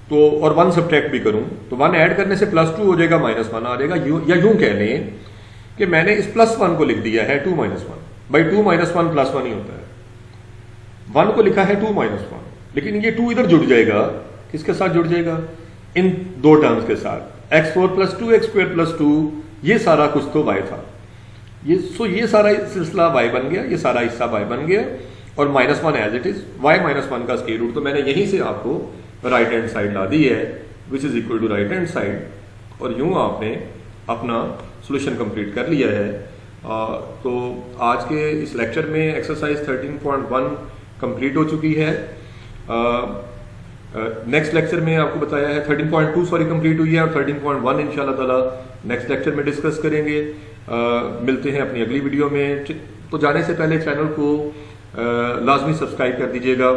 तो और 1 सब्ट्रैक्ट भी करूं तो 1 ऐड करने से प्लस 2 हो जाएगा, माइनस 1 आ जाएगा। या यूं कह लें कि मैंने इस प्लस 1 को लिख दिया है 2 माइनस 1, भाई 2 माइनस 1 प्लस 1 ही होता है। 1 को लिखा है 2 माइनस 1, लेकिन ये 2 इधर जुड़ जाएगा, किसके साथ जुड़ जाएगा, इन दो टर्म्स के साथ, x4 plus 2x square plus 2, ये सारा कुछ तो y था, ये सारा सिलसिला y बन गया, ये सारा हिस्सा y बन गया, और minus 1 as it is, y minus 1 का स्क्वायर रूट। तो मैंने यहीं से आपको राइट हैंड साइड ला दी है, which is equal to right hand side, और यूं आपने अपना सोल्यूशन कंप्लीट कर लिया है। तो आज के इस लेक्चर में एक्सरसाइज 13.1 कंप्लीट हो चुकी है। नेक्स्ट लेक्चर में आपको बताया है 13.2 सॉरी कंप्लीट हुई है, और 13.1 इंशाल्लाह ताला नेक्स्ट लेक्चर में डिस्कस करेंगे। मिलते हैं अपनी अगली वीडियो में। तो जाने से पहले चैनल को लाजमी सब्सक्राइब कर दीजिएगा।